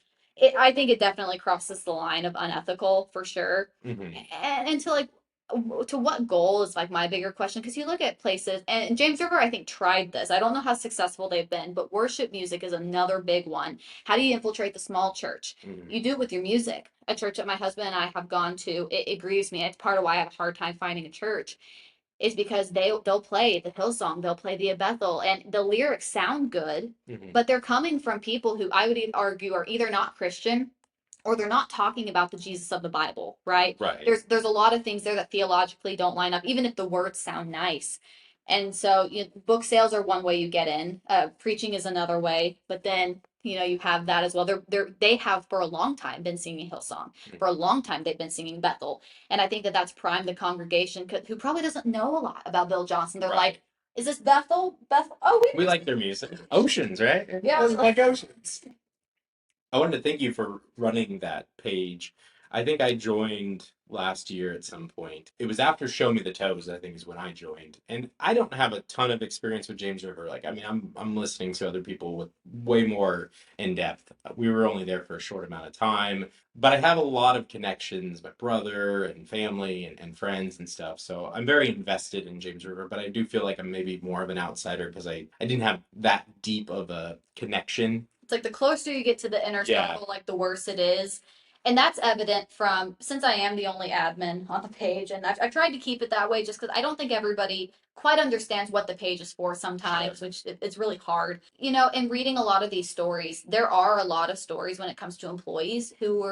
I think it definitely crosses the line of unethical for sure. Mm-hmm. And to like, to what goal is like my bigger question? Because you look at places, and James River, I think, tried this. I don't know how successful they've been, but worship music is another big one. How do you infiltrate the small church? Mm-hmm. You do it with your music. A church that my husband and I have gone to, it grieves me. It's part of why I have a hard time finding a church. Is because they'll play the Hillsong, they'll play the Bethel, and the lyrics sound good, mm-hmm, but they're coming from people who I would argue are either not Christian or they're not talking about the Jesus of the Bible, right? Right. There's a lot of things there that theologically don't line up, even if the words sound nice. And so book sales are one way you get in. Preaching is another way, but then you have that as well. They have for a long time been singing Hillsong. Mm-hmm. For a long time they've been singing Bethel, and I think that's primed the congregation who probably doesn't know a lot about Bill Johnson. They're right. Like, is this Bethel? Bethel? Oh, we like their music. Oceans, right? Yeah, like Oceans. I wanted to thank you for running that page. I think I joined last year at some point. It was after Show Me the Toes, I think, is when I joined. And I don't have a ton of experience with James River. Like, I mean, I'm listening to other people with way more in depth. We were only there for a short amount of time, but I have a lot of connections, my brother and family and friends and stuff. So I'm very invested in James River, but I do feel like I'm maybe more of an outsider because I didn't have that deep of a connection. It's like the closer you get to the inner circle, like the worse it is. And that's evident from, since I am the only admin on the page, and I've tried to keep it that way just because I don't think everybody quite understands what the page is for sometimes, sure, which it's really hard. In reading a lot of these stories, there are a lot of stories when it comes to employees who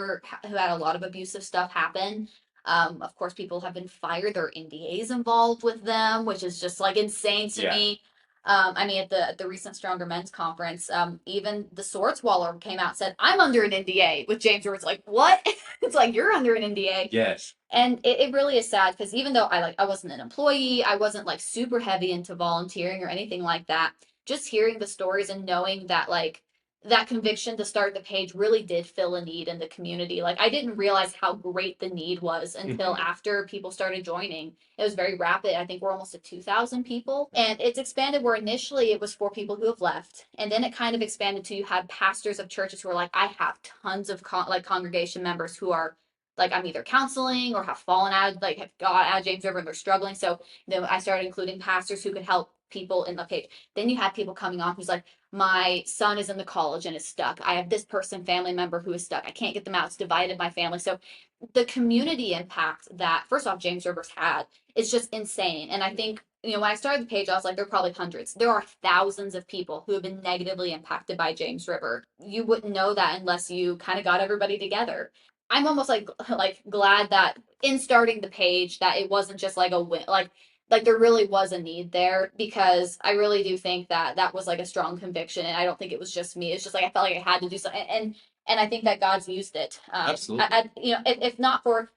had a lot of abusive stuff happen. Of course, people have been fired. There are NDAs involved with them, which is just like insane to me. I mean, at the recent Stronger Men's conference, even the Swords Waller came out and said, "I'm under an NDA." With James, where it's like, "What?" It's like you're under an NDA. Yes. And it really is sad because even though I wasn't an employee, I wasn't like super heavy into volunteering or anything like that. Just hearing the stories and knowing that like that conviction to start the page really did fill a need in the community. Like I didn't realize how great the need was until after people started joining. It was very rapid. I think we're almost at 2,000 people, and it's expanded where initially it was for people who have left, and then it kind of expanded to you had pastors of churches who are like, I have tons of like congregation members who are like I'm either counseling or have fallen out, like have got out of James River and they're struggling. So then I started including pastors who could help people in the page. Then you had people coming on who's like, my son is in the college and is stuck. I have this person, family member who is stuck. I can't get them out. It's divided my family. So the community impact that first off James Rivers had is just insane. And I think when I started the page, I was like, there are probably hundreds. There are thousands of people who have been negatively impacted by James River. You wouldn't know that unless you kind of got everybody together. I'm almost like glad that in starting the page that it wasn't just like a win like there really was a need there because I really do think that that was like a strong conviction and I don't think it was just me. It's just like I felt like I had to do something and I think that God's used it. Absolutely. If not for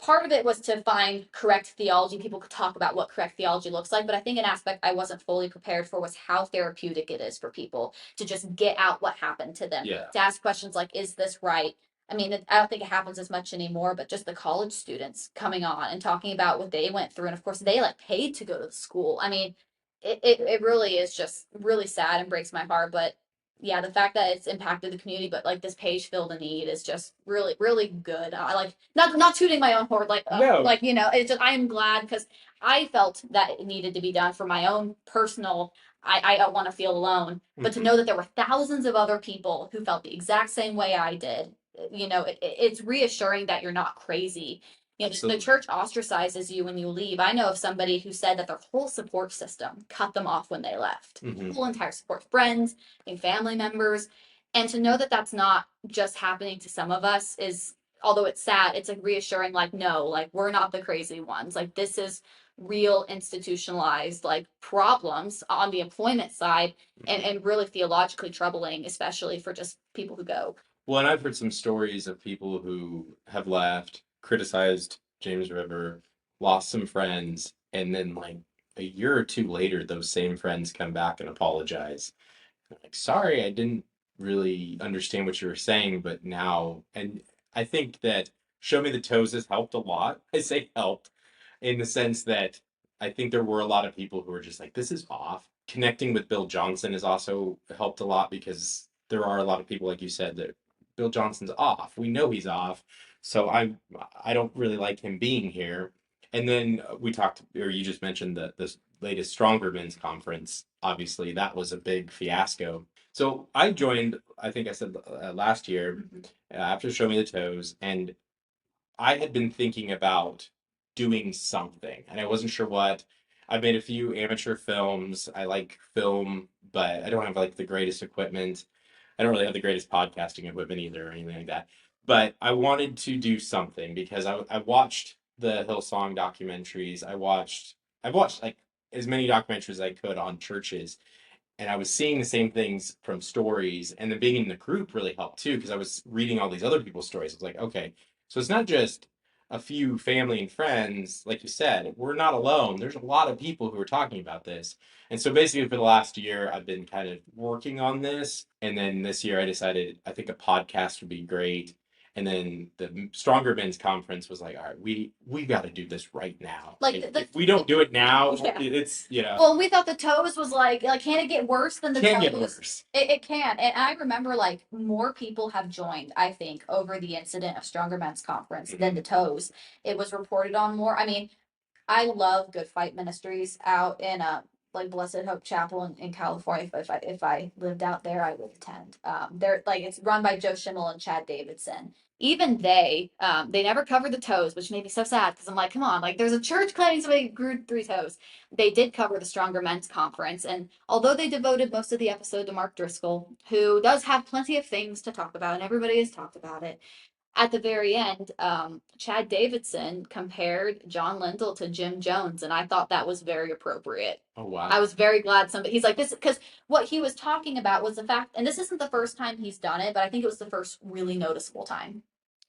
part of it was to find correct theology. People could talk about what correct theology looks like, but I think an aspect I wasn't fully prepared for was how therapeutic it is for people to just get out what happened to them. Yeah. To ask questions like, is this right? I mean, I don't think it happens as much anymore, but just the college students coming on and talking about what they went through. And of course, they like paid to go to the school. I mean, it really is just really sad and breaks my heart. But yeah, the fact that it's impacted the community, but like this page filled a need is just really, really good. I like not tooting my own horn, like No. like it's just I am glad because I felt that it needed to be done for my own personal. I don't want to feel alone, but to know that there were thousands of other people who felt the exact same way I did, it's reassuring that you're not crazy. The church ostracizes you when you leave. I know of somebody who said that their whole support system cut them off when they left. Whole entire support, friends and family members. And to know that that's not just happening to some of us is, although it's sad, it's like reassuring, like, no, like, we're not the crazy ones. Like, this is real institutionalized, like, problems on the employment side and really theologically troubling, especially for just people who go. Well, and I've heard some stories of people who have left, criticized James River, lost some friends, and then like a year or two later, those same friends come back and apologize. Like, sorry, I didn't really understand what you were saying, but now, and I think that Show Me the Toes has helped a lot. I say helped in the sense that I think there were a lot of people who were just like, this is off. Connecting with Bill Johnson has also helped a lot because there are a lot of people, like you said, that Bill Johnson's off. We know he's off. So I don't really like him being here. And then we talked, or you just mentioned that this latest Stronger Men's Conference. Obviously, that was a big fiasco. So I joined, I think I said last year, after Show Me the Toes, and I had been thinking about doing something, and I wasn't sure what. I've made a few amateur films. I like film, but I don't have like the greatest equipment. I don't really have the greatest podcasting equipment either or anything like that. But I wanted to do something because I watched the Hillsong documentaries. I've watched like as many documentaries as I could on churches, and I was seeing the same things from stories, and then being in the group really helped too because I was reading all these other people's stories. I was like, okay, so it's not just a few family and friends, like you said, we're not alone. There's a lot of people who are talking about this. And so basically for the last year, I've been kind of working on this. And then this year I decided I think a podcast would be great. And then the Stronger Men's Conference was like, all right, we got to do this right now. Like if we don't do it now, yeah. it's Well, we thought the toes was like can it get worse than the can toes? get worse. It can, and I remember like more people have joined. I think over the incident of Stronger Men's Conference than the toes. It was reported on more. I mean, I love Good Fight Ministries out in like Blessed Hope Chapel in California. If I lived out there, I would attend. They're like it's run by Joe Schimmel and Chad Davidson. Even they never covered the toes, which made me so sad because I'm like, come on, like there's a church claiming somebody grew 3 toes. They did cover the Stronger Men's Conference, and although they devoted most of the episode to Mark Driscoll, who does have plenty of things to talk about, and everybody has talked about it, at the very end, Chad Davidson compared John Lindell to Jim Jones, and I thought that was very appropriate. Oh wow. I was very glad somebody, he's like, this, because what he was talking about was the fact, and this isn't the first time he's done it, but I think it was the first really noticeable time.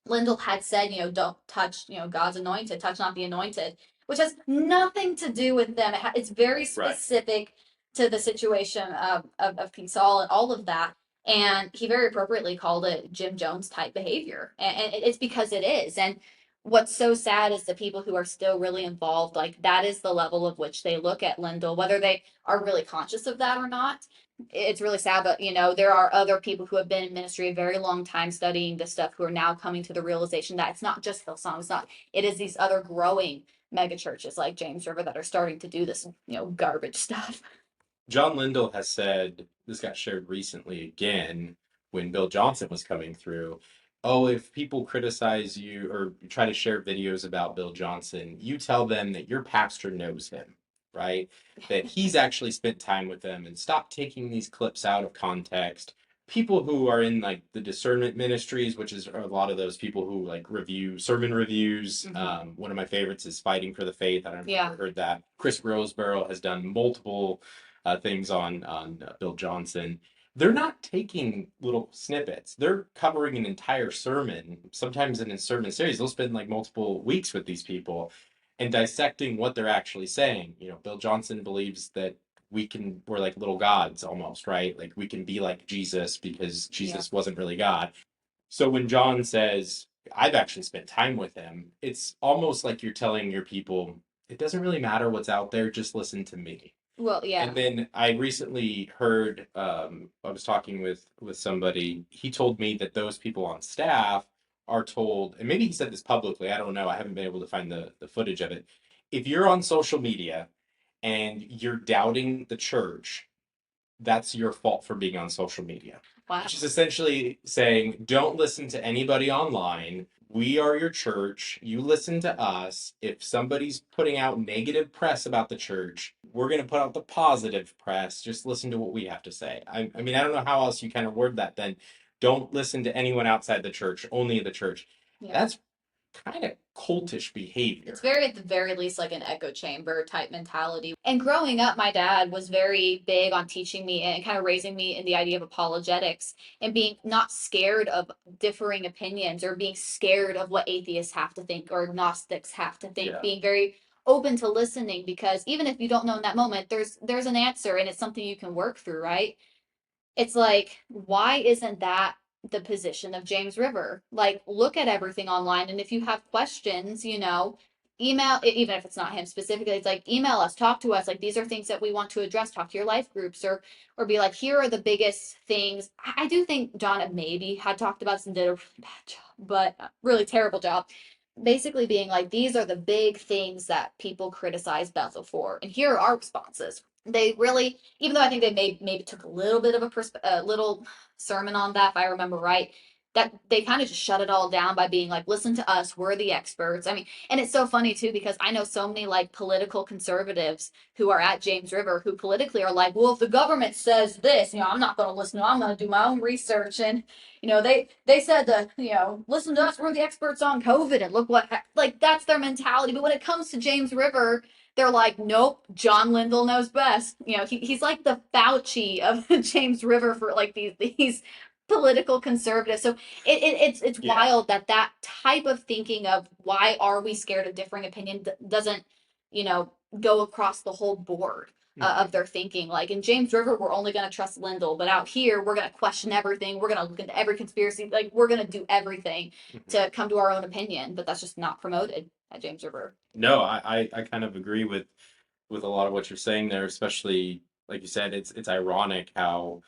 Lindell had said, don't touch, God's anointed, touch not the anointed, which has nothing to do with them. It's very specific to the situation of King Saul and all of that. And he very appropriately called it Jim Jones type behavior. And it's because it is. And what's so sad is the people who are still really involved, like that is the level of which they look at Lindell, whether they are really conscious of that or not. It's really sad, but there are other people who have been in ministry a very long time studying this stuff who are now coming to the realization that it's not just Hillsong. It is these other growing mega churches like James River that are starting to do this, garbage stuff. John Lindell has said, this got shared recently again when Bill Johnson was coming through. Oh, if people criticize you or try to share videos about Bill Johnson, you tell them that your pastor knows him, right? That he's actually spent time with them, and stop taking these clips out of context. People who are in like the discernment ministries, which is a lot of those people who like review sermon reviews. Mm-hmm. One of my favorites is Fighting for the Faith. I don't know if Yeah. you've heard that. Chris Roseborough has done multiple things on Bill Johnson. They're not taking little snippets. They're covering an entire sermon, sometimes in a sermon series. They'll spend like multiple weeks with these people and dissecting what they're actually saying. Bill Johnson believes that we're like little gods almost, right? Like we can be like Jesus because Jesus wasn't really God. So when John says, I've actually spent time with him, it's almost like you're telling your people, it doesn't really matter what's out there, just listen to me. Well, yeah. And then I recently heard, I was talking with somebody. He told me that those people on staff are told, and maybe he said this publicly. I don't know. I haven't been able to find the footage of it. If you're on social media and you're doubting the church, that's your fault for being on social media. Wow. Which is essentially saying, don't listen to anybody online. We are your church. You listen to us. If somebody's putting out negative press about the church, we're going to put out the positive press. Just listen to what we have to say. I mean, I don't know how else you kind of word that then. Don't listen to anyone outside the church, only the church. Yeah. That's kind of cultish behavior. It's very, at the very least, like an echo chamber type mentality. And growing up, my dad was very big on teaching me and kind of raising me in the idea of apologetics and being not scared of differing opinions or being scared of what atheists have to think or agnostics have to think, being very open to listening, because even if you don't know in that moment, there's an answer and it's something you can work through, right? It's like, why isn't that the position of James River? Like, look at everything online, and if you have questions, email, even if it's not him specifically, it's like, email us, talk to us. Like, these are things that we want to address. Talk to your life groups, or be like, here are the biggest things. I do think John maybe had talked about this and did a really bad job, but really terrible job. Basically being like, these are the big things that people criticize Bethel for, and here are our responses. They really, even though I think they maybe took a little bit of a little sermon on that, if I remember right, that they kind of just shut it all down by being like, listen to us, we're the experts. I mean, and it's so funny too, because I know so many like political conservatives who are at James River who politically are like, well, if the government says this, I'm not going to listen. I'm going to do my own research. And they said that, listen to us, we're the experts on COVID, and look what, like, that's their mentality. But when it comes to James River, they're like, nope, John Lindell knows best. He's like the Fauci of James River for like these political conservatives. So it's wild that type of thinking of why are we scared of differing opinion doesn't go across the whole board of their thinking. Like in James River, we're only going to trust Lindell, but out here we're going to question everything. We're going to look into every conspiracy. Like we're going to do everything to come to our own opinion, but that's just not promoted at James River. No, I kind of agree with a lot of what you're saying there, especially like you said, it's ironic how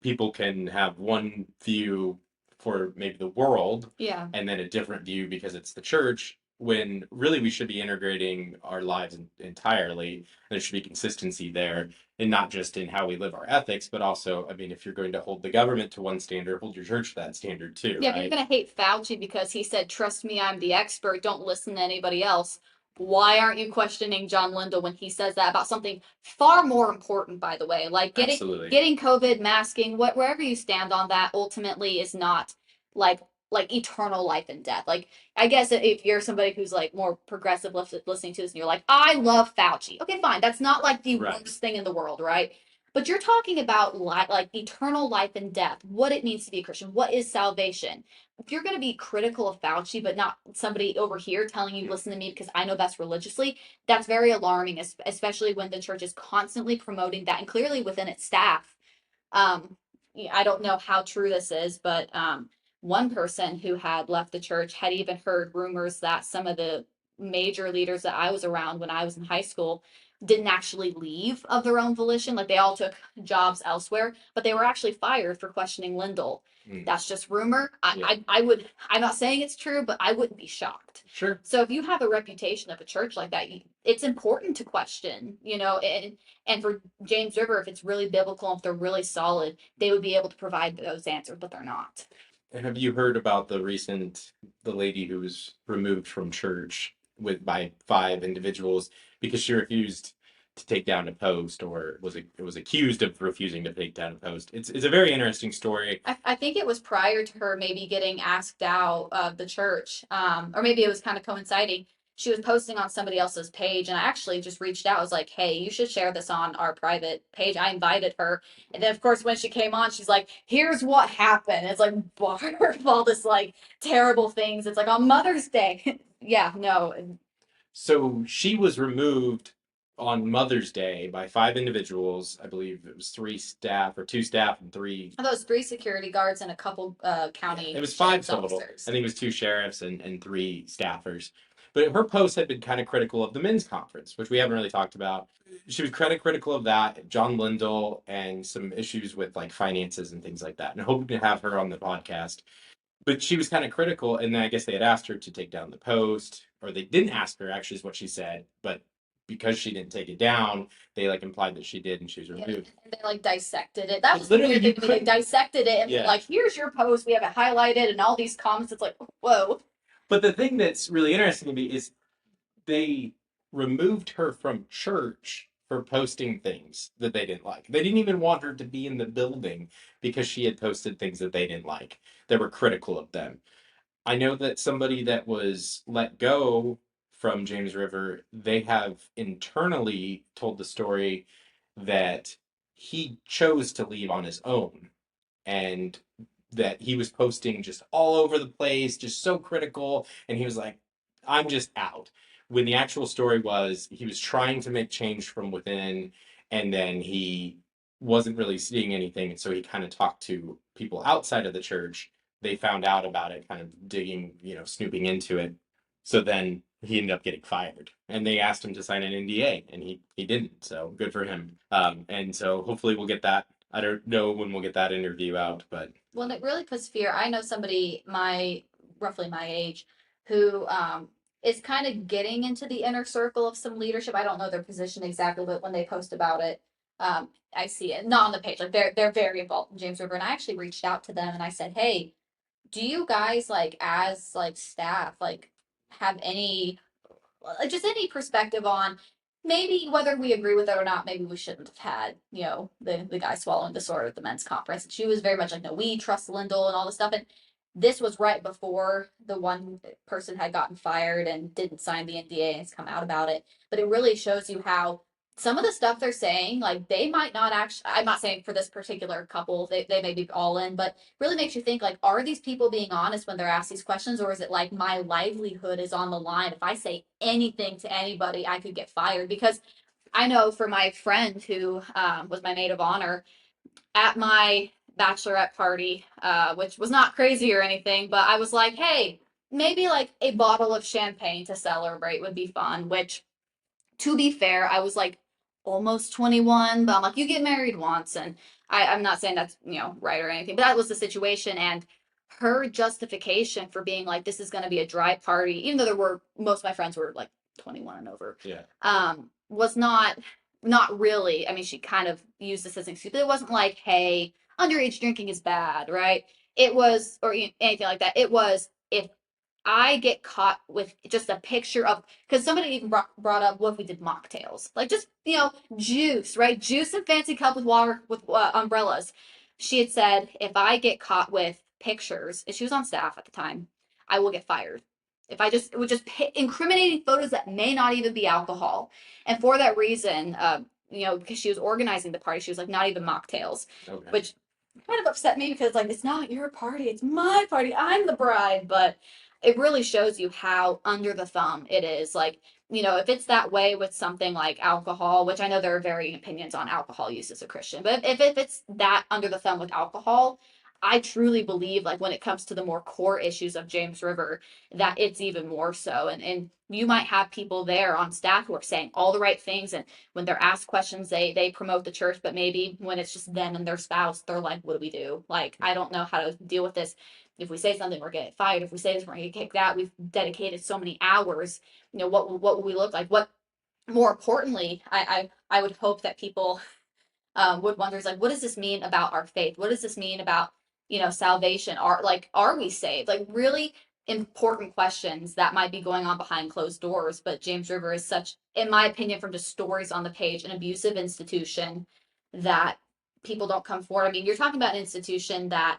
people can have one view for maybe the world, and then a different view because it's the church, when really we should be integrating our lives entirely. There should be consistency there, and not just in how we live our ethics, but also, I mean, if you're going to hold the government to one standard, hold your church to that standard too. Yeah, right? But you're going to hate Fauci because he said, trust me, I'm the expert, don't listen to anybody else. Why aren't you questioning John Lindell when he says that about something far more important, by the way? Like getting COVID, masking, wherever you stand on that ultimately is not like like eternal life and death. Like, I guess if you're somebody who's like more progressive listening to this and you're like, I love Fauci. Okay, fine. That's not like the worst thing in the world, right? But you're talking about like eternal life and death, what it means to be a Christian, what is salvation. If you're going to be critical of Fauci, but not somebody over here telling you, listen to me because I know best religiously, that's very alarming, especially when the church is constantly promoting that and clearly within its staff. um, I don't know how true this is, but one person who had left the church had even heard rumors that some of the major leaders that I was around when I was in high school didn't actually leave of their own volition. Like they all took jobs elsewhere, but they were actually fired for questioning Lindell. That's just rumor. I would, I'm not saying it's true, but I wouldn't be shocked. Sure. So if you have a reputation of a church like that, it's important to question, and for James River, if it's really biblical, if they're really solid, they would be able to provide those answers, but they're not. Have you heard about the lady who was removed from church by 5 individuals because she refused to take down a post, or was accused of refusing to take down a post? It's a very interesting story. I think it was prior to her maybe getting asked out of the church, or maybe it was kind of coinciding. She was posting on somebody else's page, and I actually just reached out. I was like, hey, you should share this on our private page. I invited her. And then, of course, when she came on, she's like, here's what happened. It's like bar of all this like terrible things. It's like on Mother's Day. Yeah, no. So she was removed on Mother's Day by 5 individuals. I believe it was 3 staff or 2 staff and three. I thought it was 3 security guards and a couple county. It was 5 sheriff's total. officers. I think it was 2 sheriffs and 3 staffers. But her post had been kind of critical of the men's conference, which we haven't really talked about. She was kind of critical of that, John Lindell, and some issues with like finances and things like that. And hoping to have her on the podcast. But she was kind of critical, and then I guess they had asked her to take down the post, or they didn't ask her, actually, is what she said. But because she didn't take it down, they like implied that she did, and she was removed. And they like dissected it. That was literally the weird thing to me. They dissected it and like, here's your post. We have it highlighted and all these comments. It's like, whoa. But the thing that's really interesting to me is they removed her from church for posting things that they didn't like. They didn't even want her to be in the building because she had posted things that they didn't like. They were critical of them. I know that somebody that was let go from James River, they have internally told the story that he chose to leave on his own, and that he was posting just all over the place, just so critical, and he was like, I'm just out. When the actual story was he was trying to make change from within, and then he wasn't really seeing anything, and so he kind of talked to people outside of the church. They found out about it, kind of digging, snooping into it. So then he ended up getting fired, and they asked him to sign an NDA, and he didn't. So good for him. And so hopefully we'll get that. I don't know when we'll get that interview out, but Well, it really puts fear. I know somebody roughly my age who is kind of getting into the inner circle of some leadership. I don't know their position exactly, but when they post about it, I see it. Not on the page. Like they're very involved in James River. And I actually reached out to them and I said, hey, do you guys like as like staff like have any just any perspective on maybe whether we agree with it or not, maybe we shouldn't have had, the guy swallowing the sword at the men's conference. And she was very much like, no, we trust Lindell and all this stuff. And this was right before the one person had gotten fired and didn't sign the NDA and has come out about it. But it really shows you how some of the stuff they're saying, like they might not actually, I'm not saying for this particular couple, they may be all in, but really makes you think like, are these people being honest when they're asked these questions? Or is it like my livelihood is on the line? If I say anything to anybody, I could get fired. Because I know for my friend who was my maid of honor at my bachelorette party, which was not crazy or anything, but I was like, hey, maybe like a bottle of champagne to celebrate would be fun, which to be fair, I was like almost 21, but I'm like, you get married once. And I'm not saying that's, right or anything, but that was the situation. And her justification for being like, this is going to be a dry party, even though most of my friends were like 21 and over, yeah, was not really. I mean, she kind of used this as an excuse, but it wasn't like, hey, underage drinking is bad, right? It was, or anything like that. It was, if I get caught with just a picture of, because somebody even brought up, what if we did mocktails? Like just, juice, right? Juice and fancy cup with water with umbrellas. She had said, if I get caught with pictures, and she was on staff at the time, I will get fired. If I just, it would just incriminating photos that may not even be alcohol. And for that reason, because she was organizing the party, she was like, not even mocktails, Okay. which kind of upset me because, like, it's not your party, it's my party. I'm the bride. But it really shows you how under the thumb it is. Like, if it's that way with something like alcohol, which I know there are varying opinions on alcohol use as a Christian, but if it's that under the thumb with alcohol, I truly believe, like, when it comes to the more core issues of James River, that it's even more so. And you might have people there on staff who are saying all the right things, and when they're asked questions, they promote the church, but maybe when it's just them and their spouse, they're like, what do we do? Like, I don't know how to deal with this. If we say something, we're getting fired. If we say this, we're gonna get kicked out. We've dedicated so many hours. What will we look like? What More importantly, I would hope that people would wonder, is like, what does this mean about our faith? What does this mean about, salvation? Are we saved? Like, really important questions that might be going on behind closed doors. But James River is such, in my opinion, from just stories on the page, an abusive institution that people don't come forward. I mean, you're talking about an institution that,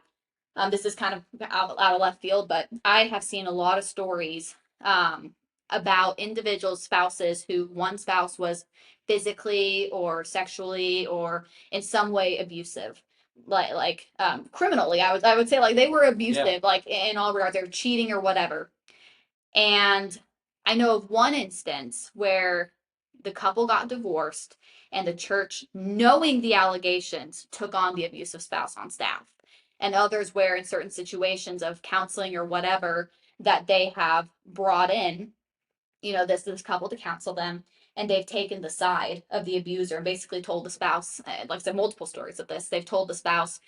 this is kind of out of left field, but I have seen a lot of stories about individual spouses who one spouse was physically or sexually or in some way abusive, criminally. I would say, like, they were abusive, yeah, like in all regards, they were cheating or whatever. And I know of one instance where the couple got divorced and the church, knowing the allegations, took on the abusive spouse on staff. And others where, in certain situations of counseling or whatever, that they have brought in, this couple to counsel them, and they've taken the side of the abuser and basically told the spouse, like I said, multiple stories of this. They've told the spouse,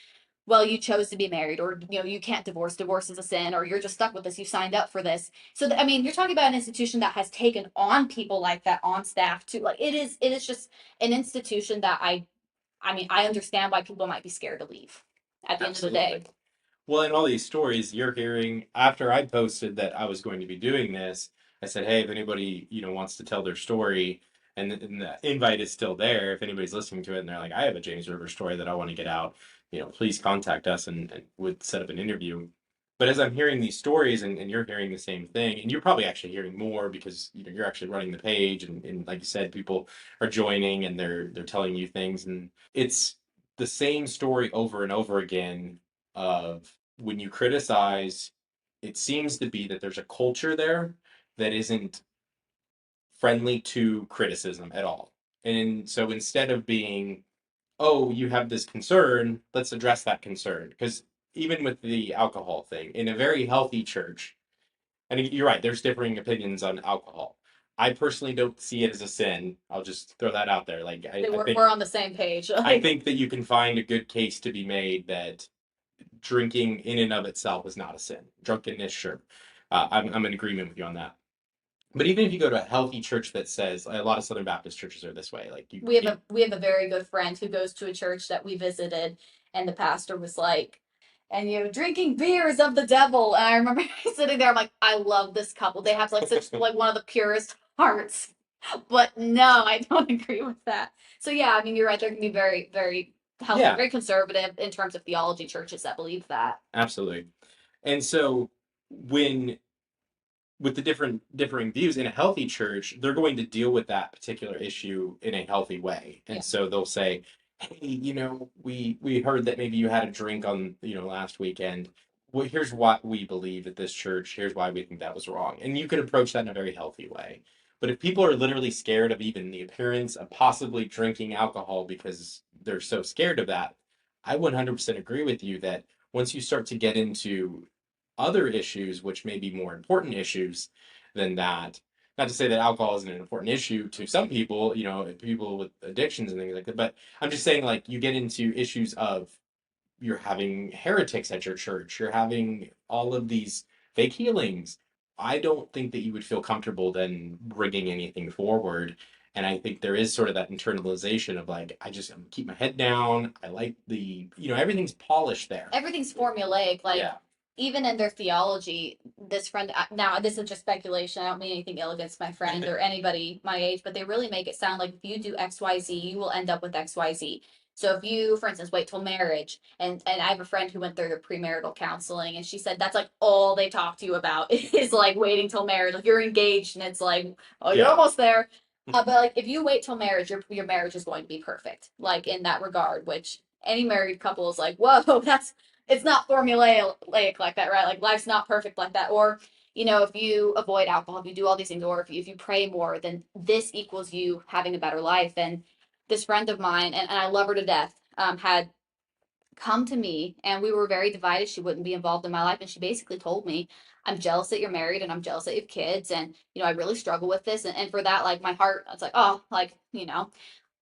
well, you chose to be married, or you can't divorce. Divorce is a sin, or you're just stuck with this. You signed up for this. So I mean, you're talking about an institution that has taken on people like that on staff too. Like, it is just an institution that I mean, I understand why people might be scared to leave at the Absolutely. End of the day. Well, in all these stories you're hearing, after I posted that I was going to be doing this, I said, hey, if anybody, wants to tell their story, and the invite is still there, if anybody's listening to it and they're like, I have a James River story that I want to get out, please contact us and would set up an interview. But as I'm hearing these stories, and you're hearing the same thing, and you're probably actually hearing more because you're actually running the page, and like you said, people are joining and they're telling you things, and it's the same story over and over again of when you criticize, it seems to be that there's a culture there that isn't friendly to criticism at all. And so instead of being, oh, you have this concern, let's address that concern. Because even with the alcohol thing, in a very healthy church, and you're right, there's differing opinions on alcohol. I personally don't see it as a sin. I'll just throw that out there. Like, I think We're on the same page. I think that you can find a good case to be made that drinking in and of itself is not a sin. Drunkenness, sure. I'm in agreement with you on that. But even if you go to a healthy church that says, a lot of Southern Baptist churches are this way, like we have a very good friend who goes to a church that we visited, and the pastor was like, and drinking beer is of the devil. And I remember sitting there, I'm like, I love this couple. They have like such like one of the purest hearts. But no, I don't agree with that. So yeah, I mean, you're right. There can be very, very healthy, Yeah. very conservative in terms of theology churches that believe that. Absolutely. And so when with the differing views in a healthy church, they're going to deal with that particular issue in a healthy way. And so they'll say, hey, we heard that maybe you had a drink on, last weekend. Well, here's what we believe at this church. Here's why we think that was wrong. And you can approach that in a very healthy way. But if people are literally scared of even the appearance of possibly drinking alcohol because they're so scared of that, I 100% agree with you that once you start to get into other issues, which may be more important issues than that. Not to say that alcohol isn't an important issue to some people, people with addictions and things like that. But I'm just saying, like, you get into issues of you're having heretics at your church, you're having all of these fake healings. I don't think that you would feel comfortable then bringing anything forward. And I think there is sort of that internalization of like, I'm keep my head down. I like everything's polished there. Everything's formulaic. Like, yeah. Even in their theology, this friend, now this is just speculation, I don't mean anything ill against my friend or anybody my age, but they really make it sound like if you do XYZ, you will end up with XYZ. So if you, for instance, wait till marriage, and I have a friend who went through the premarital counseling, and she said that's like all they talk to you about is like waiting till marriage. Like you're engaged, and it's like, oh, you're almost there. But like if you wait till marriage, your marriage is going to be perfect, like in that regard. Which any married couple is like, whoa, that's it's not formulaic like that, right? Like life's not perfect like that. Or if you avoid alcohol, if you do all these things, or if you pray more, then this equals you having a better life. And this friend of mine, and I love her to death, had come to me, and we were very divided. She wouldn't be involved in my life, and she basically told me, I'm jealous that you're married, and I'm jealous that you have kids, and I really struggle with this. And for that, like my heart, I was like, oh, like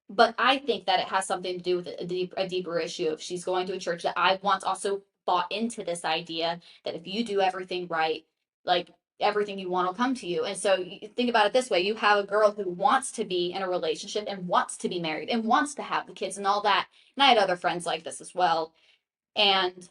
but I think that it has something to do with a deeper issue. If she's going to a church, that I once also bought into this idea that if you do everything right, like everything you want will come to you. And so you think about it this way: you have a girl who wants to be in a relationship and wants to be married and wants to have the kids and all that. And I had other friends like this as well. And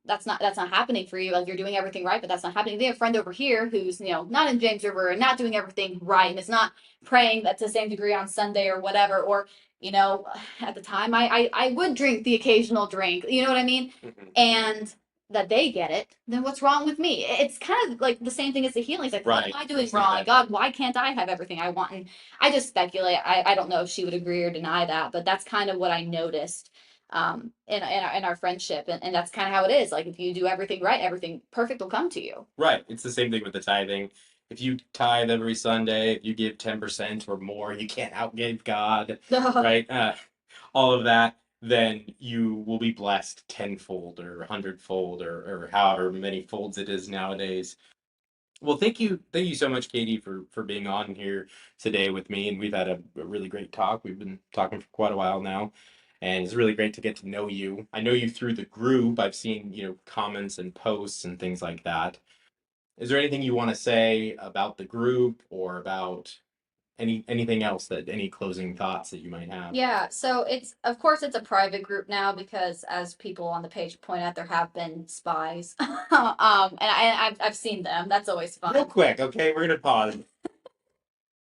that's not happening for you. Like you're doing everything right, but that's not happening. They have a friend over here who's not in James River and not doing everything right, and is not praying that to the same degree on Sunday or whatever. Or at the time I would drink the occasional drink. You know what I mean? And that they get it, then what's wrong with me? It's kind of like the same thing as the healing. It's like, what am I doing wrong? God, why can't I have everything I want? And I just speculate. I don't know if she would agree or deny that, but that's kind of what I noticed in our friendship, and that's kind of how it is. Like if you do everything right, everything perfect will come to you. Right. It's the same thing with the tithing. If you tithe every Sunday, if you give 10% or more, you can't outgive God, right? All of that, then you will be blessed tenfold or hundredfold or however many folds it is nowadays. Well, thank you so much, Kadie, for being on here today with me, and we've had a really great talk. We've been talking for quite a while now, and it's really great to get to know you. I know you through the group. I've seen, comments and posts and things like that. Is there anything you want to say about the group or about anything else, that any closing thoughts that you might have? Yeah, so of course it's a private group now because as people on the page point out, there have been spies. And I've seen them. That's always Real fun. quick, okay, we're gonna pause.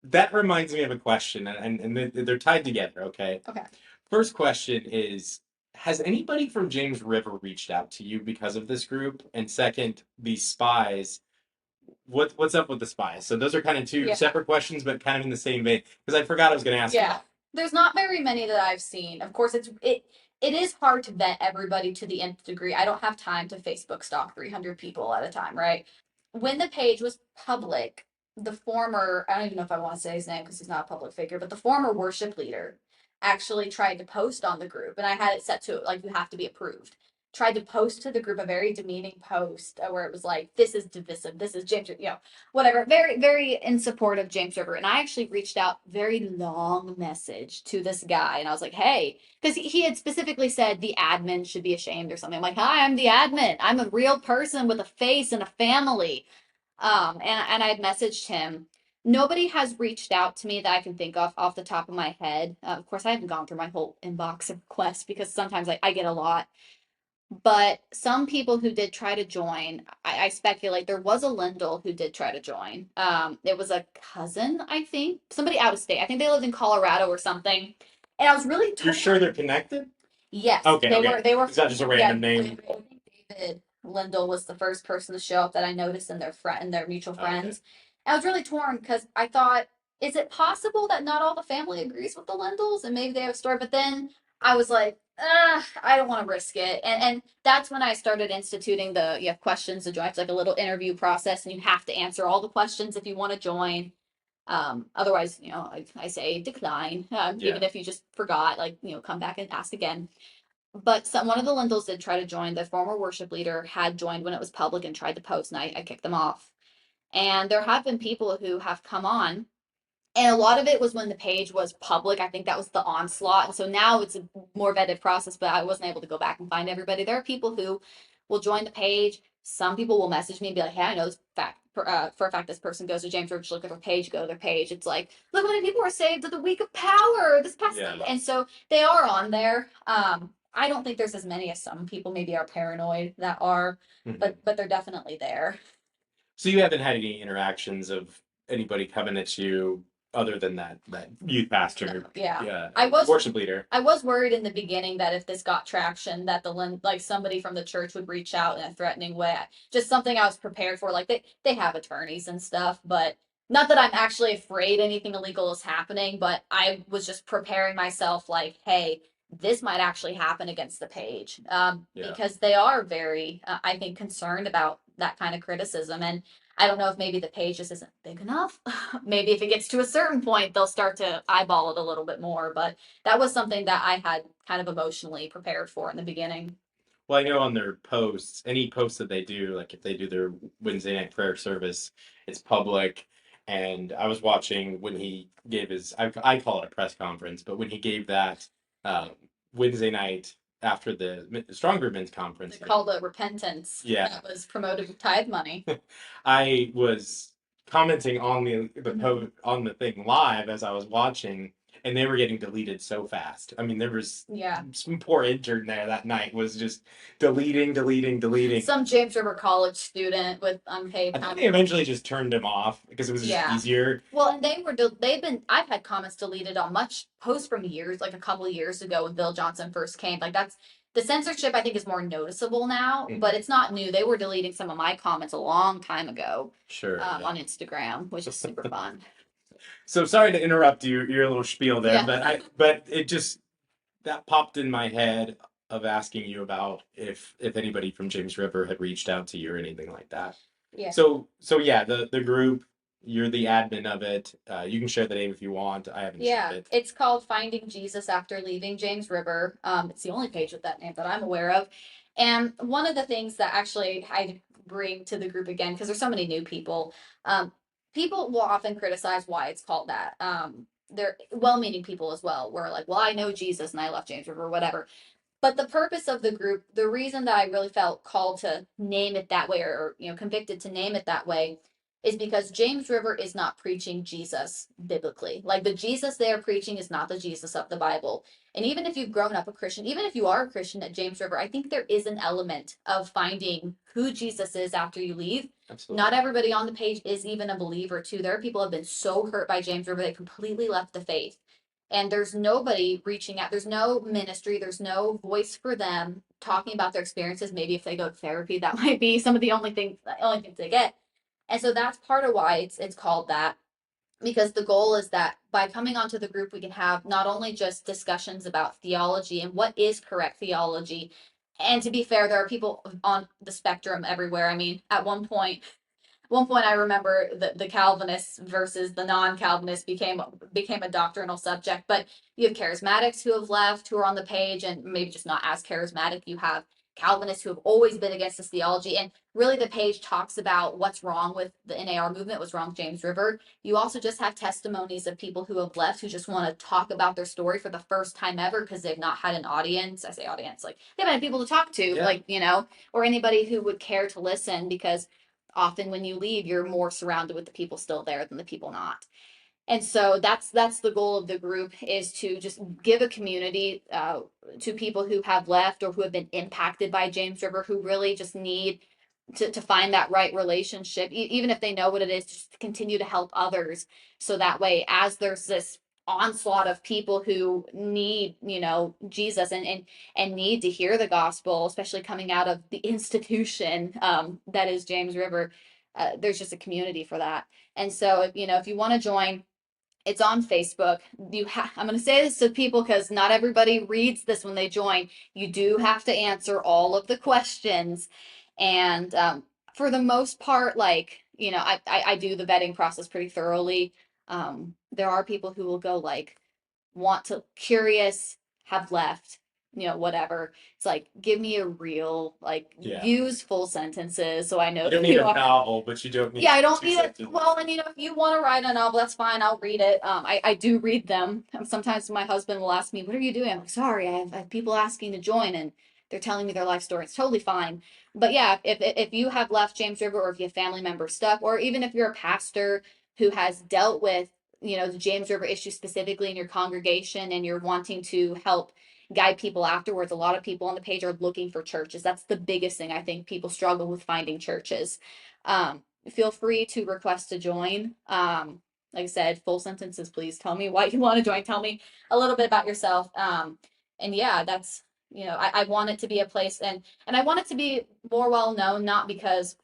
That reminds me of a question, and they're tied together, okay? Okay. First question is, has anybody from James River reached out to you because of this group? And second, these spies, what's up with the spies? So those are kind of two separate questions, but kind of in the same vein. Because I forgot I was going to ask you. Yeah. There's not very many that I've seen. Of course, it is hard to vet everybody to the nth degree. I don't have time to Facebook stalk 300 people at a time, right? When the page was public, the former, I don't even know if I want to say his name because he's not a public figure, but the former worship leader actually tried to post on the group, and I had it set to like you have to be approved. Tried to post to the group a very demeaning post where it was like, this is divisive, this is James, whatever, very, very in support of James River. And I actually reached out, very long message to this guy, and I was like, hey, because he had specifically said the admin should be ashamed or something. I'm like, hi, I'm the admin. I'm a real person with a face and a family. And I had messaged him. Nobody has reached out to me that I can think of off the top of my head. Of course, I haven't gone through my whole inbox of requests because sometimes I get a lot. But some people who did try to join, I speculate there was a Lindell who did try to join. It was a cousin, I think, somebody out of state. I think they lived in Colorado or something. And I was really You're sure they're connected? Yes, Okay, they okay. were. They were. Is that just a random name? I think David Lindell was the first person to show up that I noticed in their mutual friends. I was really torn because I thought, is it possible that not all the family agrees with the Lindells and maybe they have a story? But then I was like, I don't want to risk it. And that's when I started instituting the you have questions to join. It's like a little interview process, and you have to answer all the questions if you want to join. Otherwise, I say decline. Even if you just forgot, like, come back and ask again. But one of the Lindells did try to join. The former worship leader had joined when it was public and tried to post, and I kicked them off. And there have been people who have come on, and a lot of it was when the page was public. I think that was the onslaught. And so now it's a more vetted process, but I wasn't able to go back and find everybody. There are people who will join the page. Some people will message me and be like, hey, I know this fact for a fact this person goes to James River, look at their page, go to their page. It's like, look how many people were saved at the week of power this past week. And so they are on there. I don't think there's as many as some people maybe are paranoid that are, but they're definitely there. So you haven't had any interactions of anybody coming at you other than that youth pastor, Yeah. worship leader. I was worried in the beginning that if this got traction, that like somebody from the church would reach out in a threatening way. Just something I was prepared for. Like they have attorneys and stuff, but not that I'm actually afraid anything illegal is happening, but I was just preparing myself like, hey, this might actually happen against the page, Yeah. because they are very, I think, concerned about that kind of criticism. And I don't know if maybe the page just isn't big enough. Maybe if it gets to a certain point, they'll start to eyeball it a little bit more. But that was something that I had kind of emotionally prepared for in the beginning. Well, I know on their posts, any posts that they do, like if they do their Wednesday night prayer service, it's public. And I was watching when he gave his, I call it a press conference, but when he gave that uh, Wednesday night after the Stronger Men's Conference, They called it repentance. Yeah. That was promoted with tithe money. I was commenting on on the thing live as I was watching, and they were getting deleted so fast. I mean, there was some poor intern there that night was just deleting. Some James River College student with unpaid. I think they eventually just turned him off because it was just easier. Well, and I've had comments deleted on much posts from years, like a couple of years ago when Bill Johnson first came. Like that's the censorship I think is more noticeable now, but it's not new. They were deleting some of my comments a long time ago. Sure. On Instagram, which is super fun. So sorry to interrupt your little spiel there, Yeah. but it just that popped in my head of asking you about if anybody from James River had reached out to you or anything like that. Yeah. So yeah, the group, you're the admin of it. You can share the name if you want. I haven't shared it. It's called Finding Jesus After Leaving James River. It's the only page with that name that I'm aware of. And one of the things that actually I bring to the group again, because there's so many new people, people will often criticize why it's called that. They're well-meaning people as well. We're like, well, I know Jesus and I left James River, whatever. But the purpose of the group, the reason that I really felt called to name it that way, or convicted to name it that way, is because James River is not preaching Jesus biblically. Like the Jesus they are preaching is not the Jesus of the Bible. And even if you've grown up a Christian, even if you are a Christian at James River, I think there is an element of finding who Jesus is after you leave. Absolutely. Not everybody on the page is even a believer too. There are people who have been so hurt by James River they completely left the faith. And there's nobody reaching out. There's no ministry. There's no voice for them talking about their experiences. Maybe if they go to therapy, that might be some of the only things they get. And so that's part of why it's called that, because the goal is that by coming onto the group, we can have not only just discussions about theology and what is correct theology. And to be fair, there are people on the spectrum everywhere. I mean, at one point I remember the Calvinists versus the non-Calvinists became a doctrinal subject. But you have charismatics who have left, who are on the page, and maybe just not as charismatic. You have Calvinists who have always been against this theology. And really the page talks about what's wrong with the NAR movement, what's wrong with James River. You also just have testimonies of people who have left who just want to talk about their story for the first time ever because they've not had an audience. I say audience, like they haven't had people to talk to, or anybody who would care to listen, because often when you leave, you're more surrounded with the people still there than the people not. And so that's the goal of the group, is to just give a community to people who have left or who have been impacted by James River, who really just need to find that right relationship, even if they know what it is, just to continue to help others. So that way, as there's this onslaught of people who need Jesus and need to hear the gospel, especially coming out of the institution that is James River, there's just a community for that. And so if you want to join, it's on Facebook. I'm going to say this to people because not everybody reads this when they join. You do have to answer all of the questions. And for the most part, I do the vetting process pretty thoroughly. There are people who will go curious, have left, whatever. It's like, give me a real, use full sentences so I know. You don't need a novel, but you don't need. Yeah, I don't need it. Well, and if you want to write a novel, that's fine. I'll read it. I do read them. Sometimes my husband will ask me, "What are you doing?" I'm like, "Sorry, I have people asking to join, and they're telling me their life story." It's totally fine. But yeah, if you have left James River, or if you have family members stuck, or even if you're a pastor who has dealt with the James River issue specifically in your congregation, and you're wanting to help guide people afterwards. A lot of people on the page are looking for churches. That's the biggest thing. I think people struggle with finding churches. Feel free to request to join. like I said, full sentences, please. Tell me why you want to join. Tell me a little bit about yourself. And yeah, that's, I want it to be a place, and I want it to be more well known, not because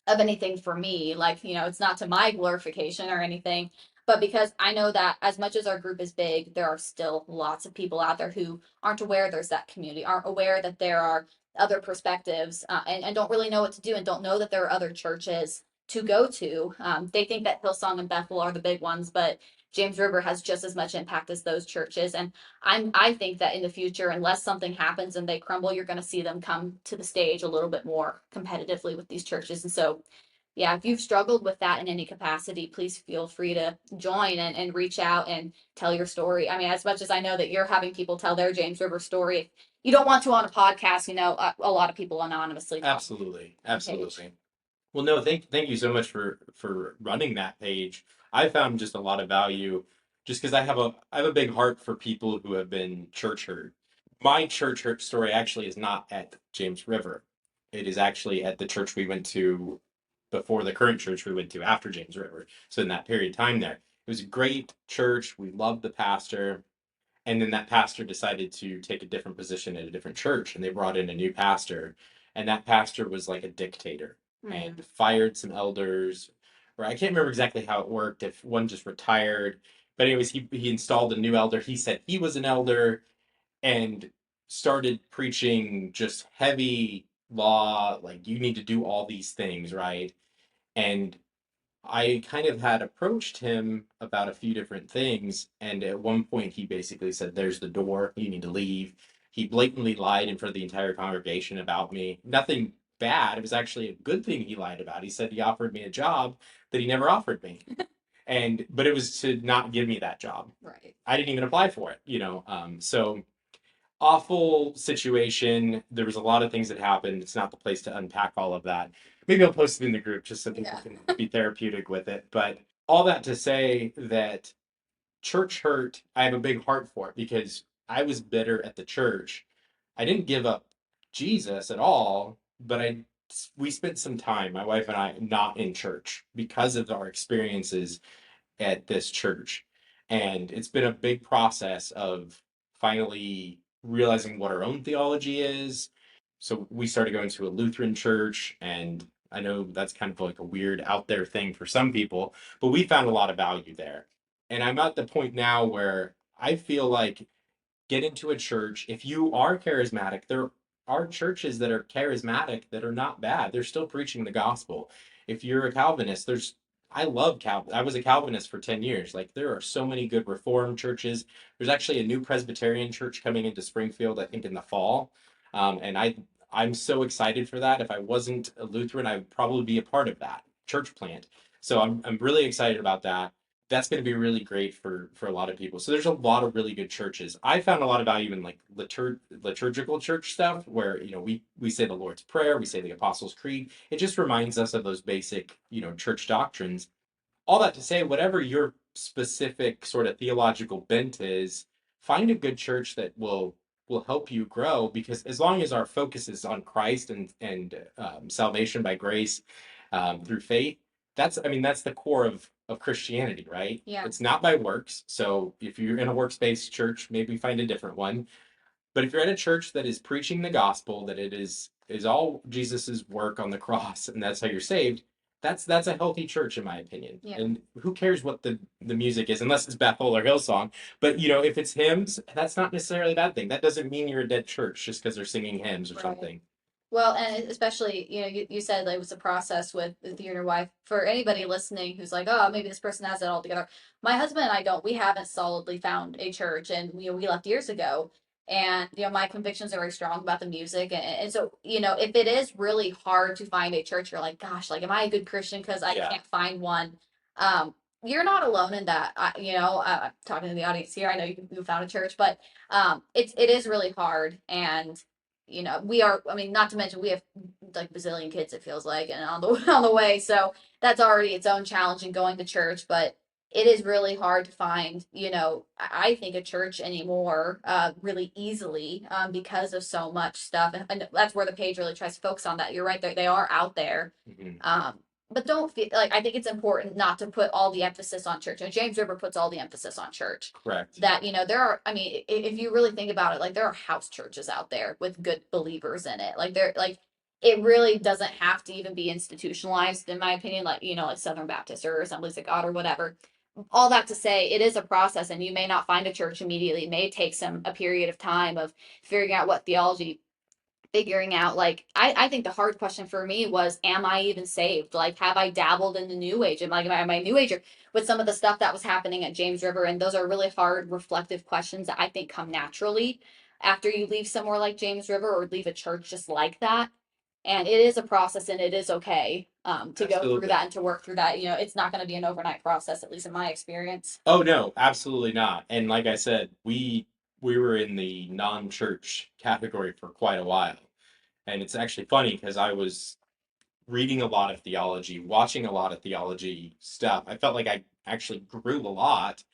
of anything for me. Like, it's not to my glorification or anything, but because I know that as much as our group is big, there are still lots of people out there who aren't aware there's that community, aren't aware that there are other perspectives, and don't really know what to do and don't know that there are other churches to go to. They think that Hillsong and Bethel are the big ones, but James River has just as much impact as those churches. And I think that in the future, unless something happens and they crumble, you're going to see them come to the stage a little bit more competitively with these churches. And so, yeah, if you've struggled with that in any capacity, please feel free to join and reach out and tell your story. I mean, as much as I know that you're having people tell their James River story, if you don't want to on a podcast, a lot of people anonymously. Absolutely. Absolutely. Well, no, thank you so much for running that page. I found just a lot of value just because I have a big heart for people who have been church hurt. My church hurt story actually is not at James River. It is actually at the church we went to before the current church we went to after James River. So in that period of time there, it was a great church. We loved the pastor. And then that pastor decided to take a different position at a different church, and they brought in a new pastor. And that pastor was like a dictator and fired some elders. Or I can't remember exactly how it worked, if one just retired. But anyways, he installed a new elder. He said he was an elder and started preaching just heavy law, like you need to do all these things, right? And I kind of had approached him about a few different things, and at one point he basically said, "There's the door, you need to leave." He blatantly lied in front of the entire congregation about me. Nothing bad. It was actually a good thing he lied about. He said he offered me a job that he never offered me. But it was to not give me that job. Right. I didn't even apply for it. So awful situation. There was a lot of things that happened. It's not the place to unpack all of that. Maybe I'll post it in the group just so people can be therapeutic with it. But all that to say that church hurt, I have a big heart for it because I was bitter at the church. I didn't give up Jesus at all, but we spent some time, my wife and I, not in church because of our experiences at this church. And it's been a big process of finally realizing what our own theology is. So we started going to a Lutheran church, and I know that's kind of like a weird out there thing for some people, but we found a lot of value there. And I'm at the point now where I feel like get into a church. If you are charismatic, there are churches that are charismatic that are not bad. They're still preaching the gospel. If you're a Calvinist, I love Calvin. I was a Calvinist for 10 years. Like there are so many good Reformed churches. There's actually a new Presbyterian church coming into Springfield, I think in the fall. I'm so excited for that. If I wasn't a Lutheran, I would probably be a part of that church plant. So I'm really excited about that. That's going to be really great for a lot of people. So there's a lot of really good churches. I found a lot of value in like liturgical church stuff where we say the Lord's Prayer, we say the Apostles' Creed. It just reminds us of those basic church doctrines. All that to say, whatever your specific sort of theological bent is, find a good church that will help you grow, because as long as our focus is on Christ and salvation by grace through faith, that's the core of Christianity, right? Yeah. It's not by works. So if you're in a works-based church, maybe find a different one. But if you're at a church that is preaching the gospel, that it is all Jesus's work on the cross, and that's how you're saved, that's a healthy church in my opinion. Yeah. And who cares what the music is, unless it's Bethel or Hillsong. But if it's hymns, that's not necessarily a bad thing. That doesn't mean you're a dead church just because they're singing hymns or something. Well, and especially, you said it was a process with you and your wife. For anybody listening who's like, oh, maybe this person has it all together. My husband and I don't. We haven't solidly found a church, and we left years ago. And my convictions are very strong about the music, and so if it is really hard to find a church, you're like, gosh, like, am I a good Christian because I can't find one? You're not alone in that. I'm talking to the audience here. I know you found a church, but it is really hard. And we are, I mean, not to mention we have like bazillion kids, it feels like, and on the on the way. So that's already its own challenge in going to church, but it is really hard to find, I think a church anymore, really easily, because of so much stuff. And that's where the page really tries to focus on that. You're right there. They are out there. Mhm. but don't feel like, I think it's important not to put all the emphasis on church. And James River puts all the emphasis on church. Correct. That, there are, I mean, if you really think about it, like there are house churches out there with good believers in it. Like they're like, it really doesn't have to even be institutionalized, in my opinion, like, like Southern Baptist or Assemblies of God or whatever. All that to say, it is a process, and you may not find a church immediately. It may take a period of time of figuring out what theology, figuring out, like, I think the hard question for me was, am I even saved? Like, have I dabbled in the new age? Am I a new ager with some of the stuff that was happening at James River? And those are really hard reflective questions that I think come naturally after you leave somewhere like James River or leave a church just like that. And it is a process, and it is okay to go through that and to work through that. It's not going to be an overnight process, at least in my experience. Oh no, absolutely not. And like I said, we were in the non-church category for quite a while. And it's actually funny because I was reading a lot of theology, watching a lot of theology stuff. I felt like I actually grew a lot,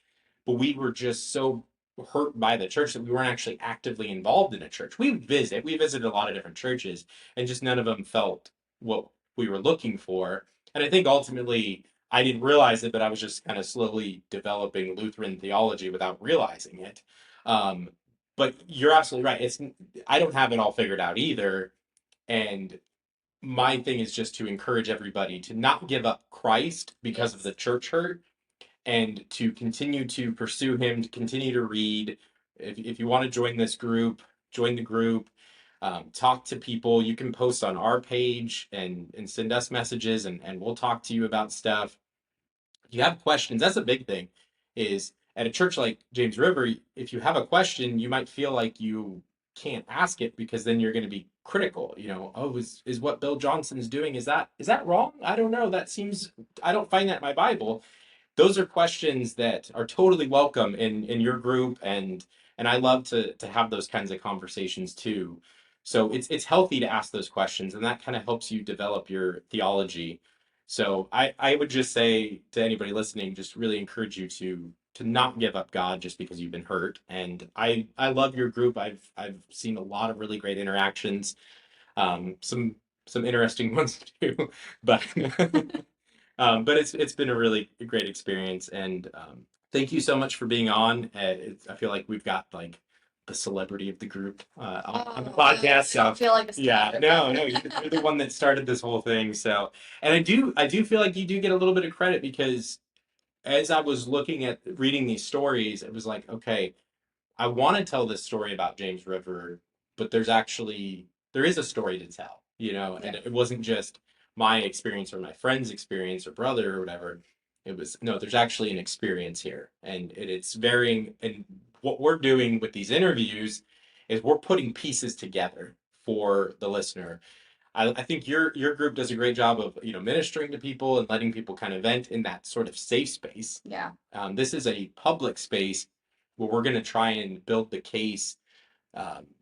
but we were just so hurt by the church that we weren't actually actively involved in a church. We visited a lot of different churches, and just none of them felt what we were looking for. And I think ultimately I didn't realize it, but I was just kind of slowly developing Lutheran theology without realizing it. Um, but you're absolutely right. I don't have it all figured out either, and my thing is just to encourage everybody to not give up Christ because of the church hurt, and to continue to pursue him, to continue to read. If you want to join this group, join the group. Talk to people. You can post on our page and send us messages, and we'll talk to you about stuff. If you have questions, that's a big thing, is at a church like James River, if you have a question, you might feel like you can't ask it because then you're going to be critical. Oh, is what Bill Johnson's doing, is that wrong? I don't know. I don't find that in my Bible. Those are questions that are totally welcome in your group, and I love to have those kinds of conversations too. So it's healthy to ask those questions, and that kind of helps you develop your theology. So I would just say to anybody listening, just really encourage you to not give up God just because you've been hurt. And I love your group. I've seen a lot of really great interactions, some interesting ones too, but but it's been a really great experience, and thank you so much for being on. I feel like we've got like the celebrity of the group on the podcast. So I feel like a yeah, no, you're the one that started this whole thing. So, and I do feel like you do get a little bit of credit because as I was looking at reading these stories, it was like, okay, I want to tell this story about James River, but there is a story to tell, and it wasn't just my experience or my friend's experience or brother or whatever. It was, no, there's actually an experience here, and it's varying. And what we're doing with these interviews is we're putting pieces together for the listener. I think your group does a great job of ministering to people and letting people kind of vent in that sort of safe space. Yeah. This is a public space where we're going to try and build the case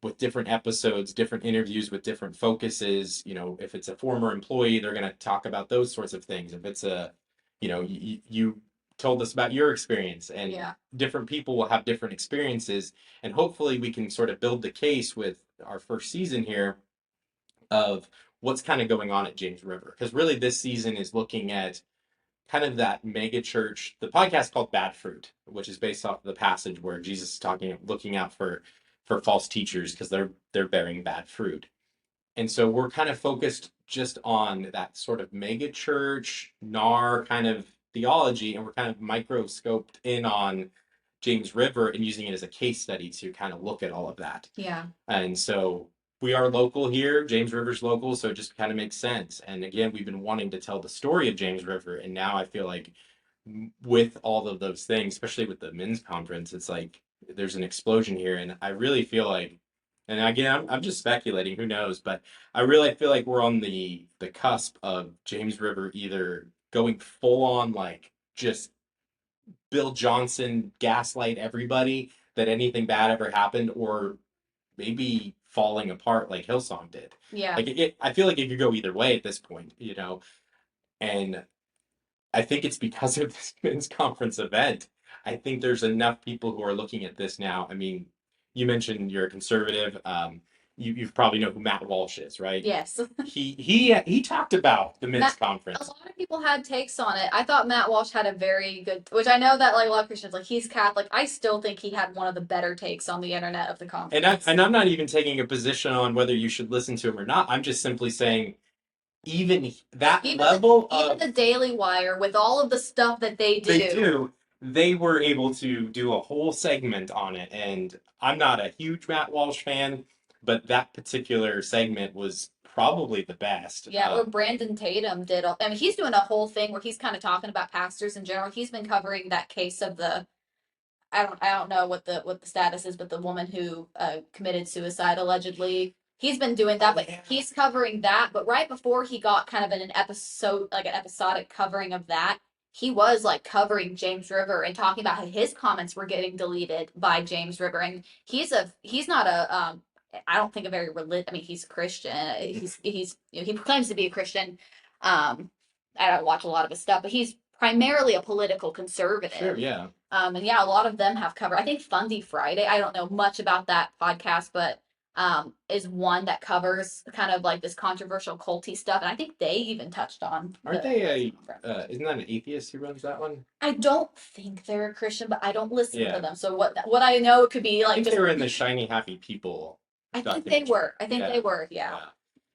with different episodes, different interviews with different focuses. If it's a former employee, they're going to talk about those sorts of things. If it's you told us about your experience, and different people will have different experiences, and hopefully we can sort of build the case with our first season here of what's kind of going on at James River. Because really this season is looking at kind of that mega church. The podcast called Bad Fruit, which is based off of the passage where Jesus is talking, looking out for false teachers because they're bearing bad fruit. And so we're kind of focused just on that sort of mega church, NAR kind of theology, and we're kind of microscoped in on James River and using it as a case study to kind of look at all of that. Yeah. And so we are local here. James River's local, so it just kind of makes sense. And again, we've been wanting to tell the story of James River, and now I feel like with all of those things, especially with the men's conference, it's like there's an explosion here, and I really feel like, and again, I'm just speculating, who knows, but I really feel like we're on the cusp of James River either going full on like just Bill Johnson gaslight everybody that anything bad ever happened, or maybe falling apart like Hillsong did. Yeah. Like I feel like it could go either way at this point, and I think it's because of this men's conference event. I think there's enough people who are looking at this now. I mean, you mentioned you're a conservative. you've probably know who Matt Walsh is, right? Yes. He talked about the men's A conference. lot of people had takes on it. I thought Matt Walsh had a very good, which I know that like a lot of Christians, like he's Catholic. I still think he had one of the better takes on the internet of the conference. And I'm not even taking a position on whether you should listen to him or not. I'm just simply saying, even that level even of the Daily Wire with all of the stuff that they do, they were able to do a whole segment on it. And I'm not a huge Matt Walsh fan, but that particular segment was probably the best. Yeah, or Brandon Tatum did. I mean, he's doing a whole thing where he's kind of talking about pastors in general. He's been covering that case of the I don't know what the status is, but the woman who committed suicide allegedly. He's been doing that, but he's covering that. But right before he got kind of in an episode, like an episodic covering of that, he was like covering James River and talking about how his comments were getting deleted by James River. And he's not a I don't think a very religious. I mean, he's a Christian. He's he proclaims to be a Christian. I don't watch a lot of his stuff, but he's primarily a political conservative. Sure, yeah. And yeah, a lot of them have covered. I think Fundy Friday. I don't know much about that podcast, but is one that covers kind of like this controversial culty stuff, and I think they even touched on. Aren't they isn't that an atheist who runs that one? I don't think they're a Christian, but I don't listen to them. So what I know could be like. I think they were in the Shiny Happy People. I think they were. Yeah.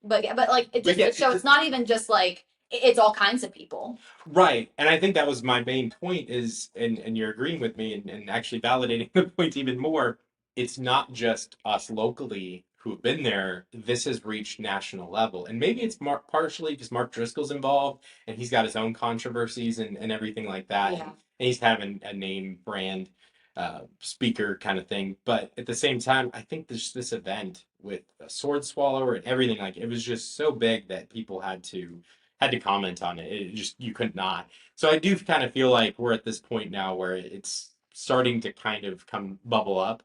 But like it just it shows it's not even just like it's all kinds of people. Right. And I think that was my main point is, and you're agreeing with me and actually validating the point even more. It's not just us locally who have been there. This has reached national level. And maybe it's partially because Mark Driscoll's involved and he's got his own controversies and everything like that. Yeah. And he's having a name brand speaker kind of thing. But at the same time, I think this event with a sword swallower and everything, like it was just so big that people had to comment on it. It just, you could not. So I do kind of feel like we're at this point now where it's starting to kind of bubble up.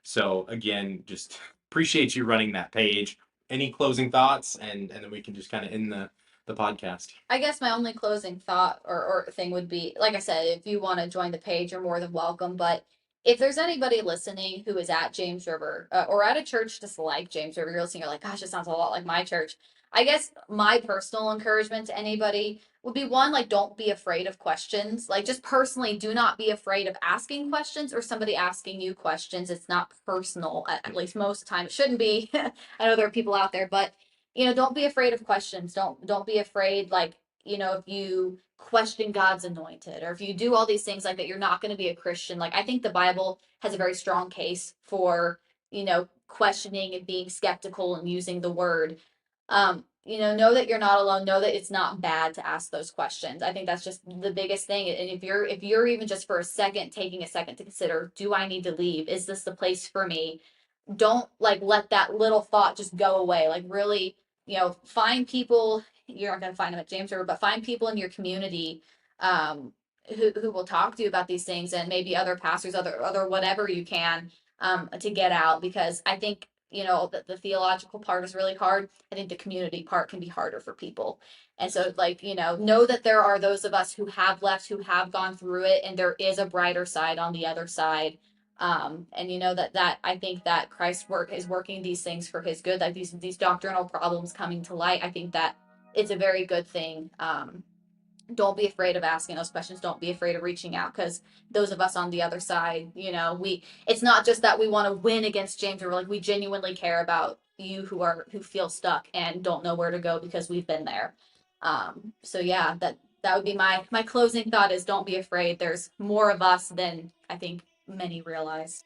So again, just appreciate you running that page. Any closing thoughts, and then we can just kind of end the podcast. I guess my only closing thought or thing would be, like I said, if you want to join the page, you're more than welcome. But if there's anybody listening who is at James River or at a church just like James River, you're listening, you're like, gosh, it sounds a lot like my church. I guess my personal encouragement to anybody would be one, like, don't be afraid of questions. Like, just personally, do not be afraid of asking questions or somebody asking you questions. It's not personal, at least most of the time. It shouldn't be. I know there are people out there, but don't be afraid of questions. Don't be afraid, like, if you question God's anointed or if you do all these things like that, you're not going to be a Christian. Like, I think the Bible has a very strong case for, questioning and being skeptical and using the word. Know that you're not alone. Know that it's not bad to ask those questions. I think that's just the biggest thing. And if you're even just for a second taking a second to consider, do I need to leave? Is this the place for me? Don't like let that little thought just go away. Like really, find people. You're not going to find them at James River, but find people in your community who will talk to you about these things, and maybe other pastors, other whatever you can to get out, because I think the theological part is really hard. I think the community part can be harder for people. And so like, know that there are those of us who have left, who have gone through it, and there is a brighter side on the other side. And that I think that Christ's work is working these things for his good, like these doctrinal problems coming to light. I think that it's a very good thing. Don't be afraid of asking those questions. Don't be afraid of reaching out, because those of us on the other side, it's not just that we want to win against James, or like we genuinely care about you who feel stuck and don't know where to go, because we've been there. So yeah, that would be my closing thought is don't be afraid. There's more of us than I think many realize.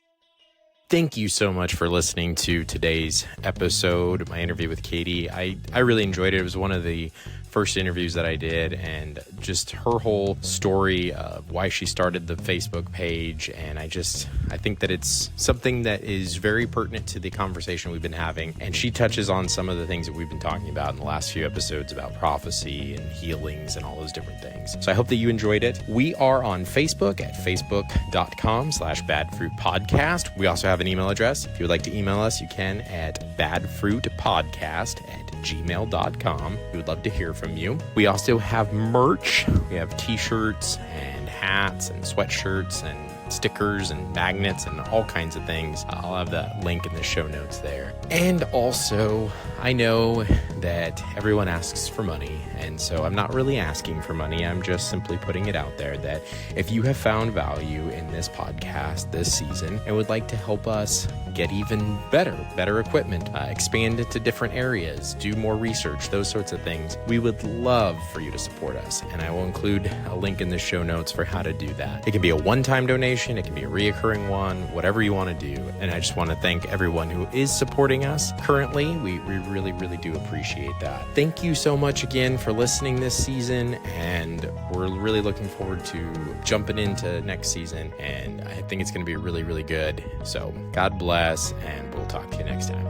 Thank you so much for listening to today's episode, my interview with Kadie. I really enjoyed it. It was one of the first interviews that I did, and just her whole story of why she started the Facebook page. And I think that it's something that is very pertinent to the conversation we've been having. And she touches on some of the things that we've been talking about in the last few episodes about prophecy and healings and all those different things. So I hope that you enjoyed it. We are on Facebook at facebook.com/badfruitpodcast. We also have an email address. If you would like to email us, you can at badfruitpodcast@gmail.com. We would love to hear from you. We also have merch. We have t-shirts and hats and sweatshirts and stickers and magnets and all kinds of things. I'll have the link in the show notes there. And also, I know that everyone asks for money, and so I'm not really asking for money. I'm just simply putting it out there that if you have found value in this podcast this season and would like to help us get even better equipment, expand it to different areas, do more research, those sorts of things, we would love for you to support us. And I will include a link in the show notes for how to do that. It can be a one-time donation, it can be a reoccurring one, whatever you want to do. And I just want to thank everyone who is supporting us currently. We really do appreciate that. Thank you so much again for listening this season, and we're really looking forward to jumping into next season, and I think it's going to be really good. So God bless, and we'll talk to you next time.